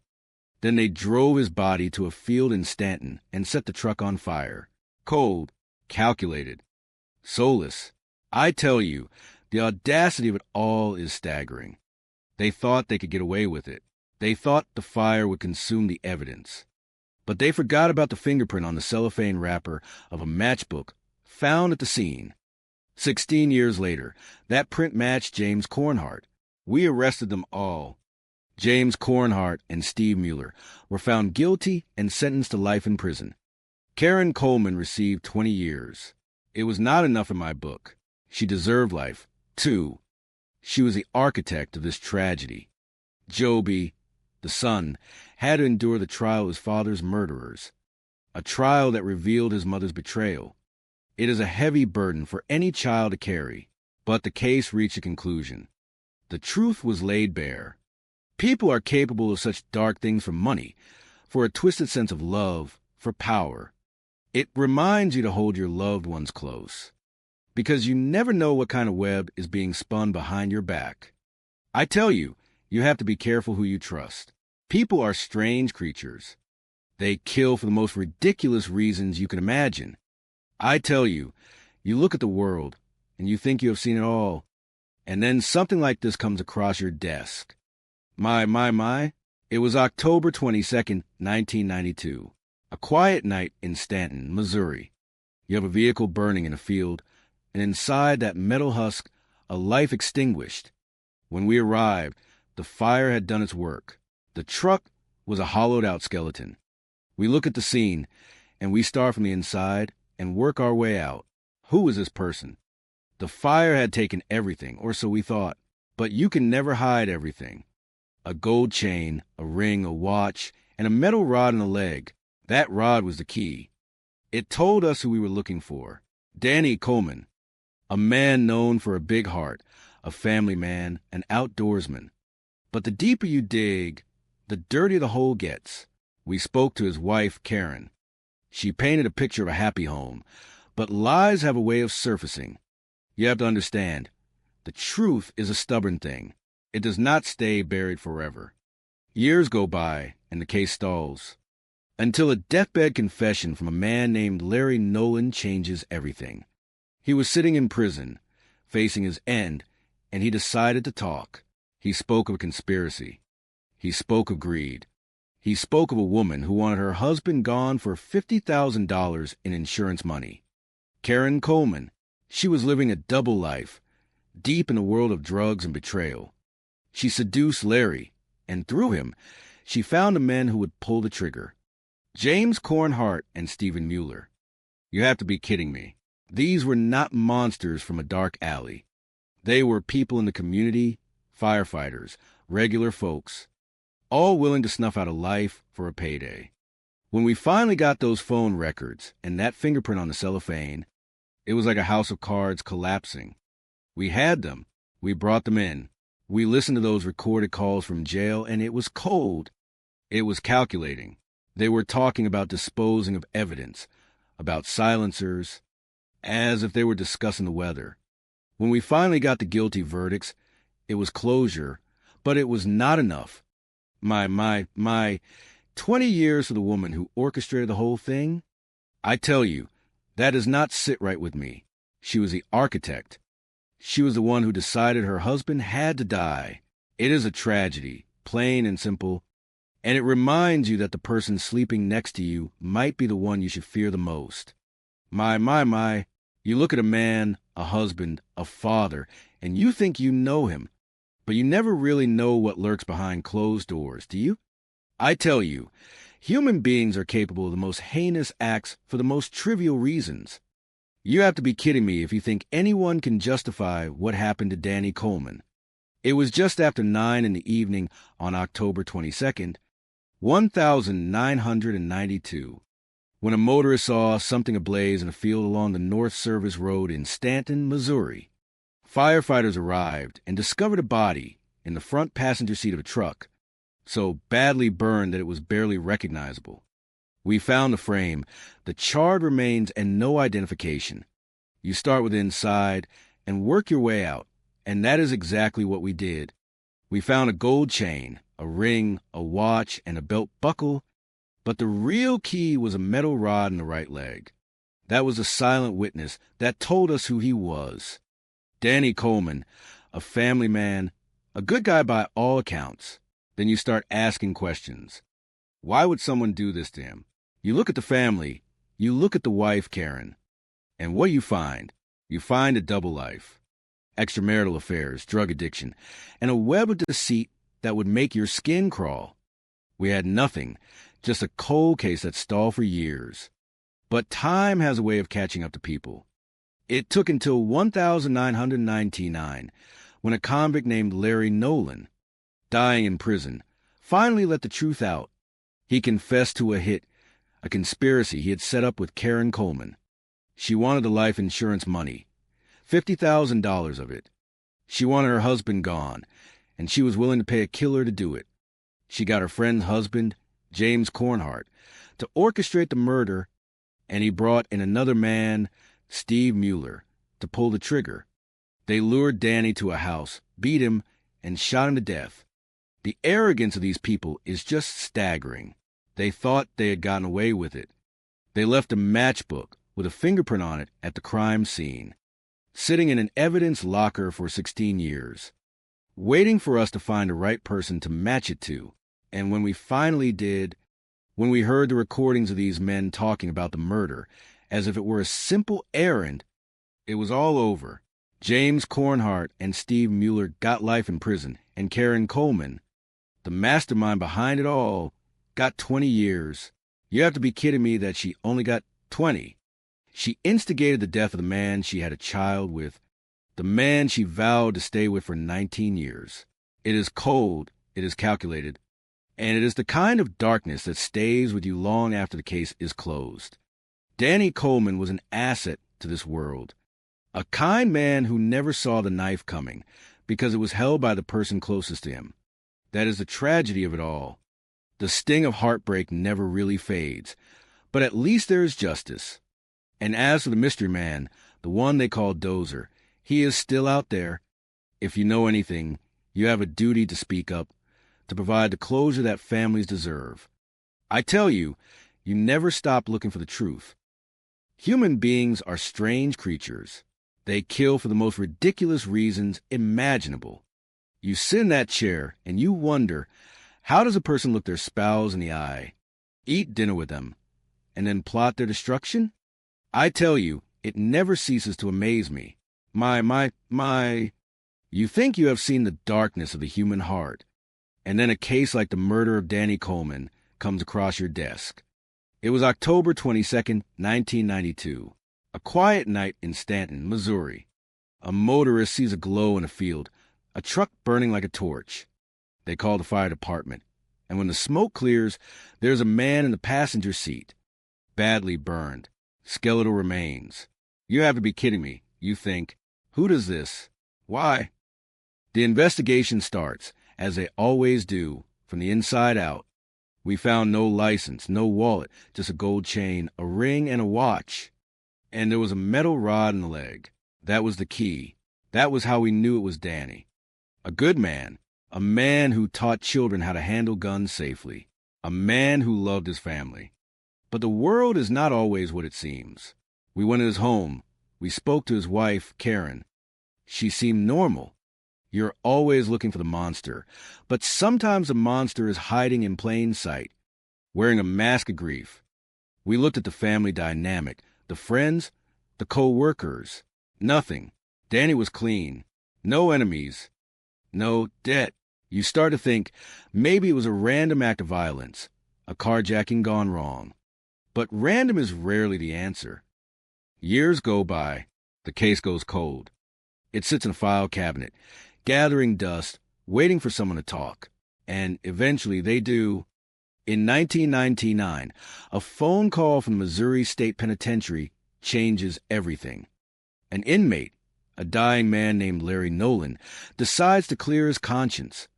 Then they drove his body to a field in Stanton and set the truck on fire. Cold, calculated, soulless. I tell you, the audacity of it all is staggering. They thought they could get away with it. They thought the fire would consume the evidence. But they forgot about the fingerprint on the cellophane wrapper of a matchbook found at the scene. 16 years later, that print matched James Cornhart. We arrested them all. James Cornhart and Steve Mueller were found guilty and sentenced to life in prison. Karen Coleman received 20 years. It was not enough in my book. She deserved life, too. She was the architect of this tragedy. Joby, the son, had to endure the trial of his father's murderers, a trial that revealed his mother's betrayal. It is a heavy burden for any child to carry, but the case reached a conclusion. The truth was laid bare. People are capable of such dark things for money, for a twisted sense of love, for power. It reminds you to hold your loved ones close, because you never know what kind of web is being spun behind your back. I tell you, you have to be careful who you trust. People are strange creatures. They kill for the most ridiculous reasons you can imagine. I tell you, you look at the world, and you think you have seen it all, and then something like this comes across your desk. My. It was October 22nd, 1992. A quiet night in Stanton, Missouri. You have a vehicle burning in a field, and inside that metal husk, a life extinguished. When we arrived, the fire had done its work. The truck was a hollowed-out skeleton. We look at the scene, and we start from the inside and work our way out. Who was this person? The fire had taken everything, or so we thought. But you can never hide everything. A gold chain, a ring, a watch, and a metal rod in the leg. That rod was the key. It told us who we were looking for. Danny Coleman, a man known for a big heart, a family man, an outdoorsman. But the deeper you dig, the dirtier the hole gets. We spoke to his wife, Karen. She painted a picture of a happy home, but lies have a way of surfacing. You have to understand, the truth is a stubborn thing. It does not stay buried forever. Years go by, and the case stalls, until a deathbed confession from a man named Larry Nolan changes everything. He was sitting in prison, facing his end, and he decided to talk. He spoke of a conspiracy. He spoke of greed. He spoke of a woman who wanted her husband gone for $50,000 in insurance money. Karen Coleman, she was living a double life, deep in the world of drugs and betrayal. She seduced Larry, and through him, she found the men who would pull the trigger. James Cornhart and Stephen Mueller. You have to be kidding me. These were not monsters from a dark alley. They were people in the community, firefighters, regular folks, all willing to snuff out a life for a payday. When we finally got those phone records and that fingerprint on the cellophane, it was like a house of cards collapsing. We had them. We brought them in. We listened to those recorded calls from jail, and it was cold. It was calculating. They were talking about disposing of evidence, about silencers, as if they were discussing the weather. When we finally got the guilty verdicts, it was closure, but it was not enough. My 20 years for the woman who orchestrated the whole thing? I tell you, that does not sit right with me. She was the architect. She was the one who decided her husband had to die. It is a tragedy, plain and simple, and it reminds you that the person sleeping next to you might be the one you should fear the most. My, you look at a man, a husband, a father, and you think you know him, but you never really know what lurks behind closed doors, do you? I tell you, human beings are capable of the most heinous acts for the most trivial reasons. You have to be kidding me if you think anyone can justify what happened to Danny Coleman. It was just after 9 in the evening on October 22nd, 1992, when a motorist saw something ablaze in a field along the North Service Road in Stanton, Missouri. Firefighters arrived and discovered a body in the front passenger seat of a truck, so badly burned that it was barely recognizable. We found the frame, the charred remains, and no identification. You start with the inside and work your way out, and that is exactly what we did. We found a gold chain, a ring, a watch, and a belt buckle, but the real key was a metal rod in the right leg. That was a silent witness that told us who he was. Danny Coleman, a family man, a good guy by all accounts. Then you start asking questions. Why would someone do this to him? You look at the family, you look at the wife, Karen, and what do you find? You find a double life. Extramarital affairs, drug addiction, and a web of deceit that would make your skin crawl. We had nothing, just a cold case that stalled for years. But time has a way of catching up to people. It took until 1999, when a convict named Larry Nolan, dying in prison, finally let the truth out. He confessed to a hit, a conspiracy he had set up with Karen Coleman. She wanted the life insurance money, $50,000 of it. She wanted her husband gone, and she was willing to pay a killer to do it. She got her friend's husband, James Cornhart, to orchestrate the murder, and he brought in another man, Steve Mueller, to pull the trigger. They lured Danny to a house, beat him, and shot him to death. The arrogance of these people is just staggering. They thought they had gotten away with it. They left a matchbook with a fingerprint on it at the crime scene, sitting in an evidence locker for 16 years, waiting for us to find the right person to match it to. And when we finally did, when we heard the recordings of these men talking about the murder as if it were a simple errand, it was all over. James Cornhart and Steve Mueller got life in prison, and Karen Coleman, the mastermind behind it all, got 20 years. You have to be kidding me that she only got 20. She instigated the death of the man she had a child with, the man she vowed to stay with for 19 years. It is cold, it is calculated, and it is the kind of darkness that stays with you long after the case is closed. Danny Coleman was an asset to this world, a kind man who never saw the knife coming because it was held by the person closest to him. That is the tragedy of it all. The sting of heartbreak never really fades, but at least there is justice. And as for the mystery man, the one they call Dozer, he is still out there. If you know anything, you have a duty to speak up, to provide the closure that families deserve. I tell you, you never stop looking for the truth. Human beings are strange creatures. They kill for the most ridiculous reasons imaginable. You sit in that chair and you wonder, how does a person look their spouse in the eye, eat dinner with them, and then plot their destruction? I tell you, it never ceases to amaze me. You think you have seen the darkness of the human heart, and then a case like the murder of Danny Coleman comes across your desk. It was October 22nd, 1992, a quiet night in Stanton, Missouri. A motorist sees a glow in a field, a truck burning like a torch. They call the fire department, and when the smoke clears, there's a man in the passenger seat, badly burned, skeletal remains. You have to be kidding me. You think, who does this? Why? The investigation starts, as they always do, from the inside out. We found no license, no wallet, just a gold chain, a ring, and a watch. and there was a metal rod in the leg. That was the key. That was how we knew it was Danny. A good man, a man who taught children how to handle guns safely, a man who loved his family. But the world is not always what it seems. We went to his home. We spoke to his wife, Karen. She seemed normal. You're always looking for the monster, but sometimes the monster is hiding in plain sight, wearing a mask of grief. We looked at the family dynamic, the friends, the co-workers. Nothing. Danny was clean. No enemies. No debt. You start to think maybe it was a random act of violence, a carjacking gone wrong. But random is rarely the answer. Years go by. The case goes cold. It sits in a file cabinet, gathering dust, waiting for someone to talk. And eventually they do. In 1999, a phone call from the Missouri State Penitentiary changes everything. An inmate, a dying man named Larry Nolan, decides to clear his conscience.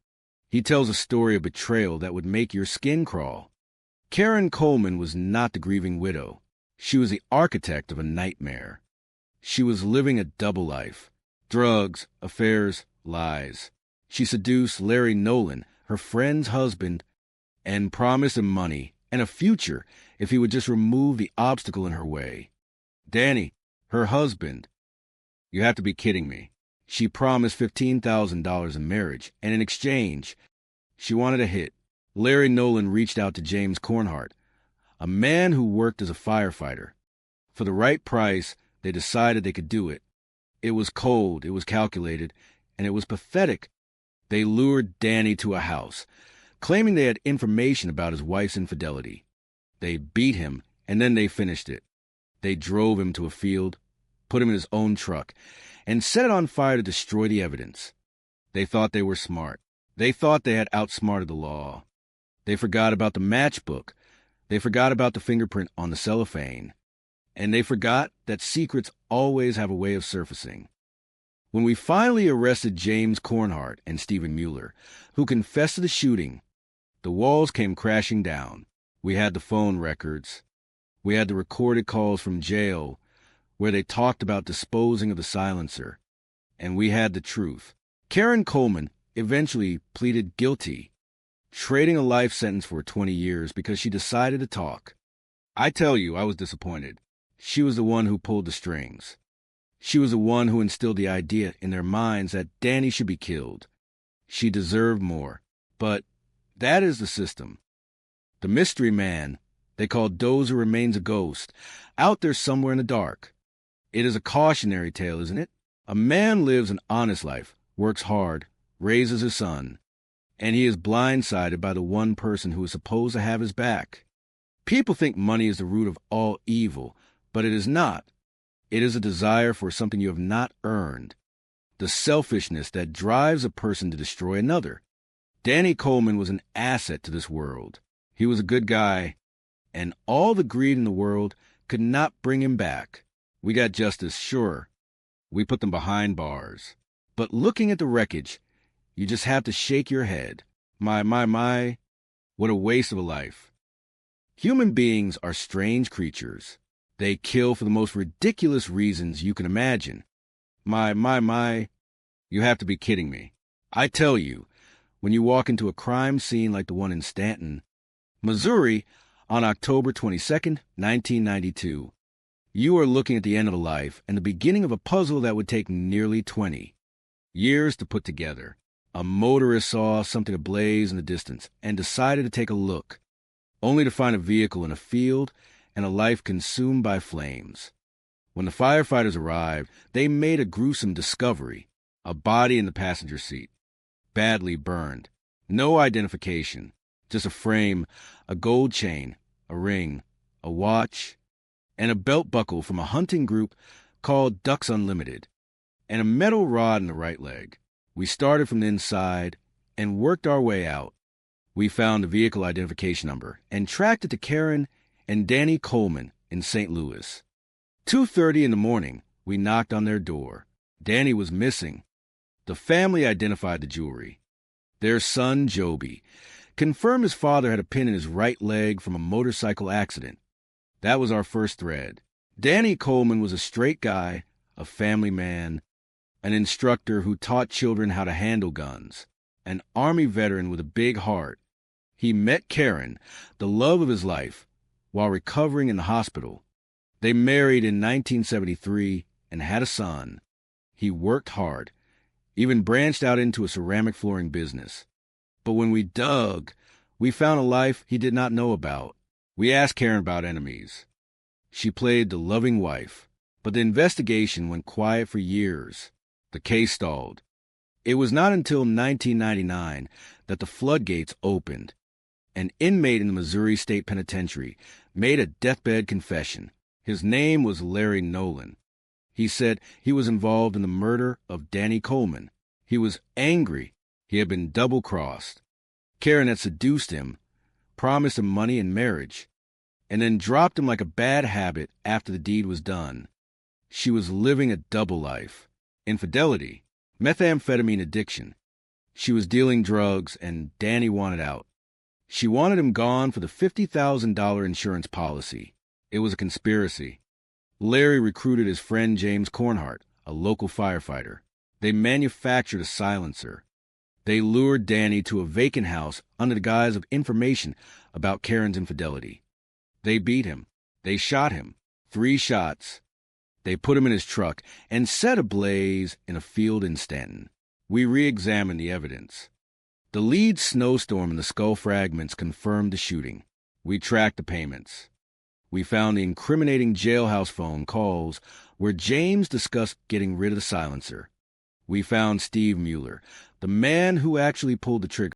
He tells a story of betrayal that would make your skin crawl. Karen Coleman was not the grieving widow. She was the architect of a nightmare. She was living a double life. Drugs, affairs, lies. She seduced Larry Nolan, her friend's husband, and promised him money and a future if he would just remove the obstacle in her way. Danny, her husband. You have to be kidding me. She promised $15,000 in marriage, and in exchange, she wanted a hit. Larry Nolan reached out to James Cornhart, a man who worked as a firefighter. For the right price, they decided they could do it. It was cold, it was calculated, and it was pathetic. They lured Danny to a house, claiming they had information about his wife's infidelity. They beat him, and then they finished it. They drove him to a field, put him in his own truck, and set it on fire to destroy the evidence. They thought they were smart. They thought they had outsmarted the law. They forgot about the matchbook. They forgot about the fingerprint on the cellophane. And they forgot that secrets always have a way of surfacing. When we finally arrested James Cornhart and Stephen Mueller, who confessed to the shooting, the walls came crashing down. We had the phone records. We had the recorded calls from jail where they talked about disposing of the silencer. And we had the truth. Karen Coleman eventually pleaded guilty, trading a life sentence for 20 years because she decided to talk. I tell you, I was disappointed. She was the one who pulled the strings. She was the one who instilled the idea in their minds that Danny should be killed. She deserved more. But that is the system. The mystery man, they call Dozer, remains a ghost, out there somewhere in the dark. It is a cautionary tale, isn't it? A man lives an honest life, works hard, raises his son, and he is blindsided by the one person who is supposed to have his back. People think money is the root of all evil, but it is not. It is a desire for something you have not earned, the selfishness that drives a person to destroy another. Danny Coleman was an asset to this world. He was a good guy, and all the greed in the world could not bring him back. We got justice, sure. We put them behind bars. But looking at the wreckage, you just have to shake your head. My, what a waste of a life. Human beings are strange creatures. They kill for the most ridiculous reasons you can imagine. My, you have to be kidding me. I tell you, when you walk into a crime scene like the one in Stanton, Missouri, on October 22nd, 1992, you are looking at the end of a life and the beginning of a puzzle that would take nearly 20 years to put together. A motorist saw something ablaze in the distance and decided to take a look, only to find a vehicle in a field and a life consumed by flames. When the firefighters arrived, they made a gruesome discovery: a body in the passenger seat, badly burned. No identification, just a frame, a gold chain, a ring, a watch, and a belt buckle from a hunting group called Ducks Unlimited, and a metal rod in the right leg. We started from the inside and worked our way out. We found the vehicle identification number and tracked it to Karen and Danny Coleman in St. Louis. 2:30 in the morning, we knocked on their door. Danny was missing. The family identified the jewelry. Their son, Joby, confirmed his father had a pin in his right leg from a motorcycle accident. That was our first thread. Danny Coleman was a straight guy, a family man, an instructor who taught children how to handle guns, an Army veteran with a big heart. He met Karen, the love of his life, while recovering in the hospital. They married in 1973 and had a son. He worked hard, even branched out into a ceramic flooring business. But when we dug, we found a life he did not know about. We asked Karen about enemies. She played the loving wife, but the investigation went quiet for years. The case stalled. It was not until 1999 that the floodgates opened. An inmate in the Missouri State Penitentiary made a deathbed confession. His name was Larry Nolan. He said he was involved in the murder of Danny Coleman. He was angry. He had been double-crossed. Karen had seduced him, promised him money and marriage, and then dropped him like a bad habit after the deed was done. She was living a double life. Infidelity, methamphetamine addiction. She was dealing drugs, and Danny wanted out. She wanted him gone for the $50,000 insurance policy. It was a conspiracy. Larry recruited his friend James Cornhart, a local firefighter. They manufactured a silencer. They lured Danny to a vacant house under the guise of information about Karen's infidelity. They beat him. They shot him. 3 shots. They put him in his truck and set ablaze in a field in Stanton. We re-examined the evidence. The lead snowstorm and the skull fragments confirmed the shooting. We tracked the payments. We found the incriminating jailhouse phone calls where James discussed getting rid of the silencer. We found Steve Mueller, the man who actually pulled the trigger.